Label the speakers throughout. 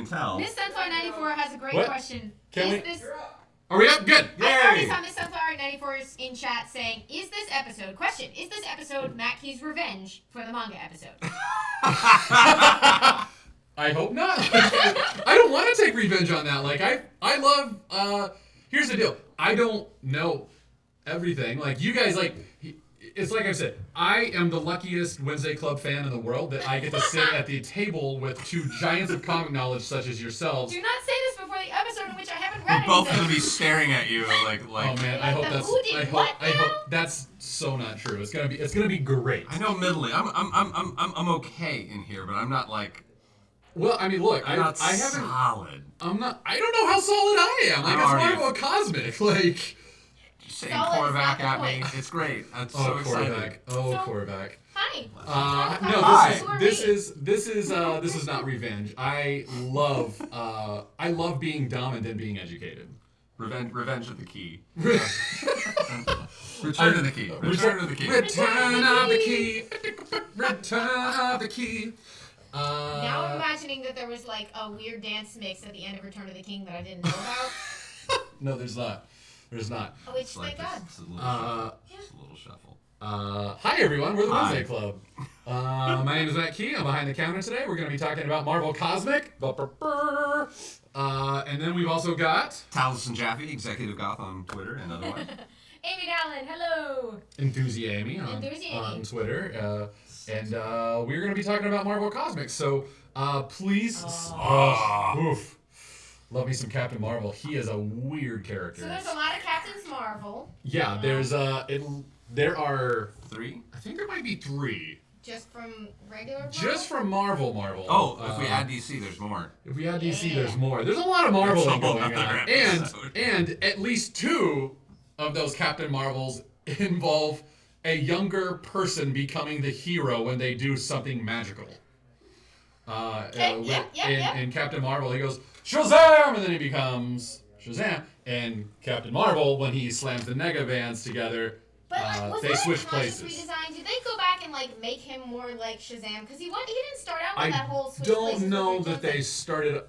Speaker 1: can tell.
Speaker 2: Miss Sunflower 94 has a great question.
Speaker 3: Are we up? Good.
Speaker 2: I already saw Miss Sunflower 94 in chat saying, is this episode Matt Key's revenge for the manga episode?
Speaker 3: I hope not. I don't want to take revenge on that. Like, I love, here's the deal. I don't know everything. Like, you guys, like, it's like I said, I am the luckiest Wednesday Club fan in the world that I get to sit at the table with two giants of comic knowledge such as yourselves.
Speaker 2: Do not say this before the episode in which I haven't read
Speaker 1: We're both going to be staring at you like.
Speaker 3: Oh man, I hope that's so not true. It's gonna be great.
Speaker 1: I know middling. I'm okay in here, but I'm not like.
Speaker 3: Well, I mean, look, I haven't.
Speaker 1: Solid.
Speaker 3: I'm not. I don't know how solid I am. Like, it's Marvel Cosmic. Like.
Speaker 1: Saying Korvac at me. It's great. I'm so excited.
Speaker 3: Korvac.
Speaker 2: Hi.
Speaker 3: No, this is not revenge. I love being dumb and then being educated.
Speaker 1: Revenge of the key. Return of the key. Return of the key.
Speaker 3: Return of the key. Return of the key.
Speaker 2: Now I'm imagining that there was like a weird dance mix at the end of Return of the King that I didn't know about.
Speaker 3: No, there's not. There's not.
Speaker 2: Which, thank God.
Speaker 1: Just a little shuffle.
Speaker 3: Hi, everyone. We're the Wednesday Club. My name is Matt Key. I'm behind the counter today. We're going to be talking about Marvel Cosmic. And then we've also got...
Speaker 1: Taliesin Jaffe, Executive Goth on Twitter and otherwise.
Speaker 2: Amy Dallen, hello.
Speaker 3: Amy on Twitter. And we're going to be talking about Marvel Cosmic. So please... Oof. Love me some Captain Marvel. He is a weird character.
Speaker 2: So there's a lot of Captains Marvel.
Speaker 3: Yeah, there are
Speaker 1: 3?
Speaker 3: I think there might be 3.
Speaker 2: Just from regular Marvel?
Speaker 3: Just from Marvel.
Speaker 1: Oh, if we add DC, there's more.
Speaker 3: If we add DC, there's more. There's a lot of Marvel going on. And at least 2 of those Captain Marvels involve a younger person becoming the hero when they do something magical. In Captain Marvel, he goes, Shazam! And then he becomes Shazam. And Captain Marvel, when he slams the Negabands together, they switch places.
Speaker 2: Redesign? Did they go back and like make him more like Shazam? Because he didn't start out with that whole switch places.
Speaker 3: I don't know that they started...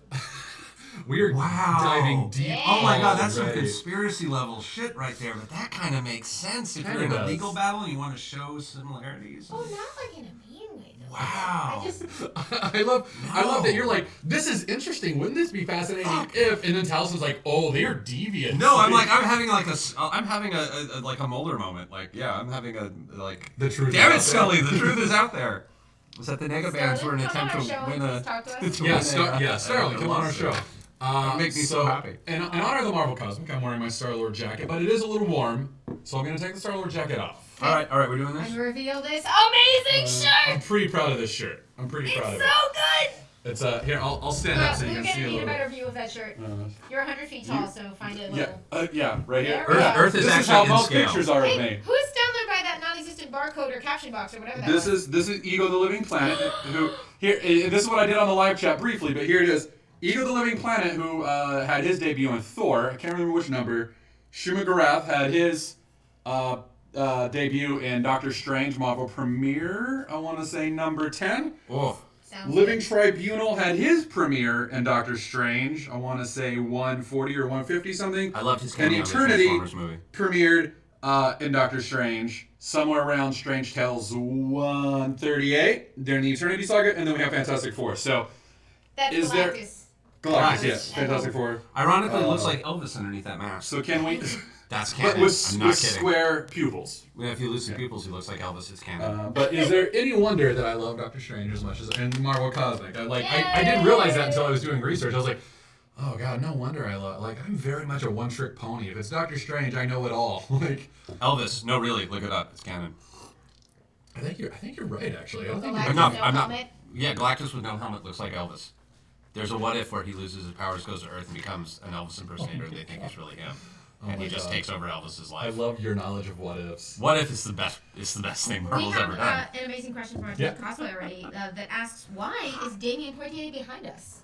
Speaker 3: We're diving deep.
Speaker 2: Yeah.
Speaker 1: Oh my God, that's some conspiracy level shit right there. But that kind of makes sense if you're in a legal battle and you want to show similarities.
Speaker 2: Oh, not like in a mean way though.
Speaker 1: Wow.
Speaker 3: I love that you're like, this is interesting. Wouldn't this be fascinating if? And then Talison's like, oh, they're deviant.
Speaker 1: No, I'm having a Mulder moment. Like, yeah, I'm having
Speaker 3: the truth.
Speaker 1: Damn it, Scully, the truth is out there. Was that the Negabands were an attempt to win a?
Speaker 3: Starling, come on our show.
Speaker 1: That makes me so happy.
Speaker 3: In honor of the Marvel Cosmic, I'm wearing my Star-Lord jacket, but it is a little warm, so I'm going to take the Star-Lord jacket off.
Speaker 1: All right, we're doing this?
Speaker 2: And reveal this amazing shirt!
Speaker 3: I'm pretty proud of this shirt. It's so
Speaker 2: good!
Speaker 3: It's here, I'll stand up so you can see a little.
Speaker 2: We're going to need a better view of that shirt. You're 100 feet tall, so find it a little...
Speaker 3: Yeah, right here.
Speaker 1: Earth is
Speaker 3: this
Speaker 1: actually
Speaker 3: is how most
Speaker 1: scale.
Speaker 3: pictures are of me.
Speaker 2: Who's down there by that non-existent barcode or caption box or whatever that
Speaker 3: This
Speaker 2: was?
Speaker 3: is Ego the Living Planet, who... Here, this is what I did on the live chat briefly, but here it is. Ego the Living Planet, who had his debut in Thor. I can't remember which number. Shuma Garath had his debut in Doctor Strange Marvel premiere. I want to say number 10.
Speaker 1: Oh.
Speaker 3: Living Tribunal had his premiere in Doctor Strange. I want to say 140 or 150 something.
Speaker 1: I loved his cameo
Speaker 3: in Eternity
Speaker 1: in the Transformers movie.
Speaker 3: Premiered in Doctor Strange somewhere around Strange Tales 138 during the Eternity Saga, and then we have Fantastic Four. So
Speaker 2: that's Galactus.
Speaker 3: Galactus, yes. Fantastic Four.
Speaker 1: Ironically, it looks like Elvis underneath that mask.
Speaker 3: So can we...
Speaker 1: That's canon.
Speaker 3: But with square pupils.
Speaker 1: Yeah, if you lose some pupils, he looks like Elvis. It's canon.
Speaker 3: But is there any wonder that I love Doctor Strange as much as and Marvel Cosmic? I didn't realize that until I was doing research. I was like, oh God, no wonder I love. Like, I'm very much a one-trick pony. If it's Doctor Strange, I know it all. Like
Speaker 1: Elvis. No, really, look it up. It's canon.
Speaker 3: I think you're right. Actually, I don't think
Speaker 2: Galactus,
Speaker 1: I'm not.
Speaker 2: helmet?
Speaker 1: Yeah, Galactus with no helmet looks like Elvis. There's a what if where he loses his powers, goes to Earth, and becomes an Elvis impersonator. They think it's really him. And he just takes over Elvis's life.
Speaker 3: I love your knowledge of what ifs.
Speaker 1: What if it's the best? It's the best thing Marvel's ever done.
Speaker 2: We have an amazing question from our cosplay already that asks, "Why is Damien Poitier behind us?"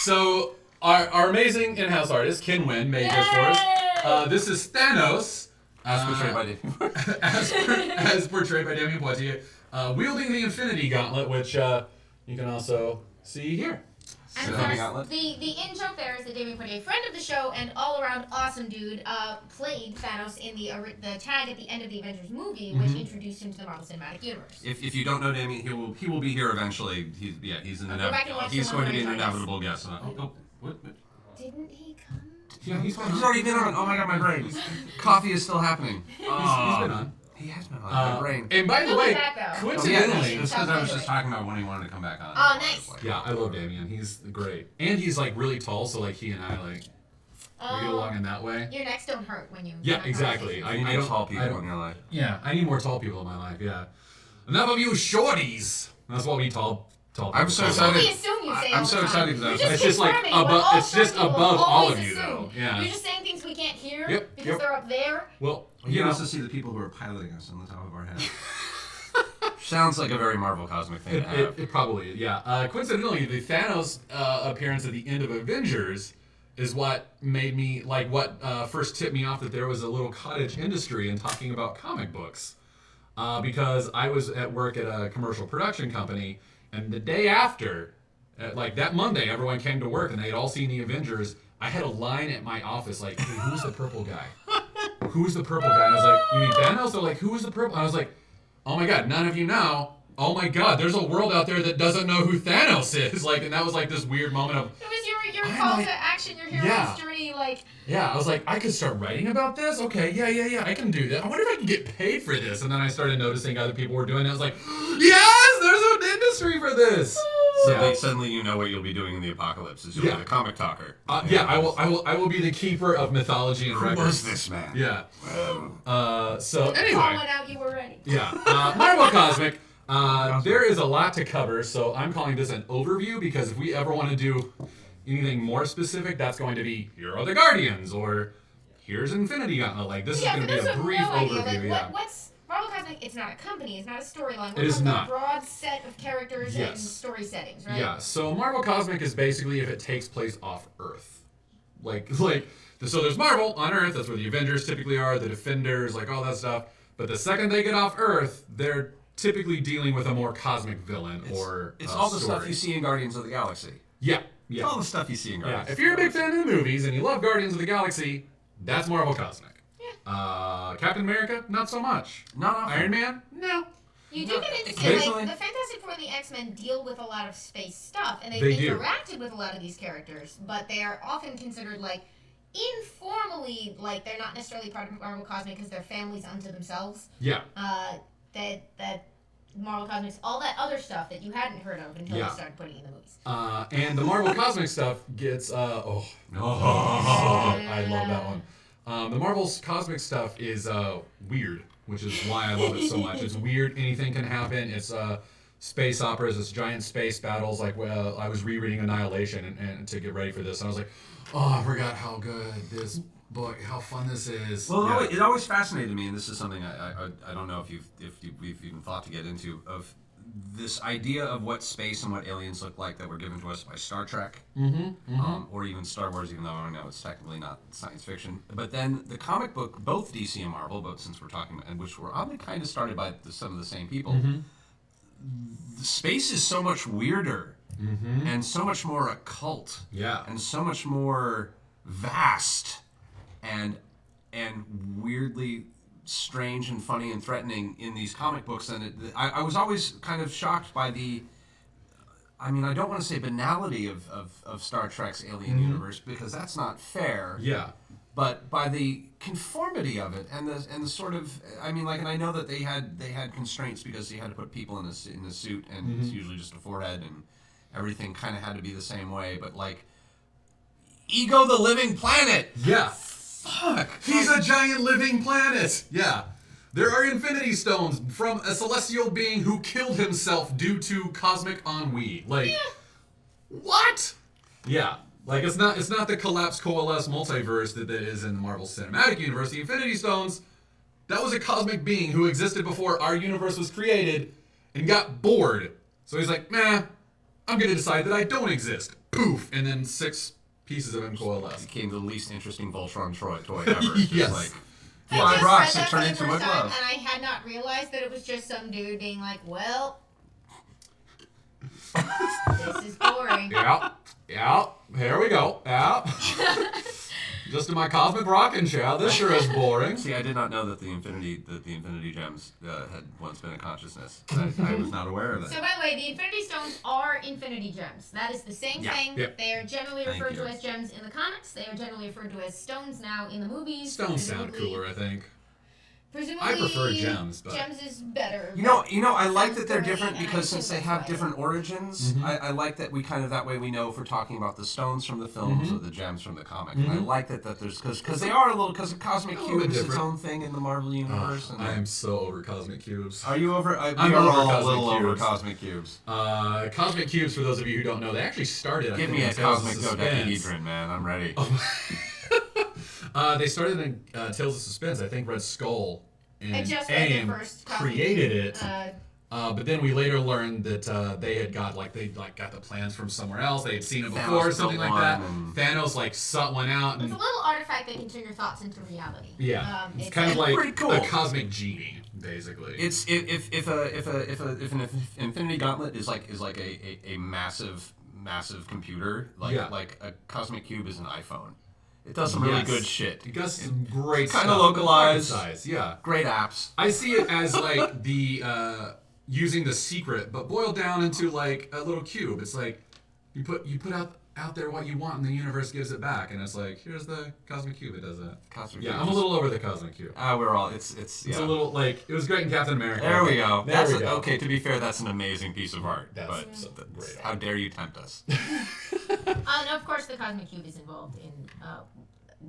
Speaker 3: So our amazing in-house artist Kinwin made this for us. This is Thanos,
Speaker 1: as portrayed by Damien.
Speaker 3: as portrayed by Damien Poitier, wielding the Infinity Gauntlet, which you can also see here.
Speaker 2: And of
Speaker 1: Cinematic
Speaker 2: course,
Speaker 1: outlet.
Speaker 2: the in-joke there is that Damien Poitier, friend of the show and all-around awesome dude, played Thanos in the tag at the end of the Avengers movie, which introduced him to the Marvel Cinematic Universe.
Speaker 1: If you don't know Damien, he will be here eventually. He's an he's going to be an inevitable guest. What?
Speaker 2: Didn't he come?
Speaker 3: Yeah, he's
Speaker 1: already been on. Oh my god, my brain. Coffee is still happening.
Speaker 3: He's been on.
Speaker 1: He has been on my brain.
Speaker 3: And by the
Speaker 2: He'll be
Speaker 3: way,
Speaker 2: back, though.
Speaker 3: coincidentally,
Speaker 1: It's because I was just talking about when he wanted to come back on.
Speaker 2: Oh, nice.
Speaker 3: yeah, I love Damien. He's great, and he's like really tall, so like he and I like we get along in that way.
Speaker 2: Your necks don't hurt when you.
Speaker 3: Yeah,
Speaker 2: have
Speaker 3: exactly.
Speaker 2: conversations.
Speaker 1: I need tall people in your life.
Speaker 3: Yeah, I need more tall people in my life. Yeah, enough of you shorties. That's what we tall people.
Speaker 1: I'm so
Speaker 2: That's what
Speaker 1: excited.
Speaker 2: we assume you say
Speaker 1: I'm
Speaker 2: all
Speaker 1: so
Speaker 2: the time.
Speaker 1: excited for that.
Speaker 2: You're
Speaker 3: It's just like
Speaker 2: confirming what
Speaker 3: above.
Speaker 2: all
Speaker 3: It's just
Speaker 2: short people
Speaker 3: above all
Speaker 2: always
Speaker 3: of you,
Speaker 2: assume.
Speaker 3: though. Yeah.
Speaker 2: You're just saying things we can't hear
Speaker 3: Yep,
Speaker 2: because
Speaker 3: yep.
Speaker 2: they're up there.
Speaker 3: Well,
Speaker 1: You
Speaker 3: you
Speaker 1: can
Speaker 3: know,
Speaker 1: also see the people who are piloting us on the top of our heads. Sounds like a very Marvel cosmic thing to have.
Speaker 3: it probably is. Yeah. Coincidentally, the Thanos appearance at the end of Avengers is what made me like what first tipped me off that there was a little cottage industry in talking about comic books. Because I was at work at a commercial production company, and the day after, like that Monday, everyone came to work and they had all seen the Avengers. I had a line at my office like, hey, who's the purple guy? Who's the purple guy? And I was like, you mean Thanos? They're like, who's the purple? I was like, oh my god, none of you know. Oh my god, there's a world out there that doesn't know who Thanos is. Like, and that was like this weird moment of,
Speaker 2: It was your
Speaker 3: I'm
Speaker 2: call
Speaker 3: like-
Speaker 2: to action, your hero's
Speaker 3: Yeah.
Speaker 2: journey, like.
Speaker 3: yeah, I was like, I could start writing about this? Okay, yeah, I can do that. I wonder if I can get paid for this. And then I started noticing other people were doing it. I was like, yes, there's an industry for this.
Speaker 1: Suddenly you know what you'll be doing in the apocalypse. Is you'll
Speaker 3: Yeah.
Speaker 1: be the comic talker.
Speaker 3: Yeah, I will be the keeper of mythology and
Speaker 1: Who
Speaker 3: records.
Speaker 1: was this man?
Speaker 3: Yeah.
Speaker 1: Well,
Speaker 3: So
Speaker 2: Call
Speaker 3: anyway,
Speaker 2: went out, you were ready.
Speaker 3: yeah. Marvel Cosmic. There is a lot to cover, so I'm calling this an overview because if we ever want to do anything more specific, that's going to be here are the Guardians or here's Infinity Gauntlet. Like this is
Speaker 2: Yeah,
Speaker 3: going
Speaker 2: for
Speaker 3: to be
Speaker 2: those
Speaker 3: a
Speaker 2: who have
Speaker 3: brief
Speaker 2: no idea,
Speaker 3: overview.
Speaker 2: like,
Speaker 3: Yeah.
Speaker 2: what's Marvel Cosmic? It's not a company. It's not a storyline.
Speaker 3: It is not.
Speaker 2: A broad set of characters and
Speaker 3: Yes.
Speaker 2: story settings, right?
Speaker 3: Yeah, so Marvel Cosmic is basically if it takes place off Earth. So there's Marvel on Earth, that's where the Avengers typically are, the Defenders, like all that stuff. But the second they get off Earth, they're typically dealing with a more cosmic villain or
Speaker 1: it's all the
Speaker 3: story.
Speaker 1: stuff you see in Guardians of the Galaxy.
Speaker 3: Yeah,
Speaker 1: It's
Speaker 3: yeah.
Speaker 1: all the stuff you see in
Speaker 3: Yeah,
Speaker 1: Guardians.
Speaker 3: if you're a big fan of the movies and you love Guardians of the Galaxy, that's Marvel Cosmic. Captain America, not so much.
Speaker 1: Not often.
Speaker 3: Iron Man, no.
Speaker 2: You do get into
Speaker 1: Occasionally.
Speaker 2: like the Fantastic Four and the X-Men deal with a lot of space stuff, and they've
Speaker 3: They do.
Speaker 2: interacted with a lot of these characters, but they are often considered like informally, like they're not necessarily part of Marvel Cosmic because they're families unto themselves.
Speaker 3: Yeah,
Speaker 2: That Marvel Cosmics, all that other stuff that you hadn't heard of until
Speaker 3: Yeah.
Speaker 2: they started putting it in the movies.
Speaker 3: and the Marvel Cosmic stuff gets I love that one. The Marvel's Cosmic stuff is weird, which is why I love it so much. It's weird. Anything can happen. It's space operas. It's giant space battles. Like I was rereading Annihilation and to get ready for this, and I was like, oh, I forgot how good this book, how fun this is.
Speaker 1: Well,
Speaker 3: Yeah.
Speaker 1: it always fascinated me, and this is something I don't know if we've even thought to get into, of this idea of what space and what aliens look like that were given to us by Star Trek, or even Star Wars, even though I know it's technically not science fiction. But then the comic book, both DC and Marvel, but since we're talking, and which were oddly kind of started by some of the same people, the space is so much weirder and so much more occult,
Speaker 3: Yeah.
Speaker 1: and so much more vast and weirdly strange and funny and threatening in these comic books. And I was always kind of shocked by the, I mean, I don't want to say banality of Star Trek's alien universe, because that's not fair.
Speaker 3: Yeah.
Speaker 1: But by the conformity of it and the sort of, I mean, like, and I know that they had constraints because you had to put people in a suit, and it's usually just a forehead, and everything kind of had to be the same way. But like, Ego the Living Planet.
Speaker 3: Yeah.
Speaker 1: Fuck.
Speaker 3: He's a giant living planet. Yeah. There are infinity stones from a celestial being who killed himself due to cosmic ennui. Like, what? Yeah. Like, it's not the collapse coalesce multiverse that is in the Marvel Cinematic Universe. The Infinity Stones, that was a cosmic being who existed before our universe was created and got bored. So he's like, nah, I'm going to decide that I don't exist. Poof. And then 6 pieces of him coalesce.
Speaker 1: Became the least interesting Voltron toy ever.
Speaker 3: Yes.
Speaker 1: Just like,
Speaker 2: I
Speaker 1: 5
Speaker 2: just
Speaker 1: rocks
Speaker 2: read
Speaker 1: that
Speaker 2: that
Speaker 1: turn
Speaker 2: for the
Speaker 1: into
Speaker 2: first
Speaker 1: my
Speaker 2: time,
Speaker 1: glove.
Speaker 2: and I had not realized that it was just some dude being like, well, This is boring.
Speaker 3: Yeah. Here we go. Yeah. Just in my cosmic rocking chair. This sure is boring.
Speaker 1: See, I did not know that the Infinity Gems had once been a consciousness. I was not aware of that.
Speaker 2: So, by the way, the Infinity Stones are Infinity Gems. That is the same thing.
Speaker 3: Yep.
Speaker 2: They are generally referred to as gems in the comics. They are generally referred to as stones now in the movies.
Speaker 3: Stones sound cooler, I think.
Speaker 2: Presumably,
Speaker 3: I prefer gems, but
Speaker 2: gems is better.
Speaker 1: You know, I like that they're
Speaker 2: Stones
Speaker 1: different
Speaker 2: for me,
Speaker 1: because
Speaker 2: and
Speaker 1: since
Speaker 2: I
Speaker 1: they
Speaker 2: think
Speaker 1: have
Speaker 2: that's
Speaker 1: different
Speaker 2: why.
Speaker 1: origins, I like that we kind of that way we know if we're talking about the stones from the films or the gems from the comic. And I like that there's because they are a little because Cosmic
Speaker 3: little
Speaker 1: Cube
Speaker 3: bit
Speaker 1: is its
Speaker 3: different.
Speaker 1: own thing in the Marvel universe. And
Speaker 3: I am so over cosmic cubes.
Speaker 1: are you over? We
Speaker 3: I'm
Speaker 1: are
Speaker 3: over
Speaker 1: all a
Speaker 3: Cosmic
Speaker 1: little over
Speaker 3: Cubes.
Speaker 1: Cosmic Cubes.
Speaker 3: Cosmic cubes, for those of you who don't know, they actually started.
Speaker 1: Give
Speaker 3: I
Speaker 1: me a
Speaker 3: think, in Tales of
Speaker 1: cosmic
Speaker 3: Suspense.
Speaker 1: dodecahedron, man. I'm ready.
Speaker 3: They started in Tales of Suspense. I think Red Skull and
Speaker 2: I just read the
Speaker 3: AIM
Speaker 2: first copy.
Speaker 3: created it.
Speaker 2: Uh,
Speaker 3: But then we later learned that they had got got the plans from somewhere else. They had seen it
Speaker 1: Thanos
Speaker 3: before,
Speaker 1: built
Speaker 3: something like that.
Speaker 1: one and-
Speaker 3: Thanos sought one out,
Speaker 2: it's
Speaker 3: and
Speaker 2: a little artifact that can turn your thoughts into reality.
Speaker 3: yeah, it's
Speaker 2: It's
Speaker 3: kind of like
Speaker 1: pretty cool.
Speaker 3: a cosmic genie, basically.
Speaker 1: It's if an Infinity Gauntlet is like a massive computer like a Cosmic Cube is an iPhone. It does some really
Speaker 3: Yes.
Speaker 1: good shit.
Speaker 3: It does some great
Speaker 1: Kinda
Speaker 3: stuff.
Speaker 1: localized.
Speaker 3: Pocket size, yeah.
Speaker 1: Great apps.
Speaker 3: I see it as like the using the secret, but boiled down into like a little cube. It's like you put out there what you want, and the universe gives it back. And it's like, here's the Cosmic Cube. It does that.
Speaker 1: Cosmic
Speaker 3: Yeah,
Speaker 1: Cube
Speaker 3: I'm a
Speaker 1: is-
Speaker 3: little over the Cosmic Cube.
Speaker 1: we're all. It's
Speaker 3: It's a little like it was great in Captain America.
Speaker 1: There we go.
Speaker 3: There we
Speaker 1: That's
Speaker 3: go.
Speaker 1: okay. To be fair, that's an amazing piece of art.
Speaker 3: That's
Speaker 1: but
Speaker 3: so
Speaker 1: that's-
Speaker 3: great.
Speaker 1: how dare you tempt us?
Speaker 2: And of course, the Cosmic Cube is involved in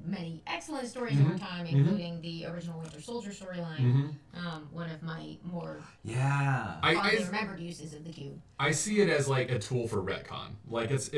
Speaker 2: many excellent stories over time, including the original Winter Soldier storyline. One of my more
Speaker 1: Yeah.
Speaker 2: fondly remembered uses of the cube.
Speaker 3: I see it as like a tool for retcon. Like it's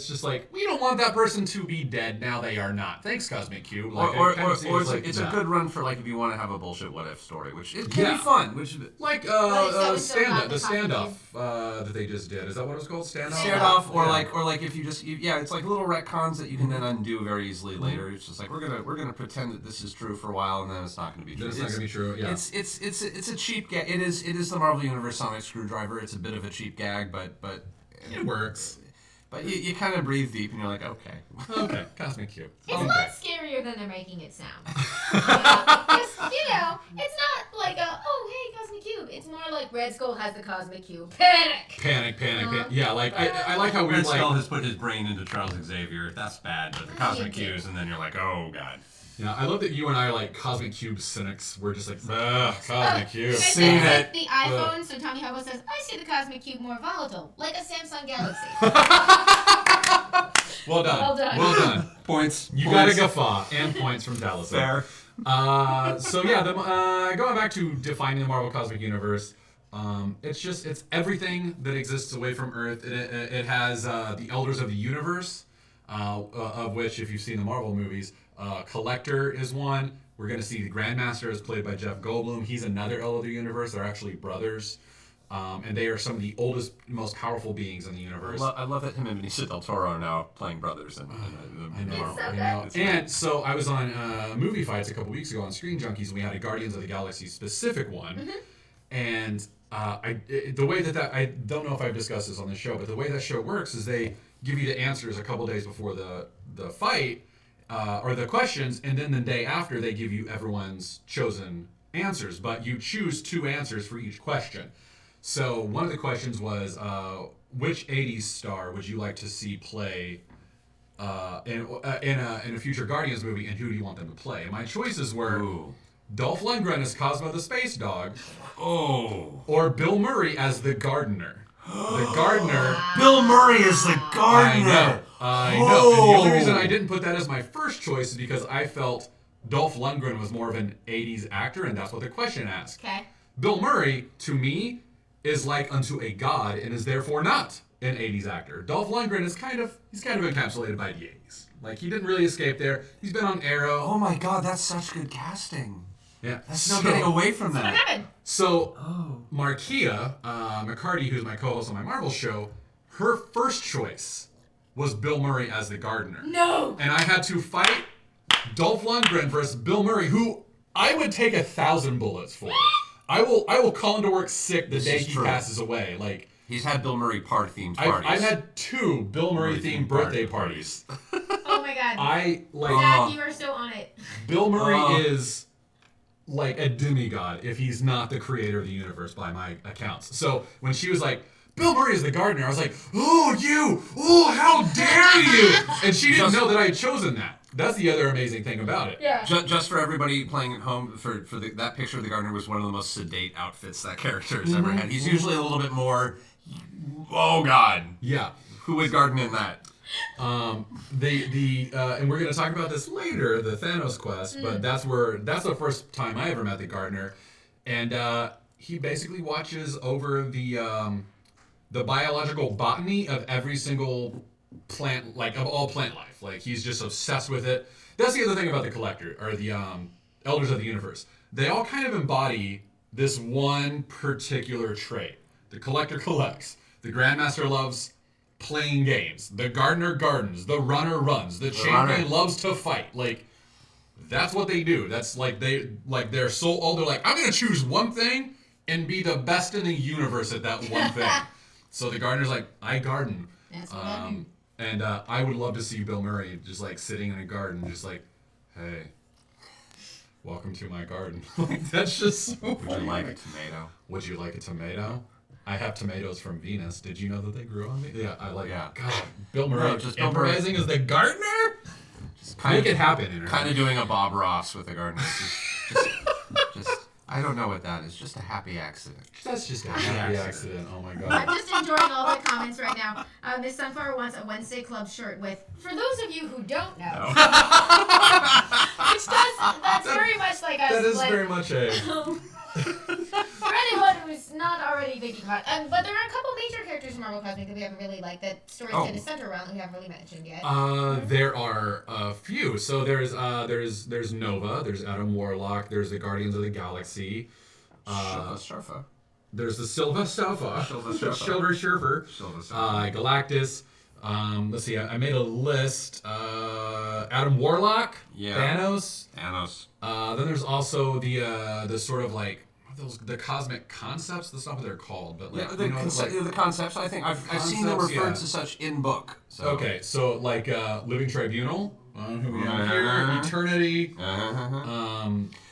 Speaker 3: just like we don't want that person to be dead. Now they are not. Thanks, Cosmic Cube. Like,
Speaker 1: Or
Speaker 3: I kind of see it as like
Speaker 1: it's
Speaker 3: that.
Speaker 1: a good run for like if you want to have a bullshit what if story, which it can
Speaker 3: Yeah.
Speaker 1: be fun. Which
Speaker 3: like
Speaker 2: so it's still not
Speaker 3: the
Speaker 2: the Cosmic
Speaker 3: standoff that they just did. Is that what it was called? Standoff.
Speaker 1: standoff or
Speaker 3: Yeah.
Speaker 1: like if you just it's like little retcons that you can then undo very easily later. It's just like we're gonna pretend that this is true for a while and then it's not gonna be true.
Speaker 3: It's not gonna be true. Yeah.
Speaker 1: It's a cheap gag. It is the Marvel Universe sonic screwdriver. It's a bit of a cheap gag, but
Speaker 3: It works.
Speaker 1: But you kind of breathe deep and you're like, okay.
Speaker 3: Okay, Cosmic Cube.
Speaker 2: It's
Speaker 3: Okay.
Speaker 2: not scarier than they're making it sound. Because, it's not like hey, Cosmic Cube. It's more like Red Skull has the Cosmic Cube. Panic!
Speaker 3: Panic. Yeah, like I like how we
Speaker 1: Red
Speaker 3: like.
Speaker 1: Skull has put his brain into Charles Xavier. That's bad. But the Cosmic
Speaker 2: Yeah.
Speaker 1: Cubes, and then you're like, oh god.
Speaker 3: Yeah, I love that you and I like Cosmic Cube cynics. We're just like, Cosmic Cube.
Speaker 2: It's
Speaker 1: Seen
Speaker 2: like
Speaker 1: it.
Speaker 2: the iPhone, so Tommy Hubble says, I see the Cosmic Cube more volatile, like a Samsung Galaxy.
Speaker 3: Well done.
Speaker 2: Well done.
Speaker 3: Well done.
Speaker 1: Points.
Speaker 3: You got a guffaw and points from Taliesin.
Speaker 1: Fair.
Speaker 3: So yeah, going back to defining the Marvel Cosmic Universe, it's everything that exists away from Earth. It has the Elders of the Universe, of which, if you've seen the Marvel movies, Collector is one. We're going to see the Grandmaster is played by Jeff Goldblum. He's another Elder of the Universe. They're actually brothers. And they are some of the oldest, most powerful beings in the universe.
Speaker 1: I love that him and Benicio del Toro are now playing brothers in
Speaker 3: I know.
Speaker 2: It's so
Speaker 3: I
Speaker 2: good.
Speaker 3: know.
Speaker 1: It's
Speaker 3: And so I was on Movie Fights a couple weeks ago on Screen Junkies, and we had a Guardians of the Galaxy specific one. And the way that I don't know if I've discussed this on the show, but the way that show works is they give you the answers a couple days before the fight, or the questions, and then the day after they give you everyone's chosen answers. But you choose 2 answers for each question. So one of the questions was, which 80s star would you like to see play in a future Guardians movie, and who do you want them to play? And my choices were
Speaker 1: Ooh.
Speaker 3: Dolph Lundgren as Cosmo the Space Dog,
Speaker 1: Oh.
Speaker 3: or Bill Murray as the Gardener. The Gardener.
Speaker 1: Bill Murray is the gardener.
Speaker 3: I know. And the only reason I didn't put that as my first choice is because I felt Dolph Lundgren was more of an 80s actor, and that's what the question asked.
Speaker 2: Okay.
Speaker 3: Bill Murray, to me, is like unto a god and is therefore not an 80s actor. Dolph Lundgren is kind of encapsulated by the 80s. Like, he didn't really escape there. He's been on Arrow.
Speaker 1: Oh my god, that's such good casting.
Speaker 3: Yeah.
Speaker 1: That's no getting away from
Speaker 2: What
Speaker 1: that.
Speaker 2: happened?
Speaker 3: So, Markia McCarty, who's my co-host on my Marvel show, her first choice was Bill Murray as the gardener.
Speaker 2: No!
Speaker 3: And I had to fight Dolph Lundgren versus Bill Murray, who I would take 1,000 bullets for. I will call into work sick the day
Speaker 1: is
Speaker 3: he
Speaker 1: true.
Speaker 3: passes away. Like,
Speaker 1: He's had Bill Murray themed
Speaker 3: I've
Speaker 1: parties.
Speaker 3: had 2 Bill Murray themed birthday parties.
Speaker 2: Oh my god.
Speaker 3: I like
Speaker 2: Zach, you are so on it.
Speaker 3: Bill Murray is like a demigod if he's not the creator of the universe by my accounts. So when she was like, Bill Murray is the gardener, I was like, oh, how dare you? And she didn't know that I had chosen that. That's the other amazing thing about it.
Speaker 2: Yeah.
Speaker 1: Just for everybody playing at home, that picture of the gardener was one of the most sedate outfits that character has ever had. He's usually a little bit more, oh god,
Speaker 3: Yeah.
Speaker 1: who would garden in that?
Speaker 3: And we're gonna talk about this later, the Thanos quest, but that's the first time I ever met the gardener, and he basically watches over the biological botany of every single plant, like of all plant life. Like he's just obsessed with it. That's the other thing about the collector or the elders of the universe. They all kind of embody this one particular trait. The collector collects. The grandmaster loves playing games. The gardener gardens. The runner runs. The champion loves to fight. Like that's what they do. That's they're so old. They're like, I'm gonna choose one thing and be the best in the universe at that one thing. So the gardener's like, I garden.
Speaker 2: That's what I do.
Speaker 3: And I would love to see Bill Murray just like sitting in a garden, just like, hey, welcome to my garden. Like that's just so
Speaker 1: Would
Speaker 3: funny.
Speaker 1: you like a tomato?
Speaker 3: Would you like a tomato? I have tomatoes from Venus. Did you know that they grew on me? Yeah, I like.
Speaker 1: Yeah.
Speaker 3: God, Bill Murray
Speaker 1: just Bill Murray.
Speaker 3: improvising as the gardener.
Speaker 1: Just
Speaker 3: Make it happen. Internet.
Speaker 1: Kind of doing a Bob Ross with the gardener. Just I don't know what that is. Just a happy accident.
Speaker 3: That's just a happy accident. Oh my
Speaker 2: I'm
Speaker 3: god.
Speaker 2: just enjoying all the comments right now. This Sunflower wants a Wednesday Club shirt with, for those of you who don't know, which that's very much like us.
Speaker 3: That is
Speaker 2: like,
Speaker 3: very much a.
Speaker 2: for anyone who's not already thinking about but there are a couple major characters in Marvel Cosmic that we haven't really, like, that stories tend to center around that we haven't really mentioned yet.
Speaker 3: There are a few. So there's Nova, there's Adam Warlock, there's the Guardians of the Galaxy.
Speaker 1: Sharfa.
Speaker 3: There's the Silver Surfer,
Speaker 1: Silver Surfer.
Speaker 3: Galactus. Let's see. I made a list. Adam Warlock.
Speaker 1: Yeah.
Speaker 3: Thanos. Then there's also the sort of like the cosmic concepts. That's not what they're called, but like
Speaker 1: the concepts. I think I've seen them referred to such in book. So.
Speaker 3: Okay, so like Living Tribunal. Who we have here? Eternity.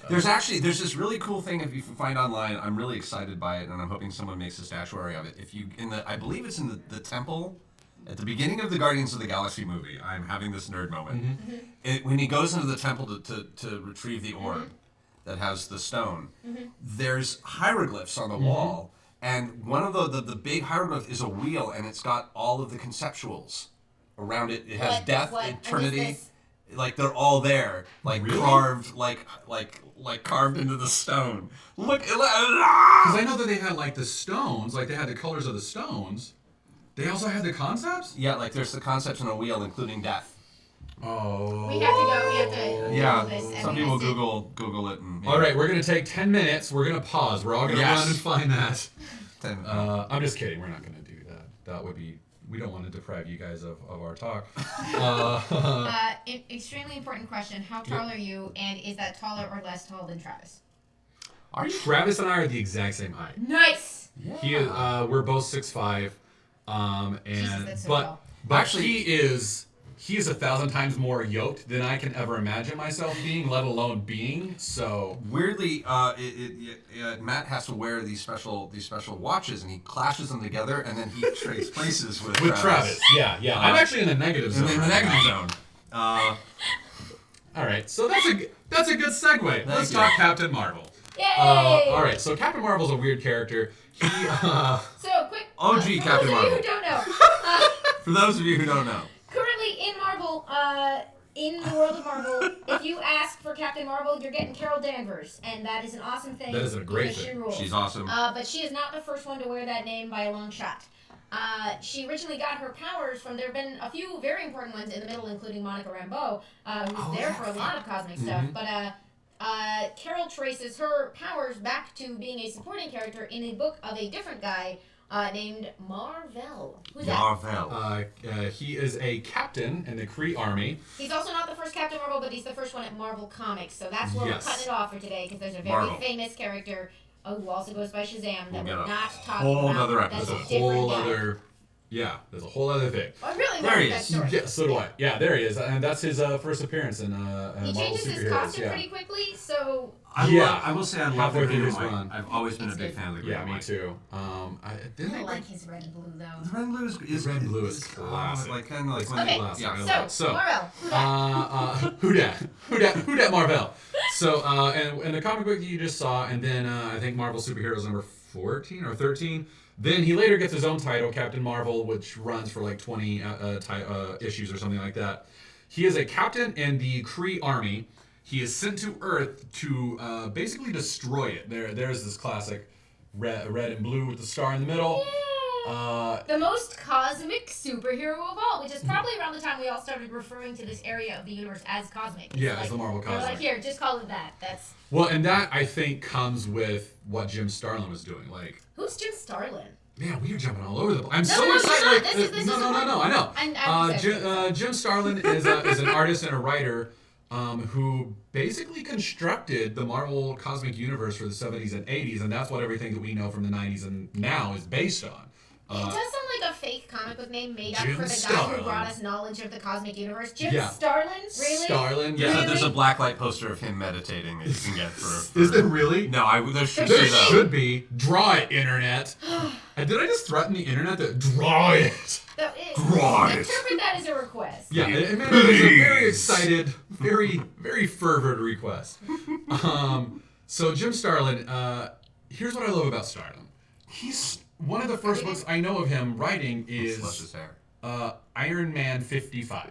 Speaker 1: There's this really cool thing if you find online. I'm really excited by it, and I'm hoping someone makes a statuary of it. I believe it's in the temple. At the beginning of the Guardians of the Galaxy movie, I'm having this nerd moment. When he goes into the temple to retrieve the orb that has the stone, there's hieroglyphs on the wall, and one of the big hieroglyph is a wheel, and it's got all of the conceptuals around it. It has death, eternity, like they're all there, like carved, like carved into the stone. Look, because
Speaker 3: I know that they had like the stones, like they had the colors of the stones. They also had the concepts?
Speaker 1: Yeah, like there's the concepts in a wheel, including death.
Speaker 3: Oh.
Speaker 2: We have to go. We have to
Speaker 1: Yeah,
Speaker 2: Google this.
Speaker 1: some people Google it. And,
Speaker 3: All right, we're going to take 10 minutes. We're going to pause. We're all going to run and find that. I'm just kidding. We're not going to do that. That would be... We don't want to deprive you guys of our talk.
Speaker 2: Extremely important question. How tall are you, and is that taller or less tall than Travis?
Speaker 3: Travis and I are the exact same height.
Speaker 2: Nice!
Speaker 1: Yeah.
Speaker 3: We're both 6'5".
Speaker 2: Jesus, that's so
Speaker 3: but
Speaker 2: tall.
Speaker 3: actually he is 1,000 times more yoked than I can ever imagine myself being, let alone being. So
Speaker 1: weirdly, Matt has to wear these special watches, and he clashes them together, and then he trades places with
Speaker 3: Travis. Yeah. I'm actually in the negative zone.
Speaker 1: In the negative zone.
Speaker 3: All right, so that's a good segue. Let's talk Captain Marvel.
Speaker 2: Yay!
Speaker 3: All right, so Captain Marvel's a weird character. He
Speaker 2: So quick.
Speaker 1: OG Captain Marvel.
Speaker 2: For those of you who don't know.
Speaker 1: For those of you who don't know.
Speaker 2: Currently in Marvel, in the world of Marvel, if you ask for Captain Marvel, you're getting Carol Danvers, and that is an awesome thing.
Speaker 3: That is a great
Speaker 2: because
Speaker 3: thing.
Speaker 2: She rules.
Speaker 1: She's awesome.
Speaker 2: But she is not the first one to wear that name by a long shot. She originally got her powers from, there have been a few very important ones in the middle, including Monica Rambeau, who's there for a lot of cosmic stuff, but Carol traces her powers back to being a supporting character in a book of a different guy named Mar-Vell. Who's that?
Speaker 3: He is a captain in the Kree army.
Speaker 2: He's also not the first Captain Marvel, but he's the first one at Marvel Comics, so that's where we're cutting it off for today, because there's a very
Speaker 1: Marvel.
Speaker 2: famous character who also goes by Shazam, that
Speaker 1: We'll
Speaker 2: we're
Speaker 1: get a
Speaker 2: not talking
Speaker 1: whole
Speaker 2: about.
Speaker 1: other
Speaker 2: That's
Speaker 1: episode.
Speaker 2: a different guy.
Speaker 3: There's a whole other thing.
Speaker 2: I really
Speaker 1: There
Speaker 2: love
Speaker 1: he
Speaker 2: that
Speaker 1: is.
Speaker 2: story.
Speaker 3: Yeah, so do I. Yeah, there he is, and that's his first appearance in
Speaker 2: He
Speaker 3: Marvel
Speaker 2: changes his
Speaker 3: Superheroes.
Speaker 2: costume
Speaker 3: Yeah.
Speaker 2: pretty quickly, so
Speaker 1: I will say I love
Speaker 3: Halfway
Speaker 1: the
Speaker 3: through
Speaker 1: green
Speaker 3: his
Speaker 1: and white.
Speaker 3: run.
Speaker 1: I've always been
Speaker 2: It's
Speaker 1: a big
Speaker 2: good.
Speaker 1: fan of the green
Speaker 3: Yeah,
Speaker 1: and
Speaker 3: me
Speaker 1: white.
Speaker 3: too.
Speaker 2: I like his red and blue though.
Speaker 1: The red and blue is
Speaker 3: red and blue is classic.
Speaker 1: like kind of like when
Speaker 2: Okay,
Speaker 1: they,
Speaker 2: so Marvel,
Speaker 3: Who dat Marvel. So, and the comic book that you just saw, and then I think Marvel Superheroes number 14 or 13. Then he later gets his own title, Captain Marvel, which runs for like 20 issues or something like that. He is a captain in the Kree army. He is sent to Earth to basically destroy it. There's this classic red and blue with the star in the middle.
Speaker 2: the most cosmic superhero of all, which is probably around the time we all started referring to this area of the universe as cosmic. It's
Speaker 3: Yeah,
Speaker 2: like,
Speaker 3: as the Marvel
Speaker 2: they're like,
Speaker 3: Cosmic.
Speaker 2: here, just call it that. That's
Speaker 3: Well, and that I think comes with what Jim Starlin was doing. Like,
Speaker 2: who's Jim Starlin?
Speaker 3: man, we are jumping all over the place. I'm
Speaker 2: No,
Speaker 3: so
Speaker 2: no,
Speaker 3: excited.
Speaker 2: you're not.
Speaker 3: Like,
Speaker 2: This is
Speaker 3: no, I know.
Speaker 2: I'm upset.
Speaker 3: Jim Starlin is an artist and a writer who basically constructed the Marvel Cosmic Universe for the 70s and 80s, and that's what everything that we know from the 90s and now is based on.
Speaker 2: It does sound like a fake comic book name made up
Speaker 3: Jim
Speaker 2: for the guy
Speaker 3: Starlin.
Speaker 2: who brought us knowledge of the cosmic universe. Jim
Speaker 3: Yeah.
Speaker 2: Starlin? Really?
Speaker 3: Starlin.
Speaker 1: Yeah,
Speaker 2: Really?
Speaker 1: there's a blacklight poster of him meditating that you can get for.
Speaker 3: Is there really?
Speaker 1: No, there should
Speaker 3: There
Speaker 1: be though.
Speaker 3: should be. Draw it, internet. And did I just threaten the internet to draw it?
Speaker 1: Right.
Speaker 2: Interpret that as a request.
Speaker 3: Yeah, it was a very excited, very, very fervent request. So Jim Starlin, here's what I love about Starlin. He's one of the first books I know of him writing
Speaker 1: Flush his
Speaker 3: is
Speaker 1: hair.
Speaker 3: Iron Man 55.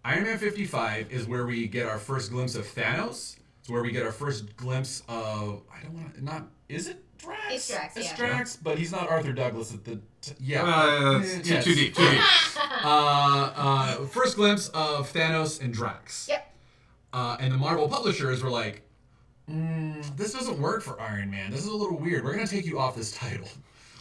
Speaker 3: Iron Man 55 is where we get our first glimpse of Thanos. It's where we get our first glimpse of is it Drax?
Speaker 2: It's Drax,
Speaker 3: It's
Speaker 2: yeah.
Speaker 3: Drax, but he's not Arthur Douglas at the
Speaker 1: It's too deep.
Speaker 3: First glimpse of Thanos and Drax.
Speaker 2: Yep.
Speaker 3: And the Marvel publishers were like, this doesn't work for Iron Man. This is a little weird. We're going to take you off this title.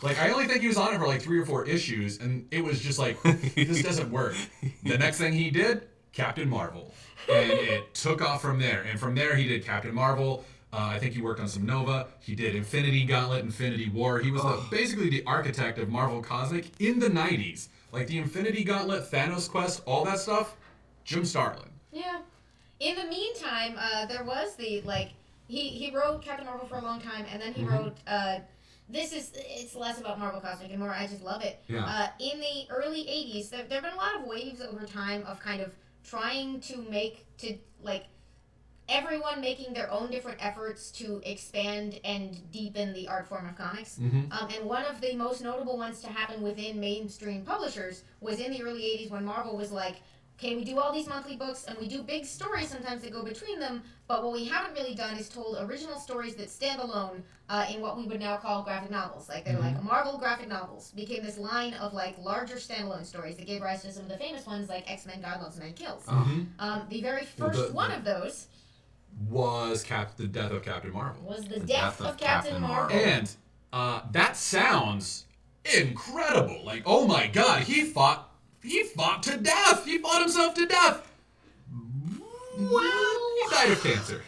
Speaker 3: Like, I only think he was on it for like 3 or 4 issues, and it was just like, this doesn't work. The next thing he did, Captain Marvel. And it took off from there. And from there, he did Captain Marvel. I think he worked on some Nova. He did Infinity Gauntlet, Infinity War. He was basically the architect of Marvel Cosmic in the 90s. Like the Infinity Gauntlet, Thanos Quest, all that stuff, Jim Starlin.
Speaker 2: Yeah. In the meantime, there was he wrote Captain Marvel for a long time, and then he wrote it's less about Marvel Cosmic and more I just love it.
Speaker 3: Yeah.
Speaker 2: In the early 80s, there have been a lot of waves over time of kind of trying to everyone making their own different efforts to expand and deepen the art form of comics. And one of the most notable ones to happen within mainstream publishers was in the early 80s when Marvel was like, okay, we do all these monthly books and we do big stories sometimes that go between them, but what we haven't really done is told original stories that stand alone in what we would now call graphic novels. Like they're like Marvel graphic novels became this line of like larger standalone stories that gave rise to some of the famous ones like X-Men God Loves Man Kills. The very first one of those
Speaker 3: was the death of Captain Marvel.
Speaker 2: was the death of Captain Marvel.
Speaker 3: And that sounds incredible. Like, oh my God, he fought to death. He fought himself to death. Well, he died of cancer.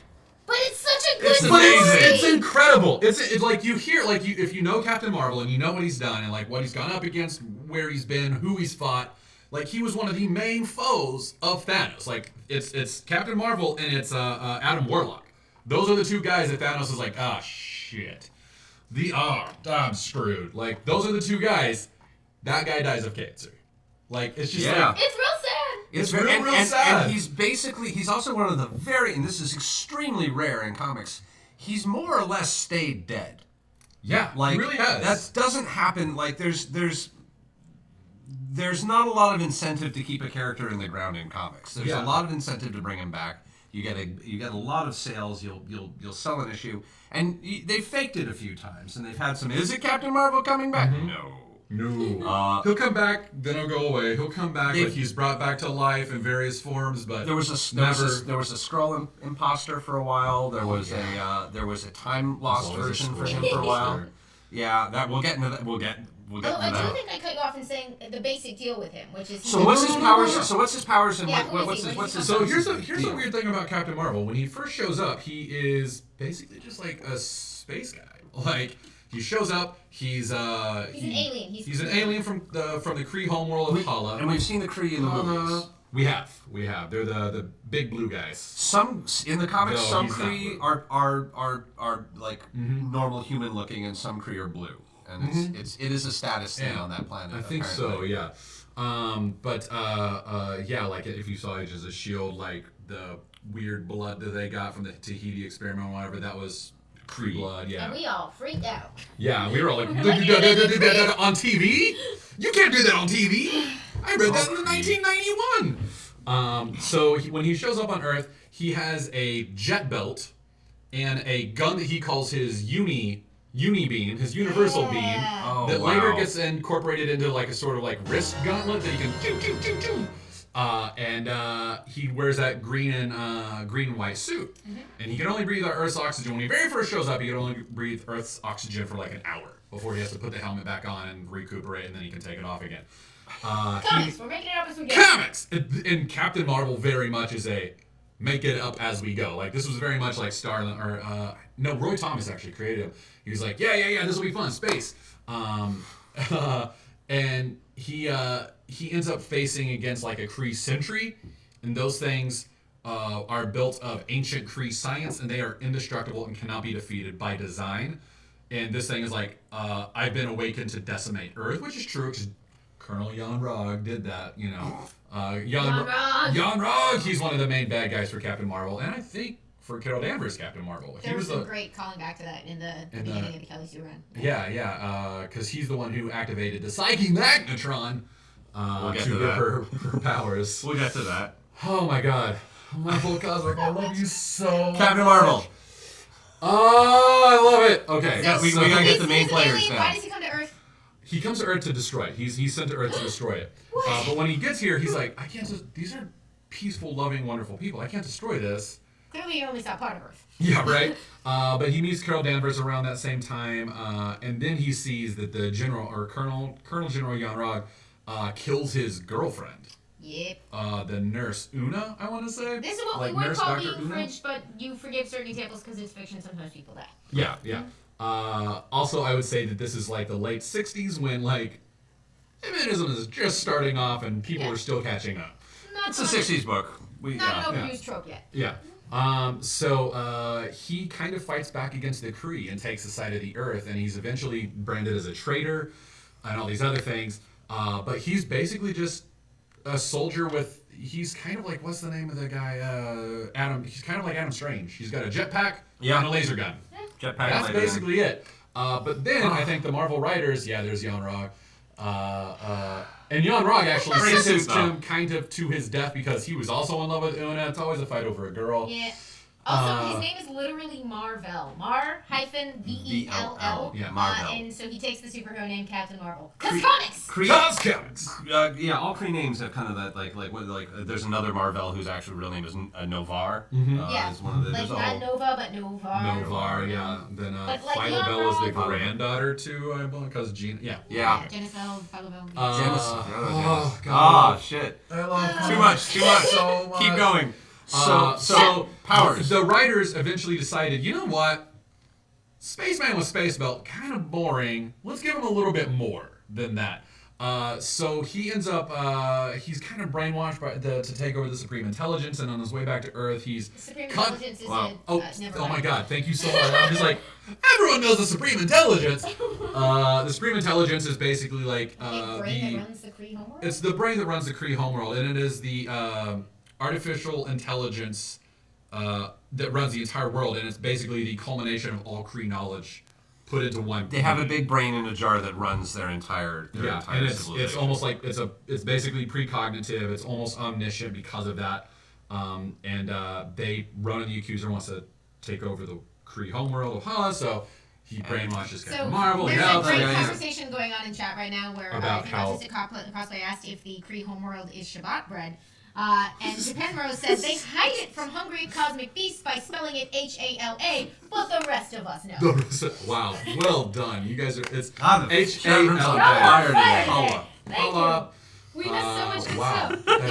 Speaker 2: But it's such a good
Speaker 3: It's
Speaker 2: story.
Speaker 3: amazing. It's incredible. It's like you hear, like if you know Captain Marvel and you know what he's done and like what he's gone up against, where he's been, who he's fought. Like he was one of the main foes of Thanos. Like it's Captain Marvel and it's Adam Warlock. Those are the two guys that Thanos is like, shit. I'm screwed. Like those are the two guys. That guy dies of cancer. Like it's just like
Speaker 2: It's real sad.
Speaker 3: It's real sad.
Speaker 1: And he's also one of the and this is extremely rare in comics, he's more or less stayed dead.
Speaker 3: yeah,
Speaker 1: Like
Speaker 3: he really has.
Speaker 1: that doesn't happen. Like there's not a lot of incentive to keep a character in the ground in comics. There's a lot of incentive to bring him back. You get a lot of sales. You'll sell an issue, and they faked it a few times, and they've had some. Is it Captain Marvel coming back? No.
Speaker 3: He'll come back, then he'll go away. He'll come back like he's brought back to life in various forms, but
Speaker 1: There was a Skrull imposter for a while. There was a time lost
Speaker 3: always a
Speaker 1: version for
Speaker 3: Skrull
Speaker 1: him for a while.
Speaker 3: imposter.
Speaker 1: Yeah, that we'll get into that. We'll get into
Speaker 2: I do
Speaker 1: that.
Speaker 2: think I cut you off in saying the basic deal with him, which is
Speaker 1: So what's his powers? And
Speaker 2: Yeah,
Speaker 1: what's his
Speaker 3: So here's the
Speaker 1: deal?
Speaker 3: weird thing about Captain Marvel. When he first shows up, he is basically just like a space guy. Like he shows up. He's an
Speaker 2: alien.
Speaker 3: He's an alien from the Kree homeworld of Hala.
Speaker 1: And we've seen the Kree in the movies.
Speaker 3: We have. They're the big blue guys.
Speaker 1: Some in the comics,
Speaker 3: No,
Speaker 1: some
Speaker 3: he's not
Speaker 1: Kree
Speaker 3: blue.
Speaker 1: are like normal human looking, and some Kree are blue, and it is a status thing on that planet.
Speaker 3: I think
Speaker 1: apparently.
Speaker 3: so. Yeah. Yeah, like if you saw Agents of Shield, like the weird blood that they got from the Tahiti experiment or whatever, that was Kree blood. Yeah.
Speaker 2: And we all freaked out.
Speaker 3: Yeah, we were all like, on TV? You can't do that on TV. I read that in 1991. So when he shows up on Earth, he has a jet belt and a gun that he calls his uni beam, his universal beam,
Speaker 1: Oh,
Speaker 3: that
Speaker 1: wow.
Speaker 3: later gets incorporated into like a sort of like wrist gauntlet that you can choo. And he wears that green and white suit, and he can only breathe Earth's oxygen. When he very first shows up, he can only breathe Earth's oxygen for like an hour before he has to put the helmet back on and recuperate, and then he can take it off again.
Speaker 2: Comics, we're making it up as we go.
Speaker 3: Comics! And Captain Marvel very much is a make it up as we go. Like this was very much like Starlin or Roy Thomas actually created him. He was like, yeah, this will be fun, space. And he ends up facing against like a Kree sentry, and those things are built of ancient Kree science, and they are indestructible and cannot be defeated by design. And this thing is like, I've been awakened to decimate Earth, which is true because Colonel Jan Rog did that, you know. Jan Rog, he's one of the main bad guys for Captain Marvel, and I think for Carol Danvers, Captain Marvel.
Speaker 2: There was some great calling back to that in the beginning of the Kelly Sue run.
Speaker 3: Yeah, because he's the one who activated the Psyche Magnetron
Speaker 1: We'll get
Speaker 3: to
Speaker 1: to
Speaker 3: give
Speaker 1: that.
Speaker 3: her powers.
Speaker 1: We'll get to that.
Speaker 3: Oh my god. Marvel Cosmic, I love you so much.
Speaker 1: Captain Marvel.
Speaker 3: Oh, I love it. Okay.
Speaker 2: So,
Speaker 1: we gotta get the main
Speaker 2: he's an
Speaker 1: players
Speaker 2: alien.
Speaker 1: now.
Speaker 2: Why does he come to Earth?
Speaker 3: He comes to Earth to destroy it. He's sent to Earth to destroy it. But when he gets here, he's like, I can't just, these are peaceful, loving, wonderful people. I can't destroy this.
Speaker 2: Clearly, you only saw part of Earth.
Speaker 3: Yeah, right. But he meets Carol Danvers around that same time, and then he sees that the General or Colonel General Jan Rog kills his girlfriend,
Speaker 2: Yep.
Speaker 3: the nurse Una. I want to say.
Speaker 2: This is what
Speaker 3: Like
Speaker 2: we would
Speaker 3: Nurse
Speaker 2: call
Speaker 3: Dr.
Speaker 2: being
Speaker 3: Una?
Speaker 2: fridged, but you forgive certain examples because it's fiction. Sometimes people die.
Speaker 3: Yeah. Also, I would say that this is like the late '60s when like feminism is just starting off and people are still catching up.
Speaker 2: Not
Speaker 1: It's a
Speaker 2: so much-
Speaker 1: 60s book.
Speaker 2: Not an overused trope yet.
Speaker 3: Yeah. So he kind of fights back against the Kree and takes the side of the Earth, and he's eventually branded as a traitor and all these other things. But he's basically just a soldier with. He's kind of like, what's the name of the guy? Adam. He's kind of like Adam Strange. He's got a jetpack and a laser gun.
Speaker 1: Jetpack.
Speaker 3: That's
Speaker 1: later.
Speaker 3: basically it. But then I think the Marvel writers, there's Jan Rog. And Jan Rog actually
Speaker 1: Great
Speaker 3: sentenced
Speaker 1: suit, though.
Speaker 3: him kind of to his death because he was also in love with Una. It's always a fight over a girl.
Speaker 2: Yeah. Also, his name is literally Marvel. Mar-VELL.
Speaker 3: Yeah,
Speaker 1: Marvel.
Speaker 2: And so he takes the superhero name Captain Marvel. Cause comics!
Speaker 3: Comics.
Speaker 1: Yeah, all Kree names have kind of that there's another Marvel whose actual real name is Novar.
Speaker 2: Yeah.
Speaker 1: Is one of the,
Speaker 2: Like
Speaker 1: there's a
Speaker 2: not
Speaker 1: whole,
Speaker 2: Nova, but Novar.
Speaker 3: Novar, yeah. Then
Speaker 2: But like
Speaker 3: Philo
Speaker 2: Jan
Speaker 3: Bell is the
Speaker 2: Rog-
Speaker 3: granddaughter to, I believe, because Gina. Yeah.
Speaker 1: yeah.
Speaker 2: Genisel, Philo-Bell.
Speaker 3: Oh,
Speaker 1: Oh
Speaker 3: God.
Speaker 1: shit.
Speaker 3: I love
Speaker 1: Too much.
Speaker 3: so much.
Speaker 1: Keep going.
Speaker 3: So
Speaker 1: powers.
Speaker 3: The writers eventually decided, you know what? Spaceman with Space Belt, kind of boring. Let's give him a little bit more than that. So he ends up, he's kind of brainwashed to take over the Supreme Intelligence, and on his way back to Earth, he's...
Speaker 2: Supreme Intelligence is
Speaker 1: Wow.
Speaker 2: never
Speaker 3: Oh my
Speaker 2: mind.
Speaker 3: God! Thank you so much. I'm just like, everyone knows the Supreme Intelligence. The Supreme Intelligence is basically like
Speaker 2: Big brain that runs the Kree homeworld?
Speaker 3: it's the brain that runs the Kree homeworld, and it is the artificial intelligence that runs the entire world, and it's basically the culmination of all Kree knowledge put into one.
Speaker 1: They have a big brain in a jar that runs their entire
Speaker 3: and it's
Speaker 1: civilization.
Speaker 3: almost like it's basically precognitive. It's almost omniscient because of that. They Ronan the Accuser wants to take over the Kree homeworld of Hala, so he brainwashes
Speaker 2: So
Speaker 3: Captain Marvel.
Speaker 2: there's
Speaker 3: Yeah,
Speaker 2: a great
Speaker 1: yeah.
Speaker 2: conversation going on in chat right now where
Speaker 3: About how-
Speaker 2: Autistic Cosplay asked if the Kree homeworld is Shabbat bread. And Japanro says they hide it from hungry cosmic beasts by spelling it H-A-L-A, but the rest of us know.
Speaker 3: Wow, well done. You guys are. It's
Speaker 1: Ah, the
Speaker 3: H A
Speaker 1: chat room's
Speaker 3: L
Speaker 1: on
Speaker 3: A.
Speaker 1: fire today.
Speaker 2: Fire
Speaker 1: Hala.
Speaker 2: today. Thank
Speaker 3: Hala.
Speaker 2: you. We missed so much good
Speaker 3: Wow,
Speaker 2: stuff.
Speaker 3: that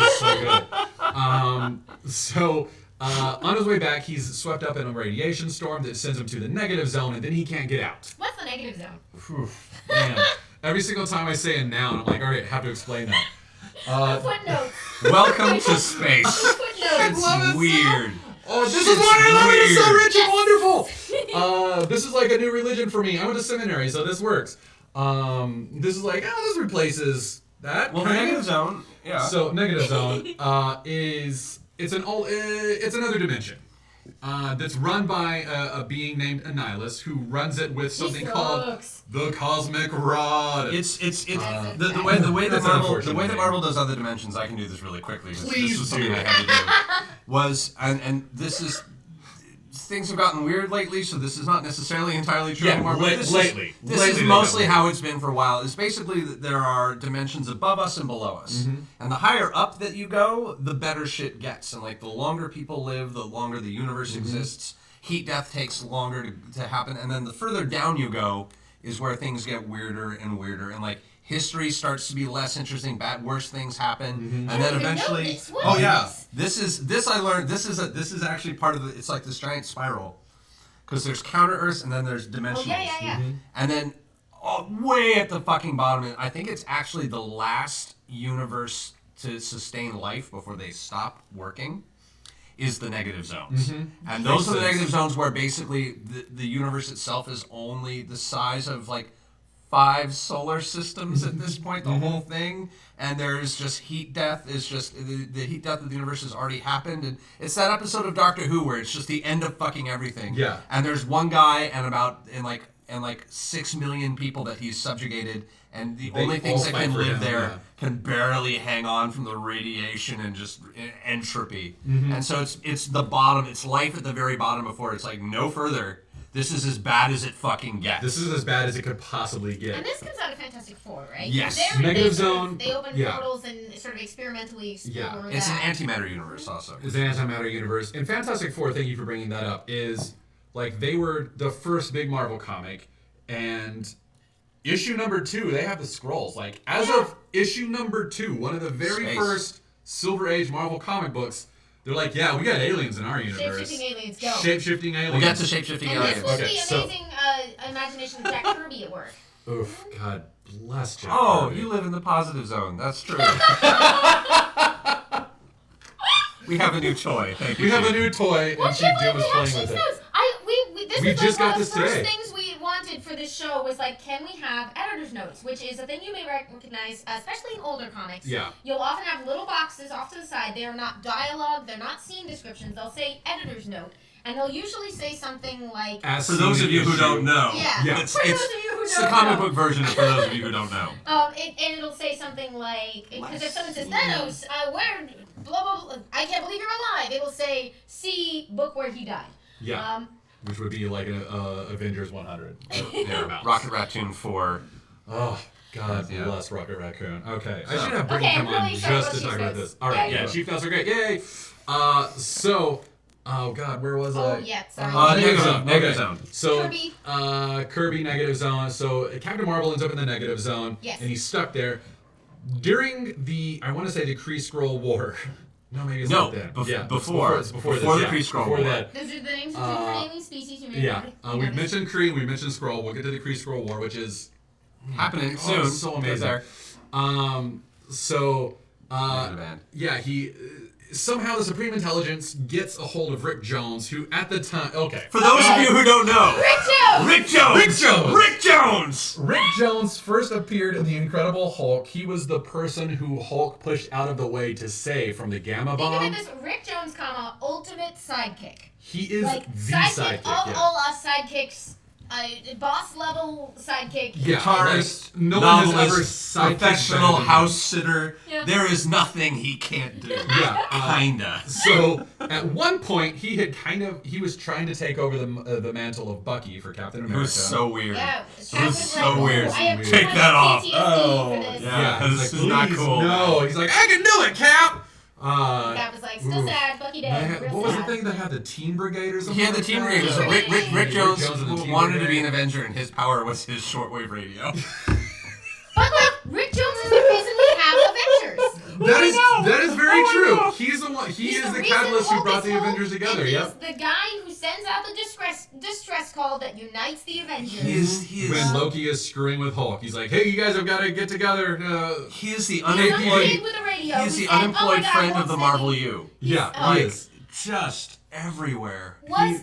Speaker 3: is so good. On his way back, he's swept up in a radiation storm that sends him to the negative zone, and then he can't get out.
Speaker 2: What's the negative zone?
Speaker 3: Whew, man. Every single time I say a noun, I'm like, all right, I have to explain that.
Speaker 2: Footnotes.
Speaker 1: Welcome to space.
Speaker 2: Footnotes.
Speaker 1: It's weird.
Speaker 3: Oh, this is
Speaker 1: It's
Speaker 3: why I love it. It's so
Speaker 1: weird.
Speaker 3: rich and wonderful. This is like a new religion for me. I went to seminary, so this works. This is like, this replaces that.
Speaker 1: Well, the
Speaker 3: kind
Speaker 1: negative
Speaker 3: of.
Speaker 1: zone. Yeah.
Speaker 3: So negative zone it's another dimension that's run by a being named Annihilus, who runs it with something called the Cosmic Rod.
Speaker 1: It's the way
Speaker 3: That's
Speaker 1: that
Speaker 3: an
Speaker 1: Marvel
Speaker 3: unfortunate name.
Speaker 1: does other dimensions. I can do this really quickly.
Speaker 3: Please
Speaker 1: this was something
Speaker 3: do.
Speaker 1: I had to do. Was and this is things have gotten weird lately, so this is not necessarily entirely true
Speaker 3: Yeah,
Speaker 1: anymore. But this
Speaker 3: lately.
Speaker 1: is
Speaker 3: Lately they
Speaker 1: mostly
Speaker 3: got
Speaker 1: how it's been for a while. It's basically that there are dimensions above us and below us,
Speaker 3: Mm-hmm.
Speaker 1: and the higher up that you go, the better shit gets. And like the longer people live, the longer the universe
Speaker 3: Mm-hmm.
Speaker 1: exists. Heat death takes longer to happen, and then the further down you go is where things get weirder and weirder, and like history starts to be less interesting. Worse things happen,
Speaker 3: Mm-hmm.
Speaker 1: and then
Speaker 2: didn't know
Speaker 1: eventually,
Speaker 2: this. What
Speaker 1: oh
Speaker 2: is
Speaker 1: yeah,
Speaker 2: this?
Speaker 1: this I learned. This is actually part of the. It's like this giant spiral, because there's counter Earths and then there's dimensionals,
Speaker 2: Yeah.
Speaker 1: and then way at the fucking bottom, I think it's actually the last universe to sustain life before they stop working, is the negative zones. And those are the
Speaker 3: sense.
Speaker 1: negative zones where basically the universe itself is only the size of like 5 solar systems at this point, the whole thing. And there's just heat death is just, the heat death of the universe has already happened. And it's that episode of Doctor Who where it's just the end of fucking everything.
Speaker 3: Yeah.
Speaker 1: And there's one guy and like 6 million people that he's subjugated, and the
Speaker 3: They
Speaker 1: only things
Speaker 3: all
Speaker 1: that
Speaker 3: fight
Speaker 1: can
Speaker 3: for
Speaker 1: live
Speaker 3: him,
Speaker 1: there
Speaker 3: yeah.
Speaker 1: can barely hang on from the radiation and just entropy.
Speaker 3: Mm-hmm.
Speaker 1: And so it's the bottom. It's life at the very bottom before it's like no further. This is as bad as it fucking gets.
Speaker 3: This is as bad as it could possibly get.
Speaker 2: And this comes out of Fantastic Four, right?
Speaker 1: Yes.
Speaker 2: They're-
Speaker 3: Negative
Speaker 2: they sort of-
Speaker 3: zone,
Speaker 2: They open
Speaker 3: yeah.
Speaker 2: portals and sort of experimentally explore
Speaker 3: Yeah.
Speaker 2: that.
Speaker 1: It's an antimatter universe also.
Speaker 3: Is an antimatter universe. In Fantastic Four, thank you for bringing that up, is like they were the first big Marvel comic, and issue number 2, they have the scrolls. Like, as of issue number 2, one of the very
Speaker 1: Space.
Speaker 3: first Silver Age Marvel comic books, they're like, yeah, we got aliens in our universe.
Speaker 2: Shape-shifting aliens, go.
Speaker 3: Shape-shifting aliens.
Speaker 1: We'll get to shapeshifting
Speaker 2: And this
Speaker 1: aliens.
Speaker 2: was
Speaker 3: Okay,
Speaker 2: the
Speaker 3: so-
Speaker 2: amazing imagination of Jack Kirby at work.
Speaker 3: Oof, God bless Jack
Speaker 1: Oh,
Speaker 3: Kirby.
Speaker 1: you live in the positive zone. That's true. We have a new toy. Thank you.
Speaker 3: We have a
Speaker 1: Chief.
Speaker 3: new toy,
Speaker 2: Well,
Speaker 3: and Chief Doom is
Speaker 2: we
Speaker 3: playing
Speaker 2: have
Speaker 3: with it.
Speaker 2: notes. This
Speaker 3: We
Speaker 2: was
Speaker 3: just
Speaker 2: like
Speaker 3: got
Speaker 2: one of
Speaker 3: this
Speaker 2: the first
Speaker 3: today.
Speaker 2: things we wanted for this show was like, can we have editor's notes, which is a thing you may recognize, especially in older comics.
Speaker 3: Yeah.
Speaker 2: You'll often have little boxes off to the side. They are not dialogue. They're not scene descriptions. They'll say editor's note, and they'll usually say something like,
Speaker 3: As
Speaker 1: For those
Speaker 3: seen
Speaker 1: of you
Speaker 3: in
Speaker 1: who
Speaker 3: issue-
Speaker 1: don't know,
Speaker 2: Yeah.
Speaker 1: it's,
Speaker 2: For those
Speaker 1: it's,
Speaker 2: of you who
Speaker 1: it's the
Speaker 2: don't
Speaker 1: comic
Speaker 2: know.
Speaker 1: book version for those of you who don't know.
Speaker 2: and it'll say something like, because if someone says Thanos, where, blah, blah, blah, I can't believe you're alive, it will say, see book where he died.
Speaker 3: Yeah. Which would be like an Avengers 100. Thereabouts.
Speaker 1: Rocket Raccoon 4.
Speaker 3: Oh, God
Speaker 1: Yeah.
Speaker 3: bless Rocket Raccoon. Okay. I
Speaker 1: So-
Speaker 3: should have Brittany
Speaker 2: Okay,
Speaker 3: come
Speaker 2: I'm
Speaker 3: on
Speaker 2: really excited
Speaker 3: just to
Speaker 2: about
Speaker 3: talk
Speaker 2: Chief
Speaker 3: about
Speaker 2: Notes.
Speaker 3: this. All right.
Speaker 2: Yeah,
Speaker 3: Yeah,
Speaker 2: yeah.
Speaker 3: Chief Notes are great. Yay. Oh, God, where was
Speaker 2: Oh,
Speaker 3: I?
Speaker 2: yeah, sorry.
Speaker 1: Negative zone.
Speaker 3: Okay.
Speaker 1: Negative zone.
Speaker 3: So,
Speaker 2: Kirby.
Speaker 3: Kirby negative zone. So Captain Marvel ends up in the negative zone,
Speaker 2: Yes.
Speaker 3: and he's stuck there. During the, I want to say the Kree Skrull War. No, maybe it's
Speaker 1: No,
Speaker 3: not then.
Speaker 1: bef-
Speaker 3: yeah,
Speaker 1: before.
Speaker 3: It's before
Speaker 1: Before
Speaker 3: this,
Speaker 1: the
Speaker 3: yeah,
Speaker 1: Kree Skrull
Speaker 3: before
Speaker 1: War.
Speaker 3: that.
Speaker 2: Those are the names of different alien species. You may
Speaker 3: Yeah,
Speaker 2: know.
Speaker 3: we've mentioned Kree and we mentioned Skrull. We'll get to the Kree Skrull War, which is
Speaker 1: Happening
Speaker 3: oh,
Speaker 1: soon.
Speaker 3: so
Speaker 1: Get
Speaker 3: amazing.
Speaker 1: there.
Speaker 3: So
Speaker 1: Negative band.
Speaker 3: yeah, he somehow the Supreme Intelligence gets a hold of Rick Jones, who at the time
Speaker 1: For those of you who don't know,
Speaker 2: Rick Jones!
Speaker 1: Rick Jones! Rick Jones!
Speaker 3: Rick Jones first appeared in the Incredible Hulk. He was the person who Hulk pushed out of the way to save from the Gamma
Speaker 2: Think of
Speaker 3: Bomb.
Speaker 2: it this: Rick Jones, ultimate sidekick.
Speaker 3: He is
Speaker 2: Like
Speaker 3: the
Speaker 2: sidekick
Speaker 3: sidekick.
Speaker 2: of
Speaker 3: Yeah.
Speaker 2: all us sidekicks, boss level sidekick.
Speaker 3: Yeah,
Speaker 1: Guitarist,
Speaker 3: like, no one has ever
Speaker 1: novelist,
Speaker 3: sidekicked
Speaker 1: professional
Speaker 3: better than him.
Speaker 1: house sitter.
Speaker 2: Yeah.
Speaker 1: There is nothing he can't do.
Speaker 3: Yeah,
Speaker 1: Kinda.
Speaker 3: So at one point he was trying to take over the mantle of Bucky for Captain America.
Speaker 1: It was so weird.
Speaker 2: Yeah,
Speaker 1: It was so weird.
Speaker 2: I have
Speaker 3: Take
Speaker 2: too much
Speaker 1: that off.
Speaker 2: PTSD
Speaker 1: Oh,
Speaker 2: for this.
Speaker 1: yeah.
Speaker 3: he's
Speaker 1: This
Speaker 3: like,
Speaker 1: is not
Speaker 3: "Please,
Speaker 1: cool."
Speaker 3: No, he's like, I can do it, Cap.
Speaker 2: That was like still
Speaker 3: oof.
Speaker 2: sad. Bucky dead. Real
Speaker 3: What was the
Speaker 2: sad.
Speaker 3: thing that had the Team Brigade or something?
Speaker 1: He had the
Speaker 3: like
Speaker 1: Team
Speaker 3: that?
Speaker 1: Brigade. So Rick
Speaker 2: Rick
Speaker 1: Jones
Speaker 3: and the Team
Speaker 1: wanted to
Speaker 3: Brigade.
Speaker 1: be an Avenger, and his power was his shortwave radio.
Speaker 2: But like Rick Jones is the reason we have Avengers.
Speaker 3: That is very true. He's the one. He is the catalyst who brought the Avengers together.
Speaker 2: He's
Speaker 3: Yep.
Speaker 2: the guy who sends out the distress call that unites the Avengers.
Speaker 1: He is
Speaker 3: When Loki is screwing with Hulk, he's like, "Hey, you guys have got to get together."
Speaker 1: He is the
Speaker 2: He's some
Speaker 1: unemployed.
Speaker 2: kid with a radio
Speaker 1: He
Speaker 2: who
Speaker 1: is the
Speaker 2: said, "Oh my
Speaker 1: unemployed
Speaker 2: God,
Speaker 1: friend
Speaker 2: Hulk's
Speaker 1: of the
Speaker 2: in
Speaker 1: Marvel
Speaker 2: it."
Speaker 1: U.
Speaker 3: Yeah,
Speaker 1: Like,
Speaker 3: he is.
Speaker 1: just everywhere.
Speaker 2: Was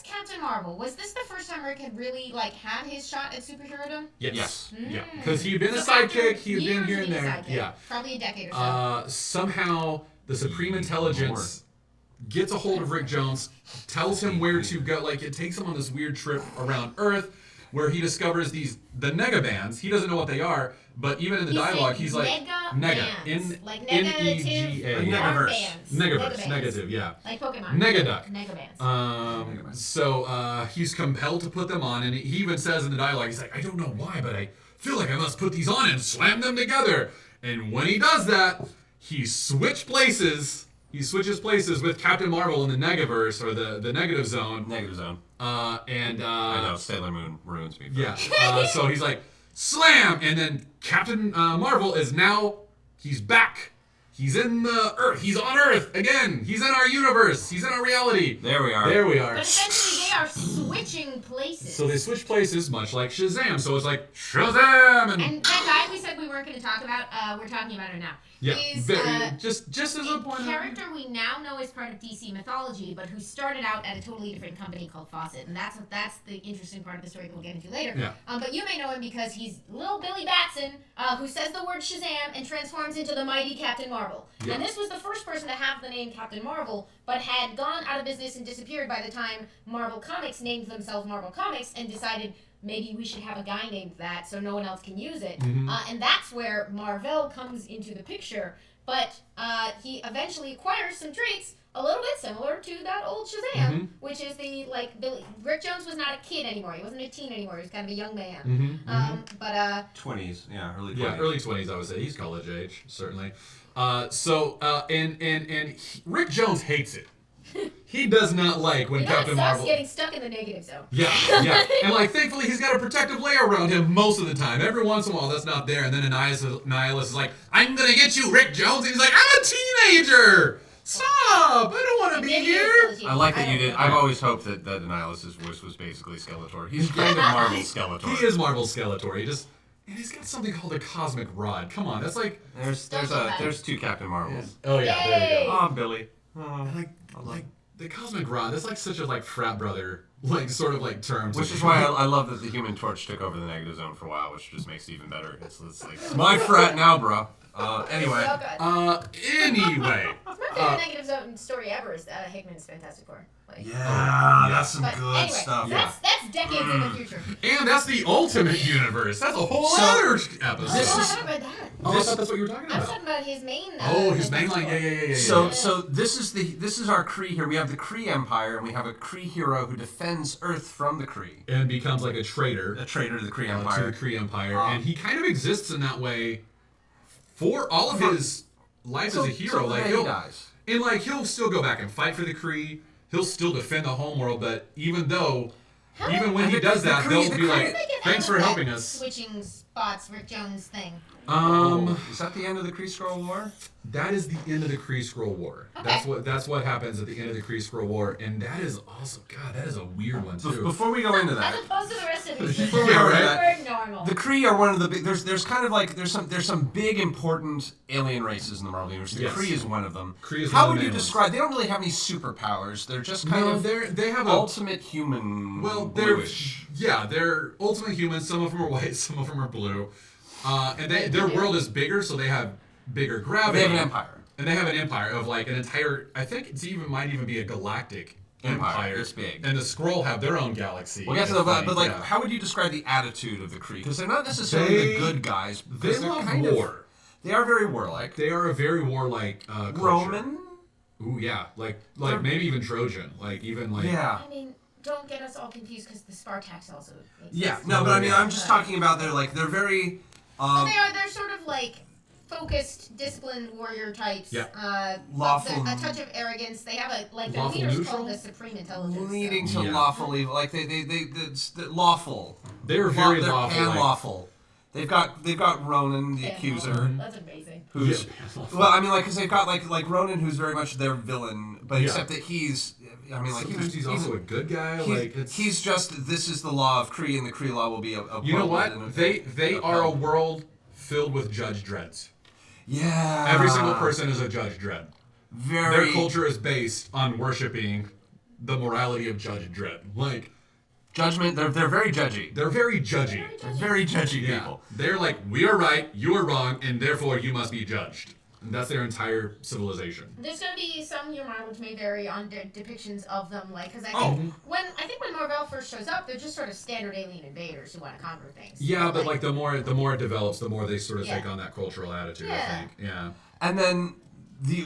Speaker 2: Captain Marvel? Was this the first time Rick had really had his shot at superherodom?
Speaker 3: Yes.
Speaker 2: Mm.
Speaker 3: Yeah. Because he had been a
Speaker 2: So after
Speaker 3: sidekick. He had been
Speaker 2: years
Speaker 3: here
Speaker 2: of
Speaker 3: and
Speaker 2: being a
Speaker 3: there.
Speaker 2: sidekick,
Speaker 3: Yeah.
Speaker 2: probably a decade or so.
Speaker 3: Somehow the Supreme Intelligence gets a hold of Rick Jones, tells him where to go. Like, it takes him on this weird trip around Earth where he discovers the negabands. He doesn't know what they are, but even in the dialogue, he's like
Speaker 2: nega, like
Speaker 3: N-E-G-A.
Speaker 2: negative
Speaker 3: Negaverse, negative, yeah.
Speaker 2: like Pokemon.
Speaker 3: Negaduck.
Speaker 2: Negabands.
Speaker 3: So he's compelled to put them on, and he even says in the dialogue, he's like, I don't know why, but I feel like I must put these on and slam them together. And when he does that, he switches places with Captain Marvel in the Negaverse, or the Negative Zone.
Speaker 1: Negative Zone.
Speaker 3: I
Speaker 1: know, Sailor Moon ruins me.
Speaker 3: Yeah. So he's like, slam! And then Captain Marvel he's back. He's in the Earth. He's on Earth again. He's in our universe. He's in our reality.
Speaker 1: There we are.
Speaker 2: But essentially, they are switching places.
Speaker 3: So they switch places, much like Shazam. So it's like, Shazam!
Speaker 2: And that guy we said we weren't going to talk about, we're talking about it now.
Speaker 3: Yeah,
Speaker 2: Is,
Speaker 3: just as a point.
Speaker 2: Character we now know is part of DC mythology, but who started out at a totally different company called Fawcett, and that's the interesting part of the story that we'll get into later.
Speaker 3: Yeah.
Speaker 2: But you may know him because he's little Billy Batson, who says the word Shazam and transforms into the mighty Captain Marvel.
Speaker 3: Yeah.
Speaker 2: And this was the first person to have the name Captain Marvel, but had gone out of business and disappeared by the time Marvel Comics named themselves Marvel Comics and decided maybe we should have a guy named that so no one else can use it.
Speaker 3: Mm-hmm.
Speaker 2: And that's where Marvel comes into the picture. But he eventually acquires some traits a little bit similar to that old Shazam, which is Rick Jones was not a kid anymore. He wasn't a teen anymore. He was kind of a young man. But
Speaker 1: 20s, early 20s.
Speaker 3: Yeah, early 20s, I would say. He's college age, certainly. And Rick Jones hates it. He does not like when Captain Marvel
Speaker 2: getting stuck in the negative zone.
Speaker 3: Yeah. And thankfully he's got a protective layer around him most of the time. Every once in a while that's not there, and then a nihilist is like, I'm gonna get you, Rick Jones, and he's like, I'm a teenager! Stop! I don't wanna be here!
Speaker 1: I like that you did. I've always hoped that Annihilus' voice was basically Skeletor. He's kind of Marvel Skeletor.
Speaker 3: He is Marvel Skeletor. He's got something called a cosmic rod. Come on, that's like
Speaker 1: There's two Captain Marvels.
Speaker 3: Oh yeah, there we go.
Speaker 1: Oh, Billy. Oh.
Speaker 3: Like the cosmic rod, that's like such a frat brother sort of term.
Speaker 1: Which is why I love that the Human Torch took over the negative zone for a while, which just makes it even better. It's like my frat now, bro. Anyway.
Speaker 3: Anyway.
Speaker 2: My favorite negative zone story ever is Hickman's Fantastic Four.
Speaker 1: That's some good
Speaker 2: anyway,
Speaker 1: stuff.
Speaker 2: That's decades in the future.
Speaker 3: And that's the Ultimate Universe. That's a whole other episode.
Speaker 2: I was talking about that.
Speaker 3: I thought that's what you were talking
Speaker 2: I was
Speaker 3: about.
Speaker 2: talking about his main.
Speaker 3: His main line. Yeah.
Speaker 1: So this is our Kree here. We have the Kree Empire, and we have a Kree hero who defends Earth from the Kree.
Speaker 3: And becomes like a traitor
Speaker 1: To the Kree Empire.
Speaker 3: to the Kree Empire. And he kind of exists in that way for all of his life as a hero.
Speaker 1: He dies.
Speaker 3: And he'll still go back and fight for the Kree. He'll still defend the homeworld, but even when he does that, they'll be like, thanks for helping us.
Speaker 2: Switching spots, Rick Jones thing.
Speaker 1: Is that the end of the Kree Skrull War?
Speaker 3: That is the end of the Kree Skrull War.
Speaker 2: Okay.
Speaker 3: That's what happens at the end of the Kree Skrull War, and that is also that is a weird one too.
Speaker 1: Before we go into that,
Speaker 2: As opposed to the rest of these.
Speaker 3: right?
Speaker 2: We're normal.
Speaker 1: the Kree are one of the big. There's kind of there's some big important alien races in the Marvel universe. The
Speaker 3: Yes.
Speaker 1: Kree is one of them.
Speaker 3: Kree is
Speaker 1: How
Speaker 3: one of
Speaker 1: would
Speaker 3: the
Speaker 1: you
Speaker 3: main
Speaker 1: describe? They don't really have any superpowers. They're just kind of
Speaker 3: they have
Speaker 1: ultimate human. Bluish.
Speaker 3: they're ultimate humans. Some of them are white, some of them are blue, and their world is bigger, so they have bigger gravity.
Speaker 1: They have an empire.
Speaker 3: And they have an empire of an entire. I think might even be a galactic empire.
Speaker 1: It's big.
Speaker 3: And the Skrull have their own galaxy.
Speaker 1: We'll get to but how would you describe the attitude of the Kree? Because they're not necessarily the good guys.
Speaker 3: They love
Speaker 1: kind
Speaker 3: war.
Speaker 1: They are very warlike.
Speaker 3: They are a very warlike culture.
Speaker 1: Roman.
Speaker 3: Ooh yeah, maybe even Trojan.
Speaker 1: Yeah.
Speaker 2: I mean, don't get us all confused because the Spartaks also.
Speaker 1: Yeah. No, but I mean, I'm just talking about they're very.
Speaker 2: They're sort of focused, disciplined warrior types.
Speaker 3: Yeah.
Speaker 1: Lawful.
Speaker 2: A touch of arrogance. They have their
Speaker 3: Lawful
Speaker 2: leaders
Speaker 3: neutral?
Speaker 2: called the Supreme Intelligence.
Speaker 1: Leading to
Speaker 3: Yeah.
Speaker 1: lawful evil, they lawful.
Speaker 3: They're very
Speaker 1: They're
Speaker 3: lawful.
Speaker 1: pan-lawful. They've got Ronan, the accuser,
Speaker 2: That's amazing.
Speaker 1: who's well, I mean, like, because they've got like Ronan, who's very much their villain, but except that he's, I mean, like,
Speaker 3: sometimes he's also a good guy.
Speaker 1: He's just, this is the law of Kree, and the Kree law will be a
Speaker 3: you know what? They are a world filled with Judge Dredds.
Speaker 1: Yeah.
Speaker 3: Every single person is a Judge Dredd.
Speaker 1: Very.
Speaker 3: Their culture is based on worshiping the morality of Judge Dredd. Like,
Speaker 1: judgment. They're very judgy.
Speaker 3: They're very judgy.
Speaker 1: They're very judgy
Speaker 3: Yeah.
Speaker 1: people.
Speaker 3: They're like, we are right, you are wrong, and therefore you must be judged. And that's their entire civilization.
Speaker 2: There's gonna be some humor which may vary on depictions of them, like, because I think when Marvel first shows up, they're just sort of standard alien invaders who want to conquer things.
Speaker 3: Yeah, but like the more it develops, the more they sort of take on that cultural attitude. I think. Yeah.
Speaker 1: And then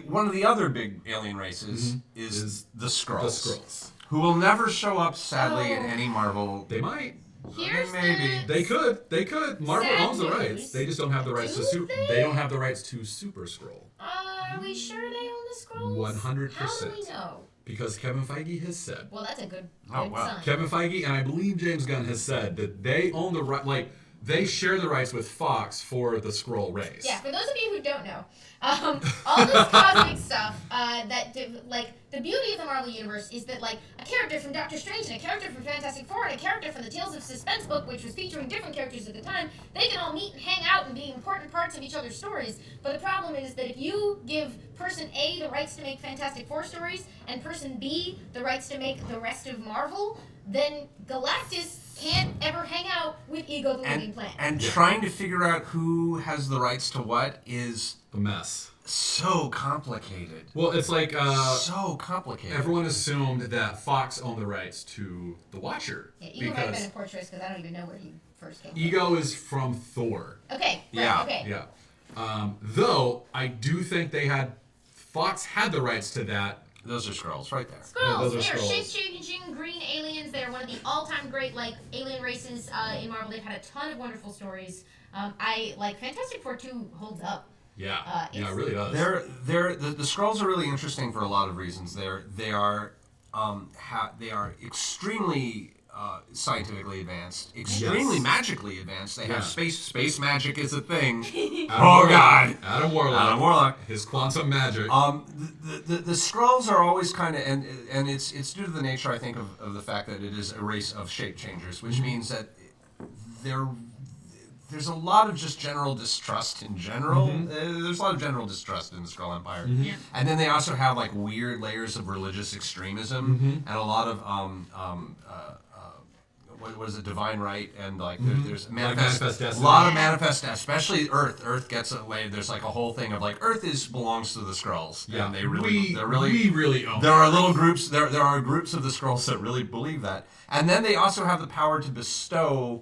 Speaker 1: one of the other big alien races is the Skrulls.
Speaker 3: The Skrulls.
Speaker 1: Who will never show up, sadly, in any Marvel.
Speaker 3: They might.
Speaker 2: Here's
Speaker 1: maybe.
Speaker 3: They could. Marvel
Speaker 2: Sad
Speaker 3: owns the
Speaker 2: news.
Speaker 3: rights. They just don't have the rights
Speaker 2: Do
Speaker 3: to They don't have the rights to Super Skrull.
Speaker 2: Are we sure they own the Skrulls?
Speaker 3: 100%.
Speaker 2: How do we know?
Speaker 3: Because Kevin Feige has said.
Speaker 2: Well, that's a good
Speaker 1: wow.
Speaker 2: sign.
Speaker 3: Kevin Feige and I believe James Gunn has said that they own the right. Like they share the rights with Fox for the Skrull race.
Speaker 2: Yeah, for those of you who don't know, all this cosmic stuff, the beauty of the Marvel Universe is that, like, a character from Doctor Strange and a character from Fantastic Four and a character from the Tales of Suspense book, which was featuring different characters at the time, they can all meet and hang out and be important parts of each other's stories. But the problem is that if you give person A the rights to make Fantastic Four stories and person B the rights to make the rest of Marvel, then Galactus can't ever hang out with Ego the Living Plant.
Speaker 1: And trying to figure out who has the rights to what is
Speaker 3: a mess.
Speaker 1: So complicated.
Speaker 3: Well, it's like
Speaker 1: so complicated.
Speaker 3: Everyone assumed that Fox owned the rights to the Watcher.
Speaker 2: Yeah, Ego might have been a poor choice because I don't even know where he first came from.
Speaker 3: Ego is from Thor.
Speaker 2: Okay. Right,
Speaker 1: yeah.
Speaker 2: Okay.
Speaker 3: Yeah. Though I do think Fox had the rights to that.
Speaker 1: Those are Skrulls right there.
Speaker 2: Skrulls.
Speaker 3: Yeah, those are
Speaker 2: They are
Speaker 3: Skrulls.
Speaker 2: shape-changing green aliens. They're one of the all-time great alien races in Marvel. They've had a ton of wonderful stories. Fantastic Four 2 holds up.
Speaker 3: Yeah. It really does.
Speaker 1: The Skrulls are really interesting for a lot of reasons. They are extremely scientifically advanced, extremely magically advanced. They have space magic is a thing. God!
Speaker 3: Adam Warlock. His quantum magic.
Speaker 1: The Skrulls are always kind of, and it's due to the nature, I think, of the fact that it is a race of shape changers, which means that there's a lot of just general distrust in general. There's a lot of general distrust in the Skrull Empire.
Speaker 2: Yeah.
Speaker 1: And then they also have like weird layers of religious extremism and a lot of what is it, divine right, and like there's manifest
Speaker 3: destiny.
Speaker 1: a lot of manifest, especially Earth. Earth gets it laid. There's like a whole thing of like Earth belongs to the Skrulls.
Speaker 3: Yeah,
Speaker 1: and
Speaker 3: we really own.
Speaker 1: There are little groups. There are groups of the Skrulls that really believe that, and then they also have the power to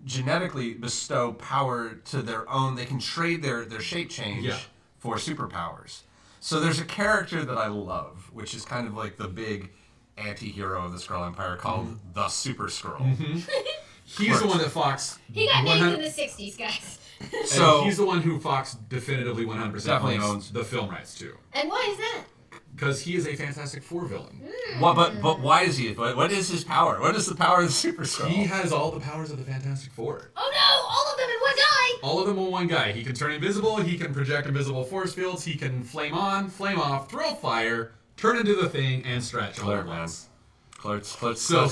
Speaker 1: genetically bestow power to their own. They can trade their shape change for superpowers. So there's a character that I love, which is kind of like the big anti-hero of the Skrull Empire called the Super Skrull.
Speaker 3: He's the one that Fox...
Speaker 2: He got named in the 60s, guys.
Speaker 3: So he's the one who Fox definitively 100%
Speaker 1: definitely owns
Speaker 3: the film rights to.
Speaker 2: And why is that?
Speaker 3: Because he is a Fantastic Four villain.
Speaker 1: But why is he? What is his power? What is the power of the Super Skrull?
Speaker 3: He has all the powers of the Fantastic Four.
Speaker 2: Oh no! All of them in one guy!
Speaker 3: All of them in one guy. He can turn invisible, he can project invisible force fields, he can flame on, flame off, throw fire, turn into the thing, and stretch all at once.
Speaker 1: Clark's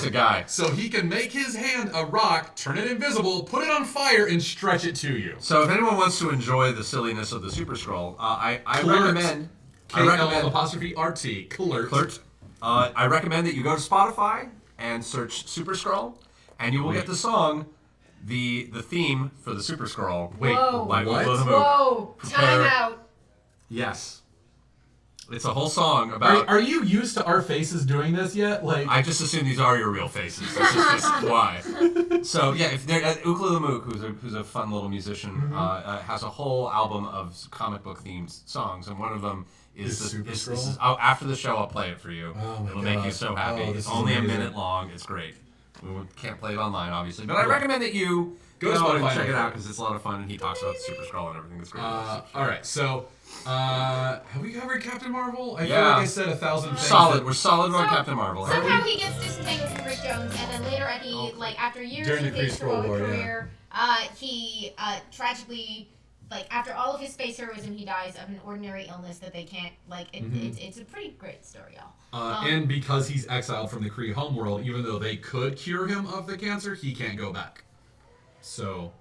Speaker 1: a guy.
Speaker 3: So he can make his hand a rock, turn it invisible, put it on fire, and stretch it to you.
Speaker 1: So if anyone wants to enjoy the silliness of the Super Skrull, I recommend...
Speaker 3: KL_RT, Klurt.
Speaker 1: I recommend that you go to Spotify and search Super Skrull, and you will get the song, the theme for the Super Skrull.
Speaker 3: Wait,
Speaker 1: by
Speaker 3: what?
Speaker 2: Whoa! Time out.
Speaker 1: Yes. It's a whole song about...
Speaker 3: Are you used to our faces doing this yet? Like,
Speaker 1: I just assume these are your real faces. This is just why. So yeah, if Ukla the Mook, who's a fun little musician, has a whole album of comic book themed songs, and one of them is
Speaker 3: Super Skrull?
Speaker 1: This is, after the show, I'll play it for you.
Speaker 3: Oh my
Speaker 1: It'll make you
Speaker 3: God.
Speaker 1: so happy.
Speaker 3: Oh,
Speaker 1: It's
Speaker 3: this is
Speaker 1: only
Speaker 3: amazing.
Speaker 1: a minute long. It's great. We can't play it online, obviously, but I recommend that you
Speaker 3: Go
Speaker 1: and
Speaker 3: Spotify
Speaker 1: check it
Speaker 3: and
Speaker 1: out because it's a lot of fun, and he talks about the Super Skrull and everything. It's great.
Speaker 3: All right, so have we covered Captain Marvel? I feel
Speaker 1: Yeah.
Speaker 3: like I said 1,000 things.
Speaker 1: Solid. We're solid on Captain Marvel.
Speaker 2: Somehow he gets disentangled from Rick Jones, and then later after years
Speaker 3: During
Speaker 2: of
Speaker 3: the
Speaker 2: his
Speaker 3: Kree Skrull War,
Speaker 2: career, he tragically, after all of his space heroism, he dies of an ordinary illness that they can't, it's a pretty great story, y'all.
Speaker 3: And because he's exiled from the Kree homeworld, even though they could cure him of the cancer, he can't go back. So,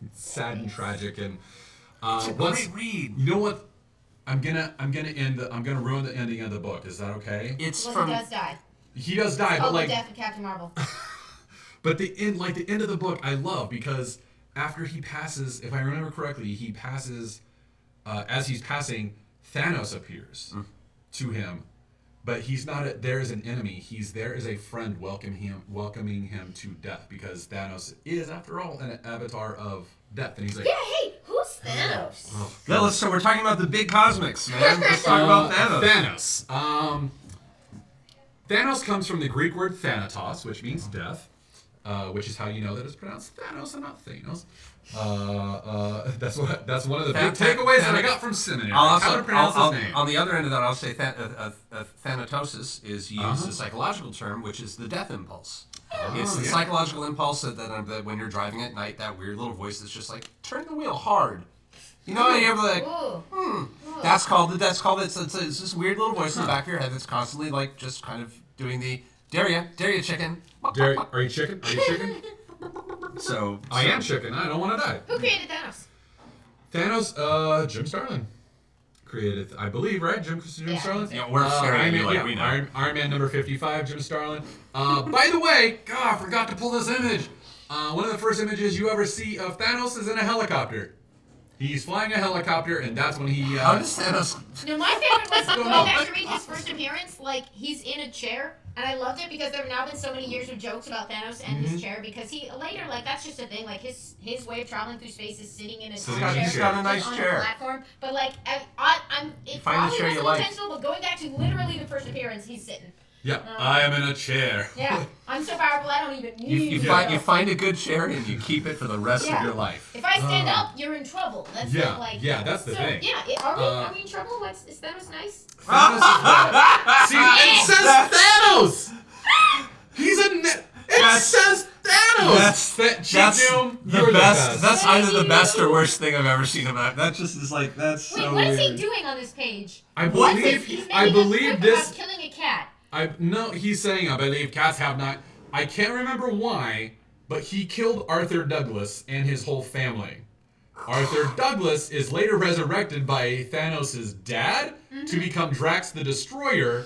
Speaker 3: it's sad and tragic. And
Speaker 1: It's a great read.
Speaker 3: You know what? I'm gonna ruin the ending of the book. Is that okay?
Speaker 1: It's
Speaker 2: Well,
Speaker 1: from.
Speaker 2: he does die.
Speaker 3: He does die,
Speaker 2: Oh,
Speaker 3: but
Speaker 2: the death of Captain Marvel.
Speaker 3: but the end of the book, I love because after he passes, if I remember correctly, he passes. As he's passing, Thanos appears to him, but he's not there as an enemy. He's there as a friend, welcoming him to death because Thanos is, after all, an avatar of death. And he's like,
Speaker 2: Yeah, hey, who's Thanos?
Speaker 1: Yeah, so we're talking about the big cosmics, man. Let's talk about Thanos.
Speaker 3: Thanos comes from the Greek word thanatos, which means death, which is how you know that it's pronounced Thanos and not Thanos. That's one of the big takeaways that I got from seminary. How to pronounce his name.
Speaker 1: On the other end of that, I'll say thanatosis is used a psychological term, which is the death impulse. It's the psychological impulse that when you're driving at night, that weird little voice that's just like, turn the wheel hard. You know, and you're like, that's called it's this weird little voice in the back of your head that's constantly like just kind of doing the dare ya chicken.
Speaker 3: Are you chicken? Are you chicken?
Speaker 1: So
Speaker 3: I am chicken. I don't want to die.
Speaker 2: Who created Thanos?
Speaker 3: Thanos, Jim Starlin created, I believe, right? Jim Starlin?
Speaker 1: Yeah, we're staring at you like we know.
Speaker 3: Iron Man number 55, Jim Starlin. By the way, God, I forgot to pull this image. One of the first images you ever see of Thanos is in a helicopter. He's flying a helicopter, and that's when he...
Speaker 1: How does Thanos...
Speaker 2: No, my favorite was going back to read his first appearance, he's in a chair, and I loved it because there have now been so many years of jokes about Thanos and his chair, because he, later, that's just a thing, his way of traveling through space is sitting in a chair.
Speaker 1: He's got a nice
Speaker 2: on
Speaker 1: chair.
Speaker 2: a platform, but, it
Speaker 1: Find the
Speaker 2: probably
Speaker 1: chair you
Speaker 2: wasn't
Speaker 1: like.
Speaker 2: intentional, but going back to literally the first appearance, he's sitting.
Speaker 3: Yeah, I am in a chair.
Speaker 2: Yeah, I'm so powerful I don't even need
Speaker 1: you find a good chair and you keep it for the rest of your life.
Speaker 2: If I stand up, you're in trouble. That's
Speaker 3: that's the thing.
Speaker 2: Yeah, are we in trouble? Is Thanos nice?
Speaker 3: See, it says Thanos! He's it says Thanos!
Speaker 1: That's the best. That's either the best or worst thing I've ever seen about. That just is that's
Speaker 2: Wait,
Speaker 1: so
Speaker 2: what is
Speaker 1: weird.
Speaker 2: he doing on this page?
Speaker 3: I
Speaker 2: He's
Speaker 3: believe this.
Speaker 2: About killing a cat.
Speaker 3: He's saying, I believe cats have not. I can't remember why, but he killed Arthur Douglas and his whole family. Arthur Douglas is later resurrected by Thanos' dad to become Drax the Destroyer,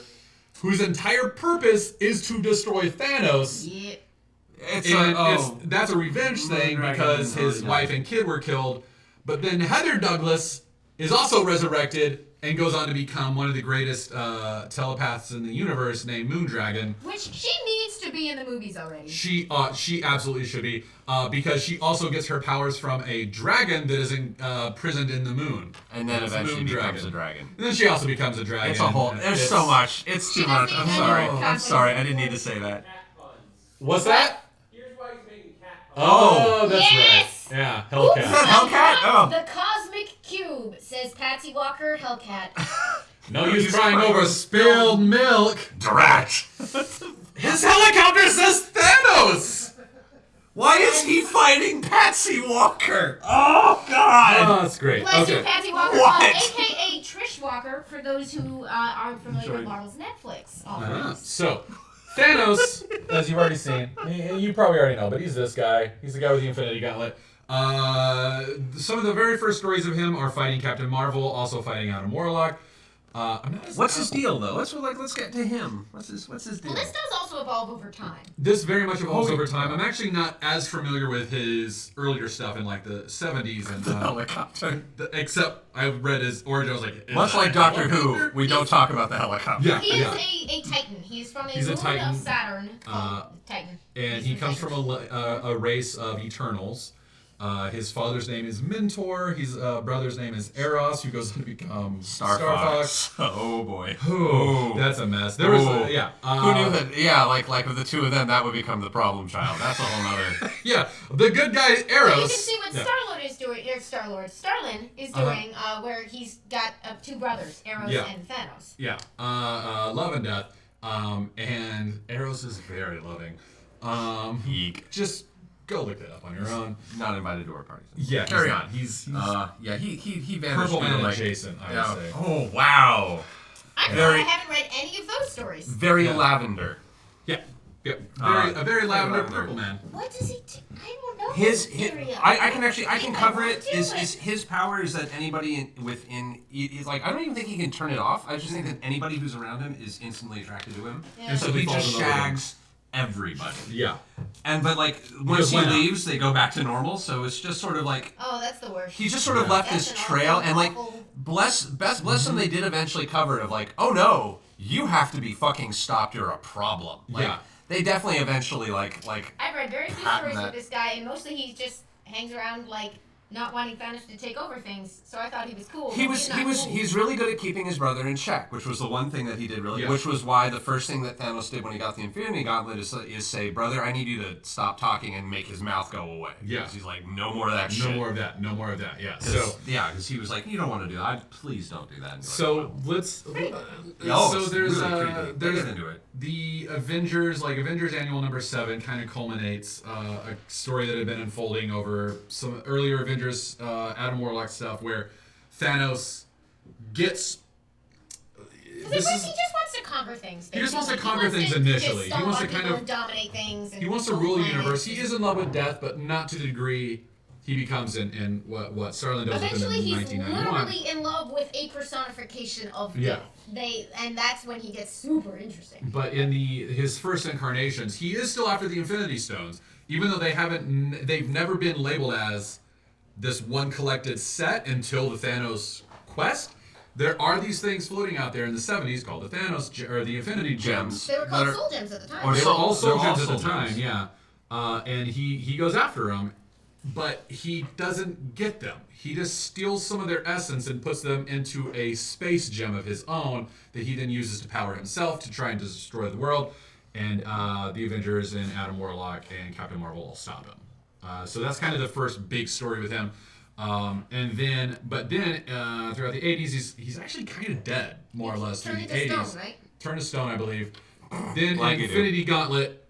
Speaker 3: whose entire purpose is to destroy Thanos.
Speaker 2: Yeah.
Speaker 3: That's a revenge thing because his wife and kid were killed. But then Heather Douglas is also resurrected and goes on to become one of the greatest telepaths in the universe, named Moondragon.
Speaker 2: Which she needs to be in the movies already.
Speaker 3: She absolutely should be, because she also gets her powers from a dragon that is imprisoned in the moon.
Speaker 1: And then eventually becomes a dragon.
Speaker 3: And then she also becomes a dragon.
Speaker 1: It's a whole. There's so much. It's too much. I'm sorry. I'm sorry. I didn't need to say that.
Speaker 3: What's that?
Speaker 4: Here's why he's making cat puns.
Speaker 3: Oh, that's
Speaker 2: yes!
Speaker 3: right. Yeah, Hellcat.
Speaker 1: Hellcat? Oh.
Speaker 2: The Cosmic Cube, says Patsy Walker, Hellcat.
Speaker 3: No use crying over spilled milk.
Speaker 1: Direct.
Speaker 3: His helicopter says Thanos!
Speaker 1: Why is he fighting Patsy Walker? Oh, God.
Speaker 3: Oh, that's great.
Speaker 2: Bless you,
Speaker 3: Okay.
Speaker 2: Patsy Walker,
Speaker 1: What?
Speaker 2: a.k.a. Trish Walker, for those who aren't familiar with Marvel's Netflix offerings.
Speaker 3: So, Thanos, as you've already seen, you probably already know, but he's this guy. He's the guy with the Infinity Gauntlet. Some of the very first stories of him are fighting Captain Marvel, also fighting Adam Warlock.
Speaker 1: What's his deal, though? Let's get to him. What's his deal?
Speaker 2: Well, this does also evolve over time.
Speaker 3: This very much evolves over time. I'm actually not as familiar with his earlier stuff in the 70s and
Speaker 1: helicopter.
Speaker 3: Except I read his origin. I was like,
Speaker 1: Much like Doctor Who, we don't talk about the helicopter.
Speaker 3: Yeah,
Speaker 2: He is a Titan. He's from a moon
Speaker 3: Titan.
Speaker 2: of Saturn called Titan.
Speaker 3: And he comes from a race of Eternals. His father's name is Mentor. His brother's name is Eros, who goes on to become
Speaker 1: Star
Speaker 3: Fox.
Speaker 1: Oh boy.
Speaker 3: Ooh, that's a mess. There was, yeah.
Speaker 1: Who knew that? Yeah, like of the two of them, that would become the problem child. That's a whole nother.
Speaker 3: Yeah, the good guy Eros.
Speaker 2: You can see what Star-Lord is doing. Starlin is doing, where he's got two brothers, Eros and Thanos.
Speaker 3: Yeah, Love and Death. And Eros is very loving.
Speaker 1: Eek.
Speaker 3: Just go look that up on your own.
Speaker 1: Not invited to our parties.
Speaker 3: Yeah,
Speaker 1: Carry on.
Speaker 3: He's
Speaker 1: He vanished.
Speaker 3: Purple Man
Speaker 1: like,
Speaker 3: adjacent, I would say.
Speaker 1: Oh wow.
Speaker 2: I haven't read any of those stories.
Speaker 1: Very lavender.
Speaker 3: Yeah. A very lavender Purple Man.
Speaker 2: What does he do? I don't know.
Speaker 1: His
Speaker 2: area.
Speaker 1: I can cover it. Is his power is that anybody within he's like I don't even think he can turn it off. I just think that anybody who's around him is instantly attracted to him, and so he just shags everybody.
Speaker 3: Yeah.
Speaker 1: And but like once he leaves, they go back to normal. So it's just sort of like
Speaker 2: oh, that's the worst.
Speaker 1: he just sort of left this trail, and like bless them. They did eventually cover it of like, oh no, you have to be fucking stopped. You're a problem. Like, they definitely eventually like.
Speaker 2: I've read very few stories with this guy, and mostly he just hangs around like not wanting Thanos to take over things. So I thought he was cool.
Speaker 1: He's really good at keeping his brother in check, which was the one thing that he did really. Which was why the first thing that Thanos did when he got the Infinity Gauntlet is say, brother, I need you to stop talking and make his mouth go away.
Speaker 3: Yeah.
Speaker 1: Because he's like, no more of that shit.
Speaker 3: No more of that. No more of that. Yeah.
Speaker 1: Because he was like, you don't want to do that. Please don't do that. And
Speaker 3: so let's.
Speaker 1: so
Speaker 3: there's
Speaker 1: there's into it.
Speaker 3: The Avengers, like Avengers Annual number 7, kind of culminates a story that had been unfolding over some earlier Avengers Adam Warlock stuff, where Thanos gets.
Speaker 2: He just wants to conquer things.
Speaker 3: He just wants to conquer things initially. He wants to kind of
Speaker 2: dominate things.
Speaker 3: He wants to rule the universe. He is in love with death, but not to the degree he becomes in what Starlin does with him in 1991.
Speaker 2: Eventually, he's literally in love with a personification of death. And that's when he gets super interesting.
Speaker 3: But in his first incarnations, he is still after the Infinity Stones, even though they've never been labeled as this one collected set until the Thanos quest. There are these things floating out there in the 70s called the Thanos or the Infinity Gems.
Speaker 2: They were called Soul Gems at the time.
Speaker 3: They were all Soul Gems at the time, yeah. And he goes after them, but he doesn't get them. He just steals some of their essence and puts them into a space gem of his own that he then uses to power himself to try and destroy the world. And the Avengers and Adam Warlock and Captain Marvel all stop him. So that's kind of the first big story with him. But then throughout the 80s, he's actually kind of dead, more or less, through the 80s.
Speaker 2: Stone, right?
Speaker 3: Turned to stone, I believe. Then Infinity Gauntlet.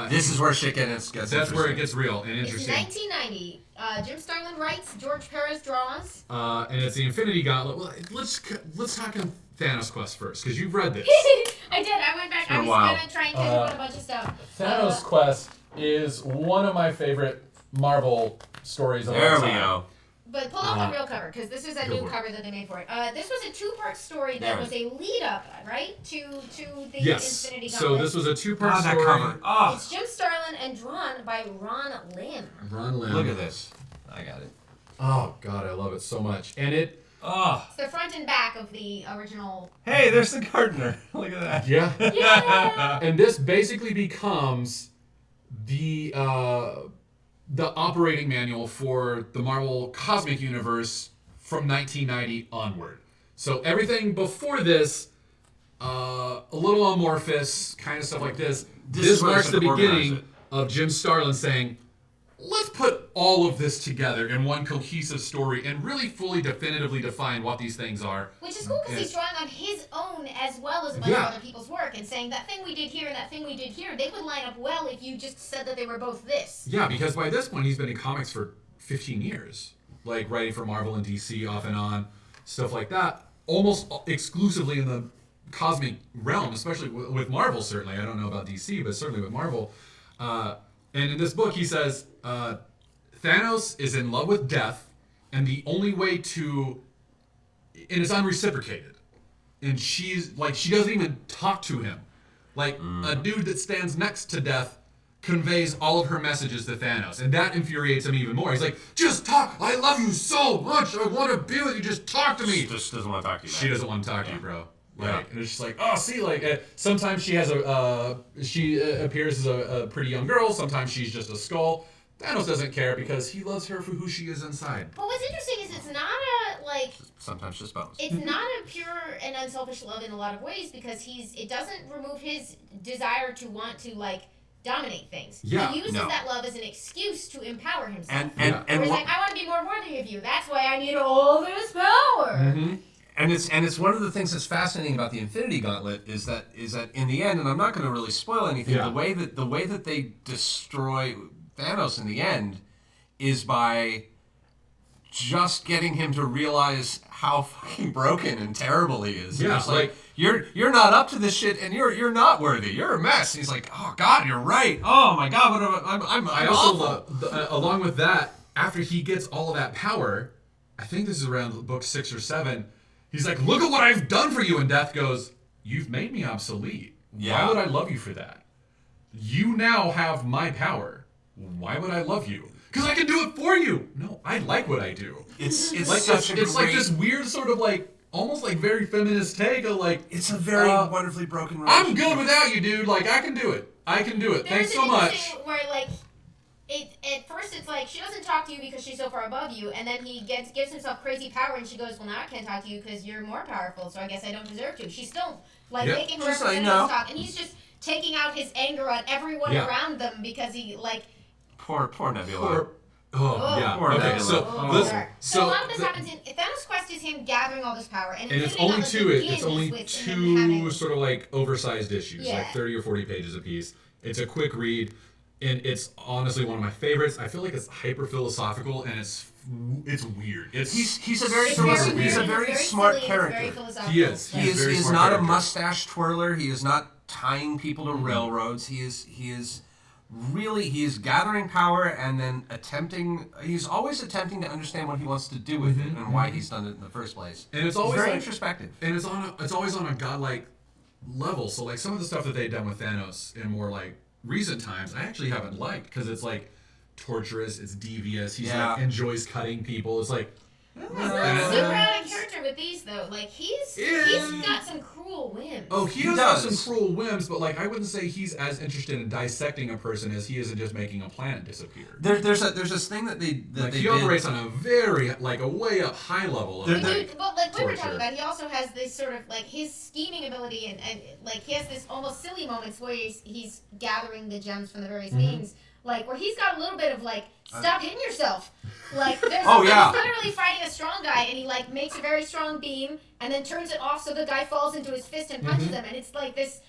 Speaker 1: This is where shit gets
Speaker 3: That's where it gets real and interesting.
Speaker 2: It's 1990. Jim Starlin writes, George Perez draws.
Speaker 3: And it's the Infinity Gauntlet. Well, let's talk on Thanos Quest first, because you've read this.
Speaker 2: I did. I went back. I was going to try and catch up on a bunch of stuff.
Speaker 3: Thanos Quest is one of my favorite Marvel stories of all time.
Speaker 1: There we go.
Speaker 2: But pull up the real cover, because this is a new cover that they made for it. This was a 2-part story that was a lead-up, right, to the Infinity Gauntlet.
Speaker 3: So this was a 2-part story.
Speaker 1: That cover. Oh.
Speaker 2: It's Jim Starlin and drawn by Ron Lim.
Speaker 1: Look at this. I got it.
Speaker 3: Oh, God, I love it so much. And it...
Speaker 2: It's the front and back of the original...
Speaker 1: Hey, there's the gardener. Look at that.
Speaker 2: Yeah!
Speaker 3: And this basically becomes the operating manual for the Marvel Cosmic Universe from 1990 onward. So everything before this, a little amorphous, kind of stuff like this. This marks the beginning of Jim Starlin saying, let's put all of this together in one cohesive story and really fully definitively define what these things are.
Speaker 2: Which is cool because he's drawing on his own as well as a bunch of other people's work and saying that thing we did here and that thing we did here, they would line up well if you just said that they were both this.
Speaker 3: Yeah, because by this point he's been in comics for 15 years. Like writing for Marvel and DC off and on, stuff like that. Almost exclusively in the cosmic realm, especially with Marvel certainly. I don't know about DC, but certainly with Marvel. And in this book he says, Thanos is in love with death, and the only way and it's unreciprocated. And she doesn't even talk to him. Like, a dude that stands next to death conveys all of her messages to Thanos, and that infuriates him even more. He's like, just talk! I love you so much! I want to be with you, just talk to me!
Speaker 1: She just doesn't want to talk to you.
Speaker 3: She doesn't want to talk to you, bro. Like, and it's just like, oh, see, like, sometimes she has she appears as a pretty young girl, sometimes she's just a skull. Thanos doesn't care because he loves her for who she is inside.
Speaker 2: But what's interesting is it's not a like.
Speaker 1: Sometimes just bones.
Speaker 2: It's not a pure and unselfish love in a lot of ways because it doesn't remove his desire to want to like dominate things.
Speaker 3: Yeah,
Speaker 2: he uses that love as an excuse to empower himself.
Speaker 1: And
Speaker 2: he's like, I want to be more worthy of you. That's why I need all this power.
Speaker 3: Mm-hmm.
Speaker 1: And it's one of the things that's fascinating about the Infinity Gauntlet is that in the end, and I'm not going to really spoil anything.
Speaker 3: Yeah.
Speaker 1: The way that they destroy Thanos in the end is by just getting him to realize how fucking broken and terrible he is.
Speaker 3: Yeah,
Speaker 1: it's like you're not up to this shit, and you're not worthy. You're a mess. And he's like, oh God, you're right. Oh my God, I'm
Speaker 3: I also love, along with that, after he gets all of that power, I think this is around book 6 or 7. He's like, look at what I've done for you, and Death goes, you've made me obsolete.
Speaker 1: Yeah.
Speaker 3: Why would I love you for that? You now have my power. Why would I love you? Because I can do it for you. No, I like what I do.
Speaker 1: It's
Speaker 3: like
Speaker 1: such a
Speaker 3: it's like
Speaker 1: great-
Speaker 3: this weird sort of like almost like very feminist take of like
Speaker 1: It's a very wonderfully broken relationship.
Speaker 3: I'm good without you, dude. Like I can do it. I can do it. Thanks
Speaker 2: There's
Speaker 3: so
Speaker 2: an
Speaker 3: much.
Speaker 2: interesting Where like, at first it's like she doesn't talk to you because she's so far above you, and then he gives himself crazy power, and she goes, well, now I can't talk to you because you're more powerful, so I guess I don't deserve to. She's still like
Speaker 3: Yep.
Speaker 2: making
Speaker 1: Just like,
Speaker 2: representatives
Speaker 1: no.
Speaker 2: talk, and he's just taking out his anger on everyone
Speaker 3: Yeah.
Speaker 2: around them because he like.
Speaker 1: Poor Nebula.
Speaker 3: Oh yeah.
Speaker 1: Poor
Speaker 3: Okay.
Speaker 1: Nebula.
Speaker 3: So
Speaker 1: Oh.
Speaker 3: listen.
Speaker 2: So a lot of this happens in Thanos' quest is him gathering all this power, and
Speaker 3: And it's
Speaker 2: Infinity
Speaker 3: only
Speaker 2: Gauntlet
Speaker 3: two.
Speaker 2: begins
Speaker 3: It's only
Speaker 2: with him
Speaker 3: two
Speaker 2: having-
Speaker 3: sort of like oversized issues,
Speaker 2: Yeah.
Speaker 3: like 30 or 40 pages apiece. It's a quick read, and it's honestly one of my favorites. I feel like it's hyper philosophical, and it's weird.
Speaker 1: He's a very
Speaker 2: It's very
Speaker 1: smart
Speaker 2: weird, it's
Speaker 1: smart
Speaker 2: silly,
Speaker 1: character.
Speaker 2: It's very philosophical.
Speaker 3: He is.
Speaker 1: He is
Speaker 3: very smart
Speaker 1: not
Speaker 3: character.
Speaker 1: a mustache twirler. He is not tying people to railroads. He is gathering power and then he's always attempting to understand what he wants to do with it and why he's done it in the first place.
Speaker 3: And it's always
Speaker 1: very
Speaker 3: like-
Speaker 1: introspective.
Speaker 3: And it's always on a godlike level. So like some of the stuff that they've done with Thanos in more like recent times, I actually haven't liked because it's like torturous, it's devious. He's
Speaker 1: Yeah.
Speaker 3: like enjoys cutting people. It's like
Speaker 2: He's not super out of character with these though. Like he's got some cruel whims.
Speaker 3: oh, he
Speaker 1: He
Speaker 3: does have
Speaker 1: does.
Speaker 3: some cruel whims, but like I wouldn't say he's as interested in dissecting a person as he is in just making a planet disappear.
Speaker 1: There's this thing that they
Speaker 3: He operates on a very like a way up high level of
Speaker 2: But
Speaker 3: like,
Speaker 2: like we were
Speaker 3: torture.
Speaker 2: talking about, he also has this sort of like his scheming ability and like he has this almost silly moments where he's gathering the gems from the various beings, like where he's got a little bit of like stop hitting yourself. Like there's
Speaker 1: Oh, yeah.
Speaker 2: he's literally fighting a strong guy and he like makes a very strong beam and then turns it off so the guy falls into his fist and punches him, and it's like this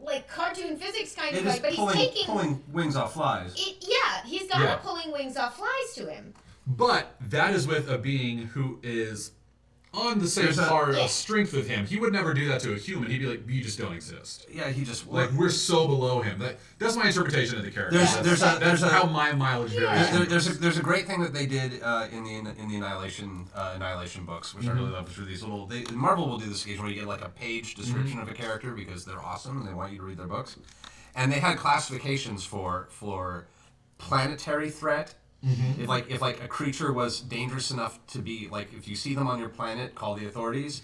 Speaker 2: like cartoon physics kind
Speaker 1: It
Speaker 2: of
Speaker 1: is
Speaker 2: like, but he's taking
Speaker 1: pulling wings off flies.
Speaker 2: he's got
Speaker 3: Yeah.
Speaker 2: pulling wings off flies to him.
Speaker 3: But that is with a being who is on the same
Speaker 1: There's a-
Speaker 3: par
Speaker 2: Yeah.
Speaker 3: of strength with him. He would never do that to a human. He'd be like, you just don't exist.
Speaker 1: Yeah, he just
Speaker 3: Like we're so below him. That's my interpretation of the character.
Speaker 1: There's a
Speaker 3: how my mileage varies.
Speaker 1: there's a great thing that they did in the Annihilation books, which I really love. Which are these little Marvel will do this occasionally. You get like a page description of a character because they're awesome and they want you to read their books, and they had classifications for planetary threat. If like a creature was dangerous enough to be like, if you see them on your planet, call the authorities.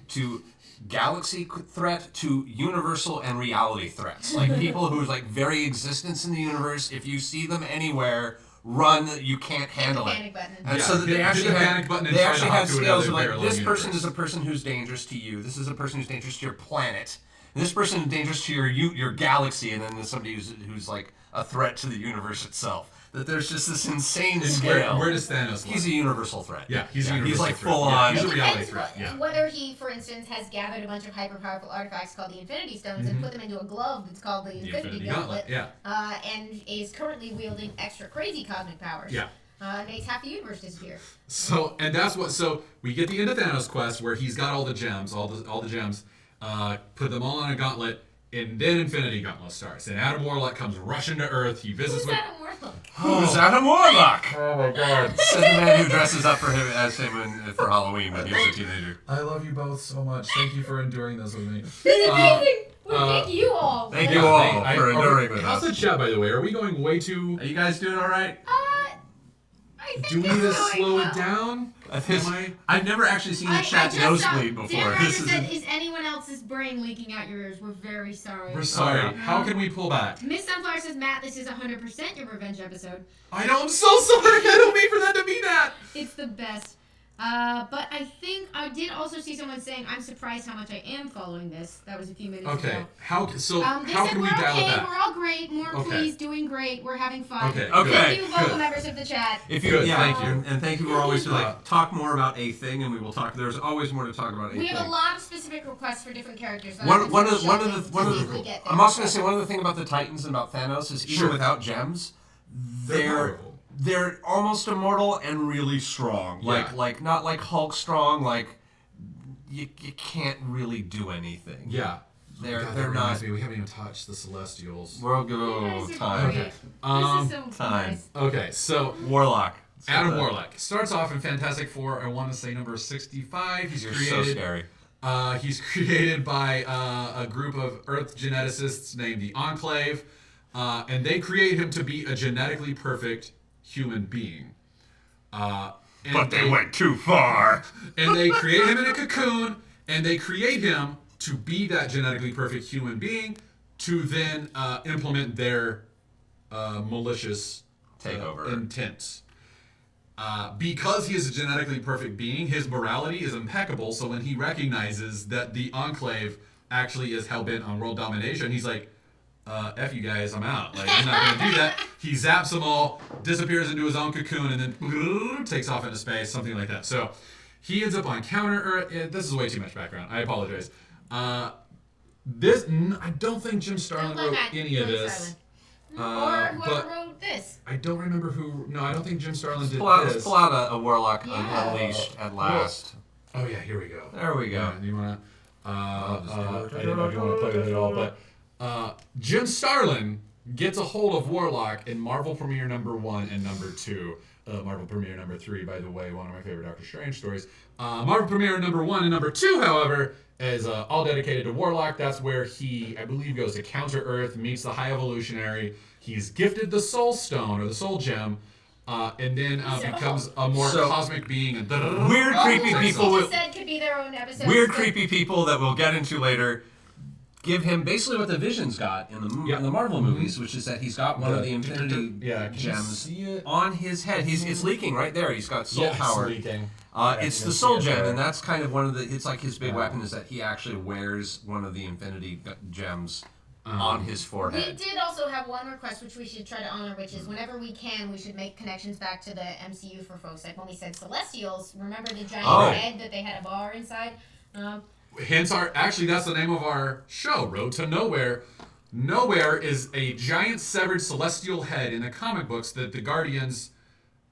Speaker 1: To galaxy threat, to universal and reality threats, like people whose like very existence in the universe. If you see them anywhere, run. You can't handle it.
Speaker 2: Panic button.
Speaker 1: And
Speaker 3: Yeah,
Speaker 1: so
Speaker 3: hit
Speaker 1: they actually
Speaker 3: the
Speaker 1: had
Speaker 3: panic button and try to hop
Speaker 1: had
Speaker 3: to
Speaker 1: scales
Speaker 3: another
Speaker 1: of like,
Speaker 3: parallel
Speaker 1: this person
Speaker 3: universe.
Speaker 1: is a person who's dangerous to you. This is a person who's dangerous to your planet. And this person is dangerous to your galaxy. And then there's somebody who's like a threat to the universe itself. That there's just this insane scale.
Speaker 3: Where does Thanos lie?
Speaker 1: He's a universal threat.
Speaker 3: Yeah, he's a universal
Speaker 1: like
Speaker 3: threat.
Speaker 1: full
Speaker 3: Yeah,
Speaker 1: on.
Speaker 3: he's a
Speaker 2: It
Speaker 3: reality
Speaker 2: depends
Speaker 3: threat. Yeah.
Speaker 2: whether he, for instance, has gathered a bunch of hyper-powerful artifacts called the Infinity Stones and put them into a glove that's called the Infinity Gauntlet,
Speaker 3: Yeah.
Speaker 2: and is currently wielding extra crazy cosmic powers.
Speaker 3: Yeah.
Speaker 2: Makes half the universe disappear.
Speaker 3: So we get the end of Thanos quest where he's got all the gems, all the gems, put them all on a gauntlet, and then Infinity Gauntlet starts. And Adam Warlock comes rushing to Earth. He visits
Speaker 2: Who's
Speaker 3: with.
Speaker 2: Adam Warlock?
Speaker 1: Who's Adam Warlock?
Speaker 3: Oh my God.
Speaker 1: Said the man who dresses up for him for Halloween when he was a teenager.
Speaker 3: I love you both so much. Thank you for enduring this with me.
Speaker 2: This is amazing. Well, thank you all.
Speaker 1: Thank you all for enduring with
Speaker 3: How's
Speaker 1: us.
Speaker 3: the chat, by the way? Are we going way too?
Speaker 1: Are you guys doing all right?
Speaker 2: I think
Speaker 3: Do we
Speaker 2: this
Speaker 3: need to
Speaker 2: is going
Speaker 3: slow
Speaker 2: well.
Speaker 3: it down?
Speaker 1: I've never actually seen the chat nosebleed before.
Speaker 2: Dan Ryder
Speaker 1: This
Speaker 2: said, is anyone else's brain leaking out your ears? We're very sorry.
Speaker 3: We're sorry. How can we pull back?
Speaker 2: Miss Sunflower says, Matt, this is 100% your revenge episode.
Speaker 3: I know. I'm so sorry. I don't mean for that to be that.
Speaker 2: It's the best. But I think I did also see someone saying, I'm surprised how much I am following this. That was a few minutes
Speaker 3: Okay.
Speaker 2: ago.
Speaker 3: They
Speaker 2: How
Speaker 3: can we
Speaker 2: we're
Speaker 3: dial
Speaker 2: okay,
Speaker 3: it back?
Speaker 2: we're all great, more
Speaker 3: Okay.
Speaker 2: please, doing great, we're having fun.
Speaker 3: Okay.
Speaker 2: Thank you, vocal
Speaker 3: Good.
Speaker 2: members of the chat.
Speaker 1: If you,
Speaker 3: Good,
Speaker 1: yeah,
Speaker 3: thank you.
Speaker 1: And thank you for always talk more about a thing, and we will talk. There's always more to talk about a
Speaker 2: We
Speaker 1: thing.
Speaker 2: have a lot of specific requests for different characters. That
Speaker 1: One
Speaker 2: I've
Speaker 1: of
Speaker 2: been
Speaker 1: the
Speaker 2: shoving
Speaker 1: I'm also gonna say one of the thing about the Titans and about Thanos is even
Speaker 3: Sure.
Speaker 1: without gems,
Speaker 3: They're powerful.
Speaker 1: they're almost immortal and really strong.
Speaker 3: Yeah.
Speaker 1: Like not like Hulk strong. Like you can't really do anything.
Speaker 3: Yeah.
Speaker 1: They're
Speaker 3: God, that
Speaker 1: they're
Speaker 3: reminds
Speaker 1: not.
Speaker 3: me, we haven't even touched the Celestials.
Speaker 1: We'll go
Speaker 2: You guys are
Speaker 1: time.
Speaker 2: great.
Speaker 3: Okay.
Speaker 2: This is so
Speaker 1: time.
Speaker 2: nice.
Speaker 3: Okay, so
Speaker 1: Warlock.
Speaker 3: Adam Warlock starts off in Fantastic Four. I want to say number 65. He's
Speaker 1: You're
Speaker 3: created.
Speaker 1: so scary.
Speaker 3: He's created by a group of Earth geneticists named the Enclave, and they create him to be a genetically perfect human being. And
Speaker 1: went too far.
Speaker 3: And they create him in a cocoon, and they create him to be that genetically perfect human being to then implement their malicious
Speaker 1: Takeover.
Speaker 3: intents. Because he is a genetically perfect being, his morality is impeccable, so when he recognizes that the Enclave actually is hell-bent on world domination, he's like, F you guys, I'm out. Like, I'm not going to do that. He zaps them all, disappears into his own cocoon, and then takes off into space, something like that. So he ends up on Counter-Earth. This is way too much background. I apologize. I don't think Jim Starlin wrote any of this.
Speaker 2: Or whoever
Speaker 3: but
Speaker 2: wrote this.
Speaker 3: I don't remember who. No, I don't think Jim Starlin did
Speaker 1: Let's
Speaker 3: this.
Speaker 1: pull out a Warlock
Speaker 2: Yeah.
Speaker 1: Unleashed at last.
Speaker 3: Oh yeah, here we go.
Speaker 1: There we go.
Speaker 3: Yeah, you wanna? I didn't know if you want to play with it at all, but Jim Starlin gets a hold of Warlock in Marvel Premiere #1 and #2. Marvel Premiere #3, by the way, one of my favorite Doctor Strange stories. Marvel Premiere #1 and #2, however, is all dedicated to Warlock. That's where he, I believe, goes to Counter Earth, meets the High Evolutionary. He's gifted the Soul Stone or the Soul Gem, and then becomes a more cosmic being. And
Speaker 1: Weird, creepy people
Speaker 2: Just
Speaker 1: with
Speaker 2: said could be their own episode.
Speaker 1: weird, creepy people that we'll get into later. Give him basically what the Vision's got in the Marvel movies, which is that he's got one of the Infinity gems on his head. It's leaking right there. He's got soul power.
Speaker 3: It's leaking.
Speaker 1: It's the Soul Gem, and that's kind of one of the. It's like his big weapon is that he actually wears one of the Infinity gems on his
Speaker 2: We
Speaker 1: forehead.
Speaker 2: did also have one request which we should try to honor, which is whenever we can, we should make connections back to the MCU for folks. Like when we said Celestials, remember the giant head that they had a bar inside?
Speaker 3: Hence actually that's the name of our show, Road to Nowhere. Nowhere is a giant severed celestial head in the comic books that the Guardians,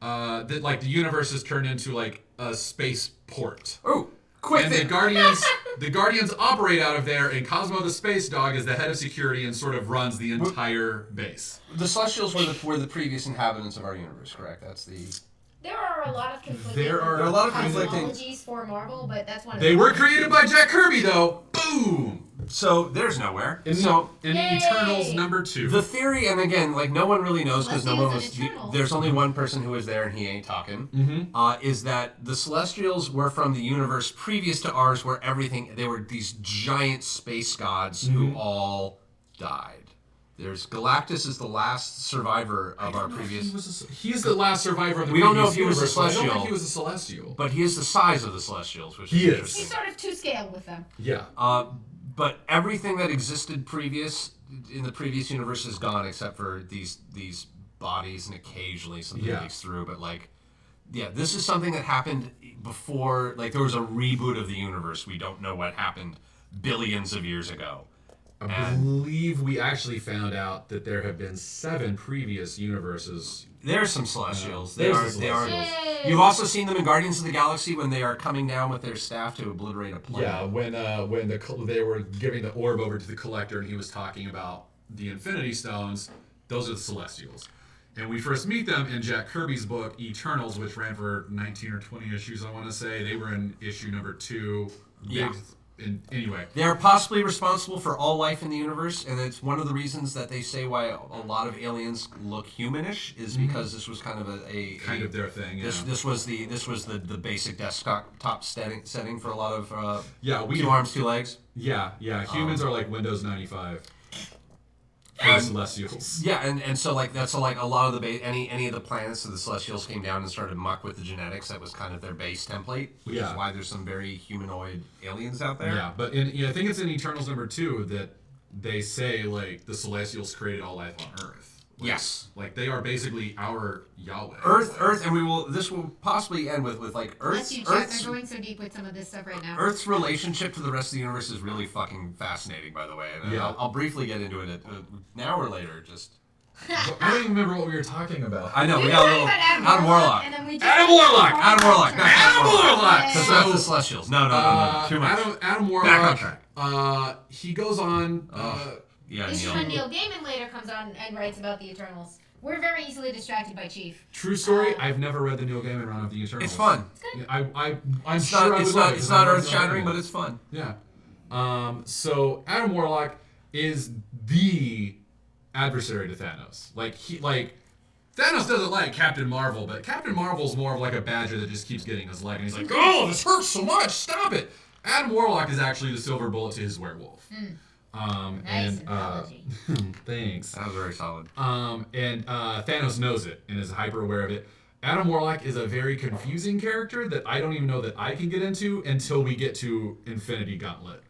Speaker 3: that like the universe has turned into like a space port.
Speaker 1: Oh, quick!
Speaker 3: And the Guardians operate out of there, and Cosmo the Space Dog is the head of security and sort of runs the entire base.
Speaker 1: The Celestials were the previous inhabitants of our universe, correct? That's the.
Speaker 2: There are a lot of conflicting
Speaker 3: There are
Speaker 1: a lot of conflicting.
Speaker 2: cosmologies for Marvel, but that's one of
Speaker 3: They
Speaker 2: them.
Speaker 3: were created by Jack Kirby, though. Boom!
Speaker 1: So there's nowhere.
Speaker 3: In
Speaker 1: So
Speaker 3: the
Speaker 2: Yay!
Speaker 3: Eternals #2.
Speaker 1: the theory, and again, like no one really knows because no one was.
Speaker 2: Celestials and Eternals.
Speaker 1: There's only one person who was there, and he ain't talking. Is that the Celestials were from the universe previous to ours, where everything they were these giant space gods who all died. There's Galactus is the last survivor of our previous.
Speaker 3: He's the last survivor of the
Speaker 1: We don't know
Speaker 3: previous
Speaker 1: if he was a
Speaker 3: universe, but I don't
Speaker 1: Celestial.
Speaker 3: think he was a Celestial.
Speaker 1: But he is the size of the Celestials, which is
Speaker 3: He is.
Speaker 1: interesting.
Speaker 2: He's sort of to scale with them.
Speaker 3: Yeah.
Speaker 1: But everything that existed in the previous universe is gone except for these bodies and occasionally something leaks through. But this is something that happened before. Like there was a reboot of the universe. We don't know what happened billions of years ago.
Speaker 3: I believe we actually found out that there have been 7 previous universes.
Speaker 1: There's some Celestials. They
Speaker 3: There's the
Speaker 1: are.
Speaker 3: Celestials.
Speaker 2: Yay!
Speaker 1: You've also seen them in Guardians of the Galaxy when they are coming down with their staff to obliterate a planet.
Speaker 3: Yeah, when they were giving the orb over to the Collector and he was talking about the Infinity Stones, those are the Celestials. And we first meet them in Jack Kirby's book, Eternals, which ran for 19 or 20 issues, I want to say. They were in issue #2.
Speaker 1: Yeah.
Speaker 3: anyway.
Speaker 1: They're possibly responsible for all life in the universe, and it's one of the reasons that they say why a lot of aliens look humanish is because this was kind of
Speaker 3: kind of their thing. Yeah.
Speaker 1: This was the basic desktop setting for a lot of 2 arms, 2 legs.
Speaker 3: Yeah. Humans are like Windows 95. For Celestials.
Speaker 1: Yeah, and so like that's a lot of the any of the planets of the Celestials came down and started muck with the genetics. That was kind of their base template, which is why there's some very humanoid aliens out there.
Speaker 3: Yeah, but I think it's in Eternals #2 that they say like the Celestials created all life on Earth. Like,
Speaker 1: yes,
Speaker 3: like they are basically our Yahweh.
Speaker 1: Earth, and this will possibly end with like Earth's.
Speaker 2: They're going so deep with some of this stuff right now.
Speaker 1: Earth's relationship to the rest of the universe is really fucking fascinating, by the way. And I'll briefly get into it now or later. Just.
Speaker 3: I don't even remember what we were talking about.
Speaker 1: I know we got a little Adam Warlock.
Speaker 3: Adam Warlock.
Speaker 1: So that's the Celestials. No. Too much.
Speaker 3: Adam Warlock.
Speaker 1: Back on track.
Speaker 3: He goes on.
Speaker 2: This is when Neil Gaiman later comes on and writes about the Eternals. We're very easily distracted by Chief.
Speaker 3: True story. I've never read the Neil Gaiman run of the Eternals.
Speaker 1: It's fun.
Speaker 3: I'm sure I would love it.
Speaker 1: It's not earth-shattering, but it's fun.
Speaker 3: Yeah. So Adam Warlock is the adversary to Thanos. Thanos doesn't like Captain Marvel, but Captain Marvel's more of like a badger that just keeps getting his leg, and he's like, "Oh, this hurts so much! Stop it!" Adam Warlock is actually the silver bullet to his werewolf.
Speaker 2: Nice analogy.
Speaker 3: Thanks.
Speaker 1: That was very solid.
Speaker 3: And Thanos knows it and is hyper aware of it. Adam Warlock is a very confusing character that I don't even know that I can get into until we get to Infinity Gauntlet.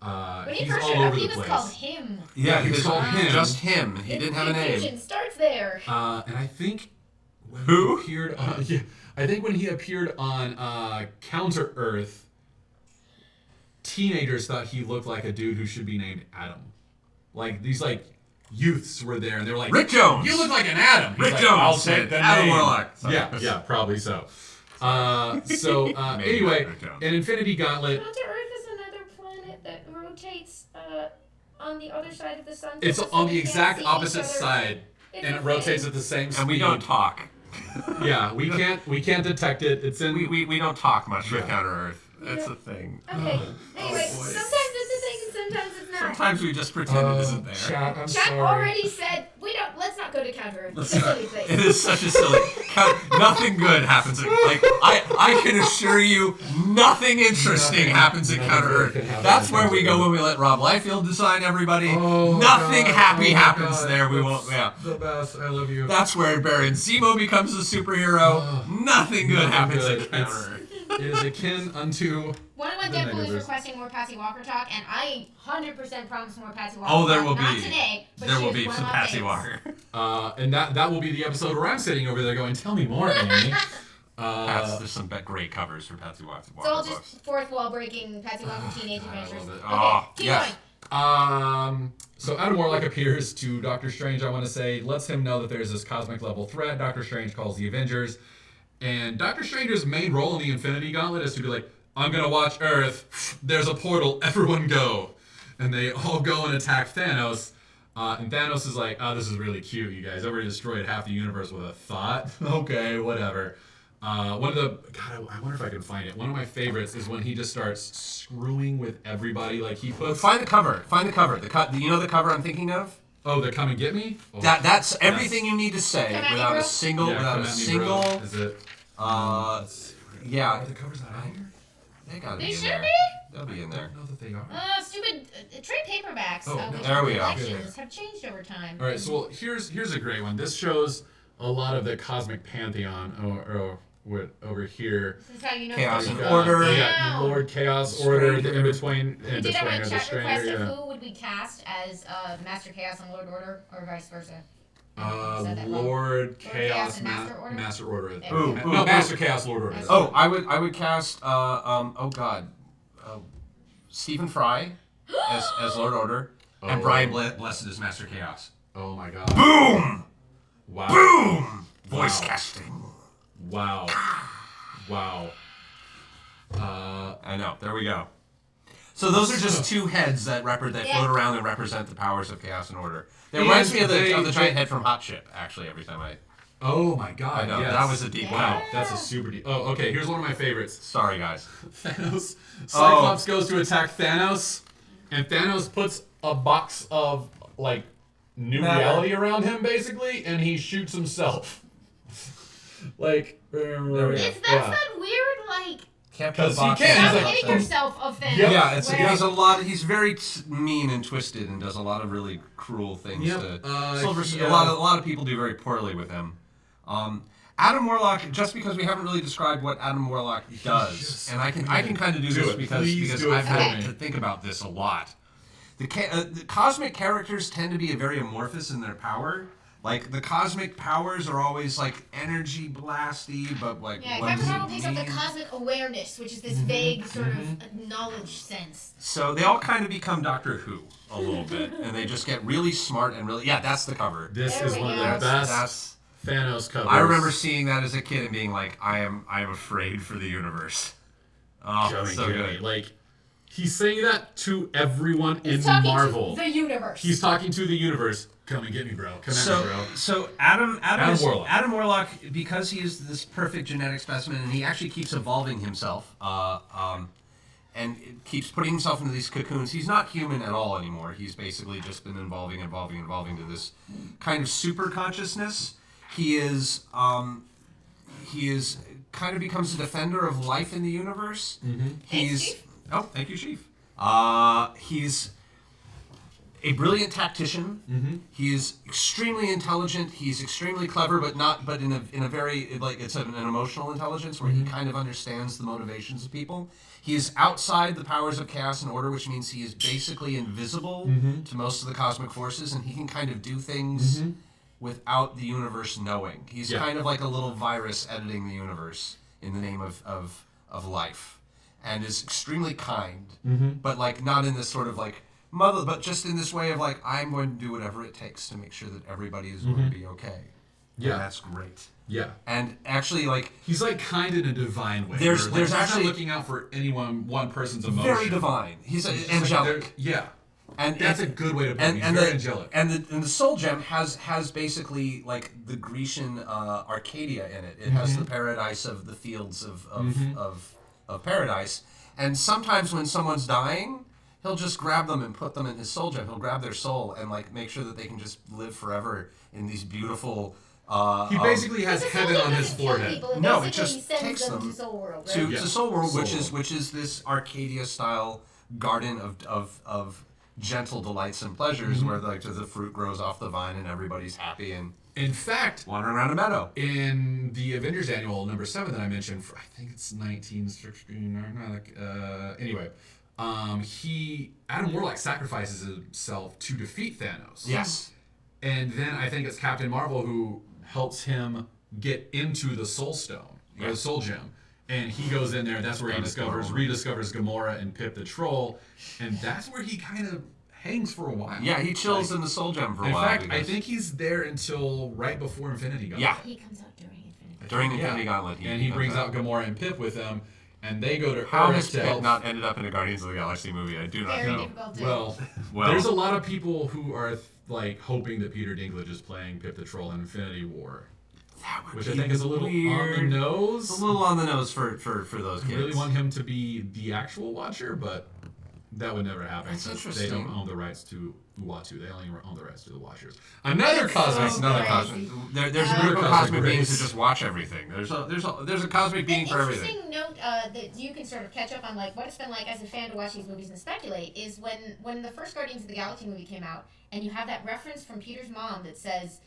Speaker 2: When he
Speaker 3: he's
Speaker 2: first
Speaker 3: all
Speaker 2: showed up,
Speaker 3: over
Speaker 2: he
Speaker 3: the
Speaker 2: was
Speaker 3: place.
Speaker 2: called him.
Speaker 1: Yeah,
Speaker 3: he was called him.
Speaker 1: Just him. He didn't have a name.
Speaker 2: Confusion starts there.
Speaker 3: And I think when
Speaker 1: Who?
Speaker 3: he appeared on, I think when he appeared on Counter Earth, teenagers thought he looked like a dude who should be named Adam. Like these youths were there, and they were like,
Speaker 1: Rick Jones.
Speaker 3: You look like an Adam.
Speaker 1: Rick
Speaker 3: He's
Speaker 1: Jones.
Speaker 3: I'll take the
Speaker 1: Adam
Speaker 3: name.
Speaker 1: Warlock. Sorry.
Speaker 3: Yeah, probably so.
Speaker 1: Maybe
Speaker 3: Anyway,
Speaker 1: Rick Jones.
Speaker 3: in Infinity Gauntlet,
Speaker 2: Counter Earth is another planet that rotates on the other side of the sun.
Speaker 3: it's
Speaker 2: so
Speaker 3: on
Speaker 2: we
Speaker 3: the
Speaker 2: can't
Speaker 3: exact
Speaker 2: see
Speaker 3: opposite
Speaker 2: each other.
Speaker 3: side,
Speaker 2: It's
Speaker 3: and
Speaker 2: a
Speaker 3: it rotates
Speaker 2: thing.
Speaker 3: at the same speed.
Speaker 1: And we don't talk.
Speaker 3: Yeah, we can't detect it. It's in.
Speaker 1: We don't talk much with
Speaker 3: Yeah.
Speaker 1: Counter Earth. That's the thing.
Speaker 2: Okay. Anyway,
Speaker 3: boy.
Speaker 2: sometimes it's a thing and sometimes it's not.
Speaker 1: Sometimes we just pretend it isn't there.
Speaker 3: Chat, I'm
Speaker 2: Chat
Speaker 3: sorry.
Speaker 2: already said let's not go to Counter Earth. It's a silly place.
Speaker 1: It is such a silly. Nothing good happens. I can assure you, nothing interesting happens at Counter
Speaker 3: good can
Speaker 1: Earth.
Speaker 3: happen
Speaker 1: That's
Speaker 3: at
Speaker 1: where
Speaker 3: Counter
Speaker 1: we go
Speaker 3: Earth.
Speaker 1: when we let Rob Liefeld design everybody.
Speaker 3: Oh,
Speaker 1: Nothing
Speaker 3: God.
Speaker 1: happy
Speaker 3: Oh, my
Speaker 1: happens
Speaker 3: God.
Speaker 1: there. We
Speaker 3: That's
Speaker 1: won't. Yeah.
Speaker 3: The best. I love you.
Speaker 1: That's where Baron Zemo becomes a superhero. Nothing good
Speaker 3: Nothing
Speaker 1: happens
Speaker 3: good.
Speaker 1: at Counter Earth.
Speaker 3: It is akin unto.
Speaker 2: One
Speaker 3: The
Speaker 2: Deadpool is
Speaker 3: negatives.
Speaker 2: requesting more Patsy Walker talk, and I 100% promise more Patsy Walker.
Speaker 1: Oh, there
Speaker 2: talk.
Speaker 1: will
Speaker 2: Not
Speaker 1: be.
Speaker 2: today, but
Speaker 1: There
Speaker 2: she
Speaker 1: will
Speaker 2: is
Speaker 1: be
Speaker 2: one
Speaker 1: some
Speaker 2: of my
Speaker 1: Patsy
Speaker 2: faves.
Speaker 1: Walker.
Speaker 3: And that will be the episode where I'm sitting over there going, "Tell me more, Amy."
Speaker 1: There's some great covers for Patsy Walker
Speaker 2: It's all
Speaker 1: books.
Speaker 2: just fourth wall breaking Patsy Walker teenage adventures.
Speaker 3: love it.
Speaker 2: Okay,
Speaker 1: Oh,
Speaker 2: keep
Speaker 1: yes.
Speaker 2: going.
Speaker 3: So Adam Warlock appears to Doctor Strange, I want to say, lets him know that there's this cosmic level threat. Doctor Strange calls the Avengers. And Doctor Strange's main role in the Infinity Gauntlet is to be like, I'm going to watch Earth. There's a portal. Everyone go. And they all go and attack Thanos. And Thanos is like, oh, this is really cute, you guys. Already destroyed half the universe with a thought. Okay, whatever. One of the, God, I wonder if I can find it. One of my favorites is when he just starts screwing with everybody. Like he puts...
Speaker 1: Find the cover. Find the cover. You know the cover I'm thinking of?
Speaker 3: Oh, the Come and Get Me? Oh,
Speaker 1: That's everything you need to say
Speaker 2: Come at me,
Speaker 1: without
Speaker 2: bro.
Speaker 1: a single,
Speaker 3: yeah,
Speaker 1: without
Speaker 3: Come
Speaker 1: a
Speaker 3: at Me,
Speaker 1: single.
Speaker 3: Bro. Is it?
Speaker 1: Yeah.
Speaker 3: Are the covers not out here?
Speaker 1: They gotta
Speaker 2: They
Speaker 1: be in
Speaker 2: should
Speaker 1: there.
Speaker 2: be.
Speaker 1: They'll be in
Speaker 3: I
Speaker 1: there.
Speaker 3: don't know that they are.
Speaker 2: Stupid trade paperbacks,
Speaker 3: Oh,
Speaker 2: which
Speaker 1: there
Speaker 2: are
Speaker 1: we go.
Speaker 2: collections, have changed over time.
Speaker 3: All right, so well, here's a great one. This shows a lot of the cosmic pantheon over here.
Speaker 2: This is how you know
Speaker 1: Chaos
Speaker 2: it's
Speaker 1: and
Speaker 2: going
Speaker 1: Order.
Speaker 2: down.
Speaker 3: Yeah, Lord Chaos Order, the in between,
Speaker 2: We did have a
Speaker 3: the
Speaker 2: chat request
Speaker 3: Stranger.
Speaker 2: of
Speaker 3: Yeah.
Speaker 2: who would we cast as Master Chaos and Lord Order, or vice versa. Said that wrong.
Speaker 3: Lord
Speaker 2: Chaos
Speaker 3: Chaos,
Speaker 2: and Master Order?
Speaker 3: Master Order.
Speaker 2: There
Speaker 1: Ooh,
Speaker 2: we go.
Speaker 1: ooh,
Speaker 3: No,
Speaker 1: ooh.
Speaker 3: Master Chaos, Lord Order.
Speaker 1: Oh, I would cast oh God, Stephen Fry as Lord Order and
Speaker 3: Oh.
Speaker 1: Brian Blessed as Master Chaos.
Speaker 3: Oh my God.
Speaker 1: Boom!
Speaker 3: Wow.
Speaker 1: Boom! Voice
Speaker 3: Wow.
Speaker 1: casting.
Speaker 3: Wow. Wow.
Speaker 1: I know. There we go. So those are just two heads that
Speaker 2: Yeah.
Speaker 1: float around and represent the powers of chaos and order. It
Speaker 3: And
Speaker 1: reminds me of the
Speaker 3: they-
Speaker 1: giant head from Hot Ship. Actually, every time I
Speaker 3: Oh my god,
Speaker 1: I know,
Speaker 3: yes.
Speaker 1: that was a deep one.
Speaker 3: Wow, that's a super deep. Oh, okay, here's one of my favorites.
Speaker 1: Sorry, guys.
Speaker 3: Thanos. Cyclops goes to attack Thanos, and Thanos puts a box of, like, new reality around him, basically, and he shoots himself. Like,
Speaker 2: It's that weird, like,
Speaker 1: Can't
Speaker 3: 'Cause
Speaker 1: put
Speaker 3: he
Speaker 1: boxes
Speaker 3: can.
Speaker 1: on
Speaker 3: He's
Speaker 2: stop
Speaker 3: like,
Speaker 2: hitting yourself of things.
Speaker 3: Yep.
Speaker 1: Yeah, it's,
Speaker 2: where-
Speaker 1: he does a lot. He's very mean and twisted, and does a lot of really cruel things.
Speaker 3: Yep.
Speaker 1: To Silver.
Speaker 3: He,
Speaker 1: a lot of people do very poorly with him. Adam Warlock. Just because we haven't really described what Adam Warlock does, and I can kind of do this because
Speaker 3: do it
Speaker 1: I've
Speaker 3: for
Speaker 1: had
Speaker 3: me.
Speaker 1: to think about this a lot. The cosmic characters tend to be very amorphous in their power. Like, the cosmic powers are always, like, energy blasty, but, like,
Speaker 2: Yeah,
Speaker 1: what
Speaker 2: Captain
Speaker 1: does
Speaker 2: Marvel
Speaker 1: it
Speaker 2: takes up the
Speaker 1: mean?
Speaker 2: cosmic awareness, which is this vague sort of knowledge sense.
Speaker 1: So they all kind of become Doctor Who a little bit, and they just get really smart and really... Yeah, that's the cover.
Speaker 3: This
Speaker 2: There
Speaker 3: is
Speaker 2: we
Speaker 3: one of
Speaker 2: go.
Speaker 3: the best
Speaker 1: That's...
Speaker 3: Thanos covers.
Speaker 1: I remember seeing that as a kid and being like, I am afraid for the universe. Oh,
Speaker 3: Come and
Speaker 1: so
Speaker 3: get me.
Speaker 1: good.
Speaker 3: Like, he's saying that to everyone
Speaker 2: He's
Speaker 3: in
Speaker 2: talking
Speaker 3: Marvel.
Speaker 2: to the universe.
Speaker 3: He's talking to the universe. Come and get me, bro. Come at me, bro.
Speaker 1: So Adam
Speaker 3: Warlock.
Speaker 1: Adam Warlock, because he is this perfect genetic specimen, and he actually keeps evolving himself, and it keeps putting himself into these cocoons. He's not human at all anymore. He's basically just been evolving to this kind of super consciousness. He is kind of becomes a defender of life in the universe. He's thank you, Chief. He's a brilliant tactician. He is extremely intelligent. He's extremely clever, but in a very, like, it's an emotional intelligence where he kind of understands the motivations of people. He is outside the powers of chaos and order, which means he is basically invisible to most of the cosmic forces, and he can kind of do things without the universe knowing. He's kind of like a little virus editing the universe in the name of life, and is extremely kind, but, like, not in this sort of, like, mother, but just in this way of, like, I'm going to do whatever it takes to make sure that everybody is going to be okay.
Speaker 3: Yeah.
Speaker 1: And that's great.
Speaker 3: Yeah.
Speaker 1: And actually, like,
Speaker 3: He's, like, kind in a divine way.
Speaker 1: There's
Speaker 3: where, like, he's
Speaker 1: actually-
Speaker 3: not looking out for one person's emotion.
Speaker 1: very divine. He's
Speaker 3: It's just
Speaker 1: angelic.
Speaker 3: like yeah.
Speaker 1: And
Speaker 3: That's a good way to put it. He's
Speaker 1: and
Speaker 3: very
Speaker 1: the,
Speaker 3: angelic.
Speaker 1: And the Soul Gem has basically, like, the Grecian Arcadia in it. It has the paradise of the fields of paradise. And sometimes when someone's dying, he'll just grab them and put them in his Soul Gem. He'll grab their soul and, like, make sure that they can just live forever in these beautiful...
Speaker 3: He basically has
Speaker 2: Because the
Speaker 3: heaven
Speaker 2: soul
Speaker 3: on
Speaker 2: doesn't
Speaker 3: his
Speaker 2: kill
Speaker 3: forehead.
Speaker 2: people,
Speaker 1: No, it
Speaker 2: basically
Speaker 1: just
Speaker 2: sends
Speaker 1: takes them
Speaker 2: to Soul World, right?
Speaker 1: to Soul World,
Speaker 3: Soul
Speaker 1: which is this Arcadia style garden of gentle delights and pleasures, where, like, the fruit grows off the vine and everybody's happy and
Speaker 3: In fact,
Speaker 1: wandering around a meadow.
Speaker 3: in the Avengers Annual number 7 that I mentioned, I think it's 1969. Anyway, Adam Warlock sacrifices himself to defeat Thanos.
Speaker 1: Yes.
Speaker 3: And then I think it's Captain Marvel who helps him get into the Soul Stone, or the Soul Gem. And he goes in there, and that's where he rediscovers Gamora and Pip the Troll. And that's where he kind of hangs for a while.
Speaker 1: Yeah, he chills in the Soul Gem for a
Speaker 3: In
Speaker 1: while.
Speaker 3: fact, I
Speaker 1: because
Speaker 3: think he's there until right before Infinity Gauntlet.
Speaker 1: Yeah.
Speaker 2: He comes out during Infinity.
Speaker 1: during Infinity Gauntlet,
Speaker 3: he
Speaker 1: comes
Speaker 3: brings out Gamora and Pip with him, and they go to
Speaker 1: How
Speaker 3: Earth
Speaker 1: has
Speaker 3: to
Speaker 1: Pip
Speaker 3: help.
Speaker 1: not ended up in a Guardians of the Galaxy movie? I do not
Speaker 2: Very
Speaker 1: know.
Speaker 2: difficult to...
Speaker 3: Well, there's a lot of people who are like hoping that Peter Dinklage is playing Pip the Troll in Infinity War,
Speaker 1: That would
Speaker 3: which
Speaker 1: be
Speaker 3: I think is a little on the
Speaker 1: weird.
Speaker 3: nose.
Speaker 1: A little on the nose for those
Speaker 3: I
Speaker 1: kids.
Speaker 3: really want him to be the actual Watcher, but that would never happen.
Speaker 1: That's
Speaker 3: since
Speaker 1: interesting.
Speaker 3: They don't own the rights to Uatu. They only own the rights to the Watchers. Another cosmic.
Speaker 2: so
Speaker 1: Another
Speaker 2: crazy.
Speaker 1: cosmic. There's a
Speaker 2: Another
Speaker 1: group of
Speaker 3: cosmic
Speaker 1: cosmic beings
Speaker 3: race.
Speaker 1: that just watch everything. There's a cosmic being for everything.
Speaker 2: Interesting note that you can sort of catch up on, like, what it's been like as a fan to watch these movies and speculate is when the first Guardians of the Galaxy movie came out, and you have that reference from Peter's mom that says,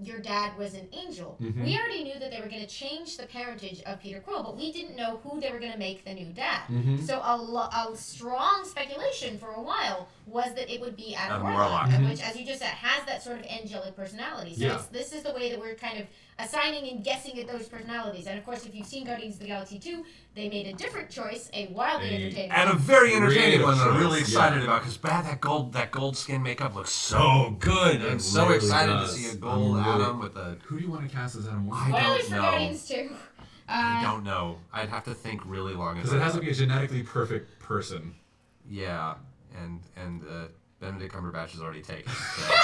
Speaker 2: your dad was an angel.
Speaker 3: Mm-hmm.
Speaker 2: We already knew that they were going to change the parentage of Peter Quill, but we didn't know who they were going to make the new dad.
Speaker 3: Mm-hmm.
Speaker 2: So a strong speculation for a while was that it would be Adam
Speaker 1: Adam
Speaker 2: Warlock,
Speaker 1: Warlock.
Speaker 3: Mm-hmm.
Speaker 2: which, as you just said, has that sort of angelic personality. So
Speaker 3: Yeah.
Speaker 2: this is the way that we're kind of assigning and guessing at those personalities. And of course, if you've seen Guardians of the Galaxy 2, they made a different choice, a wildly entertaining
Speaker 1: And a
Speaker 2: one.
Speaker 1: very entertaining
Speaker 3: Creative
Speaker 1: one that I'm
Speaker 3: choice,
Speaker 1: really excited
Speaker 3: yeah.
Speaker 1: about because that gold skin makeup looks so good. I'm so
Speaker 3: really
Speaker 1: excited
Speaker 3: does.
Speaker 1: to see a gold
Speaker 3: I'm really-
Speaker 1: Adam with a.
Speaker 3: Who do you want to cast as Adam Warlock?
Speaker 1: I don't
Speaker 2: Spoilers for
Speaker 1: know.
Speaker 2: Guardians 2.
Speaker 1: I don't know. I'd have to think really long.
Speaker 3: Because it has to be a genetically perfect person.
Speaker 1: Yeah, and Benedict Cumberbatch is already taken. So.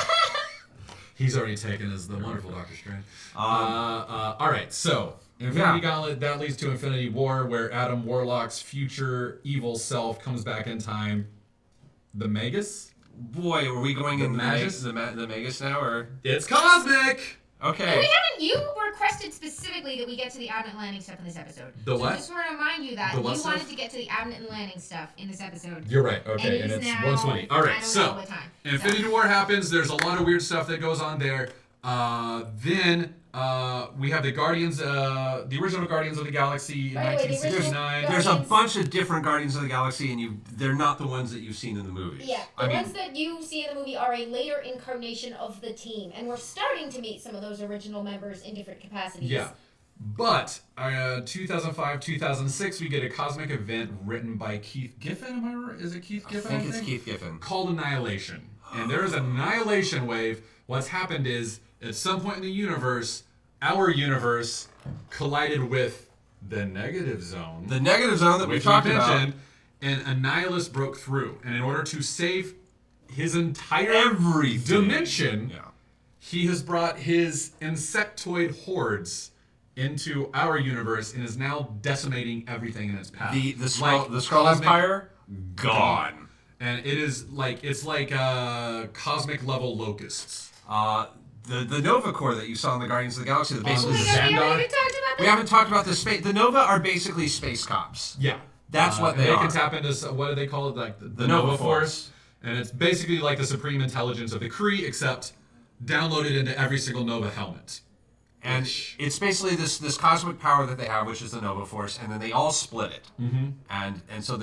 Speaker 3: He's already taken as the wonderful Doctor Strange. All right, so Infinity Gauntlet, that leads to Infinity War, where Adam Warlock's future evil self comes back in time. The Magus?
Speaker 1: Boy, are we going in
Speaker 3: Magus?
Speaker 1: the Magus now, or?
Speaker 3: It's cosmic!
Speaker 1: Okay.
Speaker 2: You requested specifically that we get to the Abnett Landing stuff in this episode.
Speaker 3: The what?
Speaker 2: So just want to remind you that
Speaker 3: The
Speaker 2: you
Speaker 3: what
Speaker 2: wanted
Speaker 3: stuff?
Speaker 2: to get to the Abnett Landing stuff in this episode.
Speaker 3: You're right, okay, and
Speaker 2: it's
Speaker 3: it's
Speaker 2: now,
Speaker 3: 120. All
Speaker 2: I
Speaker 3: right,
Speaker 2: don't know
Speaker 3: so
Speaker 2: what time.
Speaker 3: Infinity War happens. There's a lot of weird stuff that goes on there. Then we have the Guardians, the original Guardians of the Galaxy in
Speaker 2: By the way, the original
Speaker 3: 1969.
Speaker 2: Guardians-
Speaker 1: There's a bunch of different Guardians of the Galaxy, and they're not the ones that you've seen in the movies.
Speaker 2: Yeah,
Speaker 1: I
Speaker 2: the
Speaker 1: mean,
Speaker 2: ones that you see in the movie are a later incarnation of the team, and we're starting to meet some of those original members in different capacities.
Speaker 3: Yeah. But 2005, 2006, we get a cosmic event written by Keith Giffen. Am I right? Is it Keith Giffen?
Speaker 1: I think it's Keith Giffen.
Speaker 3: Called Annihilation. And there is an annihilation wave. What's happened is, at some point in the universe, our universe collided with the negative zone.
Speaker 1: The negative zone that we
Speaker 3: which
Speaker 1: talked
Speaker 3: mentioned,
Speaker 1: about.
Speaker 3: and a nihilist broke through. And in order to save his entire
Speaker 1: Everything.
Speaker 3: dimension,
Speaker 1: Yeah.
Speaker 3: he has brought his insectoid hordes into our universe and is now decimating everything in its path.
Speaker 1: The Skrull
Speaker 3: cosmic-
Speaker 1: Empire, gone.
Speaker 3: And it's like cosmic level locusts.
Speaker 1: The Nova Corps that you saw in the Guardians of the Galaxy, the
Speaker 2: Oh
Speaker 1: basically
Speaker 2: my
Speaker 3: the
Speaker 2: God, we
Speaker 3: Xandar?
Speaker 2: haven't even talked about
Speaker 1: we
Speaker 2: that.
Speaker 1: haven't talked about the space. The Nova are basically space cops.
Speaker 3: Yeah.
Speaker 1: That's what
Speaker 3: and
Speaker 1: they are.
Speaker 3: can tap into, what do they call it? Like the
Speaker 1: Nova
Speaker 3: Nova
Speaker 1: Force.
Speaker 3: Force. And it's basically like the supreme intelligence of the Kree, except downloaded into every single Nova helmet.
Speaker 1: And it's basically this cosmic power that they have, which is the Nova Force, and then they all split it. Mm-hmm. And so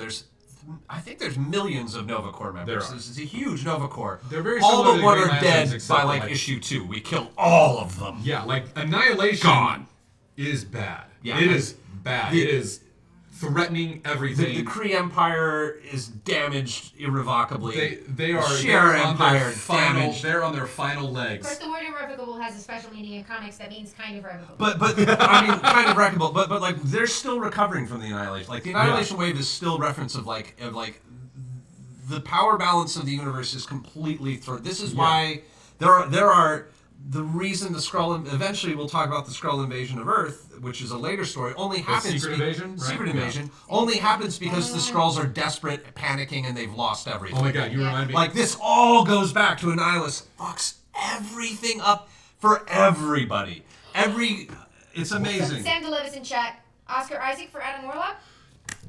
Speaker 1: I think there's millions of Nova Corps members.
Speaker 3: There are.
Speaker 1: This is a huge Nova Corps.
Speaker 3: They're very
Speaker 1: all
Speaker 3: similar
Speaker 1: but
Speaker 3: to
Speaker 1: one
Speaker 3: Green
Speaker 1: are dead
Speaker 3: Lanterns, except
Speaker 1: by
Speaker 3: like-
Speaker 1: issue 2. We kill all of them.
Speaker 3: Yeah, like Annihilation
Speaker 1: Gone.
Speaker 3: is bad.
Speaker 1: Yeah.
Speaker 3: It is bad. It is threatening everything.
Speaker 1: The Kree Empire is damaged irrevocably.
Speaker 3: They are
Speaker 1: Shi'ar
Speaker 3: they're on
Speaker 1: Empire
Speaker 3: their final
Speaker 1: damaged.
Speaker 3: they're on their final
Speaker 2: Of course,
Speaker 3: legs.
Speaker 2: the word irrevocable has a special meaning in comics that means kind of revocable.
Speaker 1: But I mean, kind of wreckable. But like they're still recovering from the annihilation. Like the annihilation wave is still reference of like the power balance of the universe is completely thrown. This is why there are the reason the Skrull eventually we'll talk about the Skrull invasion of Earth, which is a later story, only happens
Speaker 3: Secret Invasion, right?
Speaker 1: Secret
Speaker 3: Yeah.
Speaker 1: Invasion only happens because the Skrulls are desperate, panicking, and they've lost everything.
Speaker 3: Oh my god, you remind me.
Speaker 1: Like this all goes back to Annihilus fucks everything up for everybody. It's amazing.
Speaker 2: Sam DeLevis in chat. Oscar Isaac for Adam Warlock.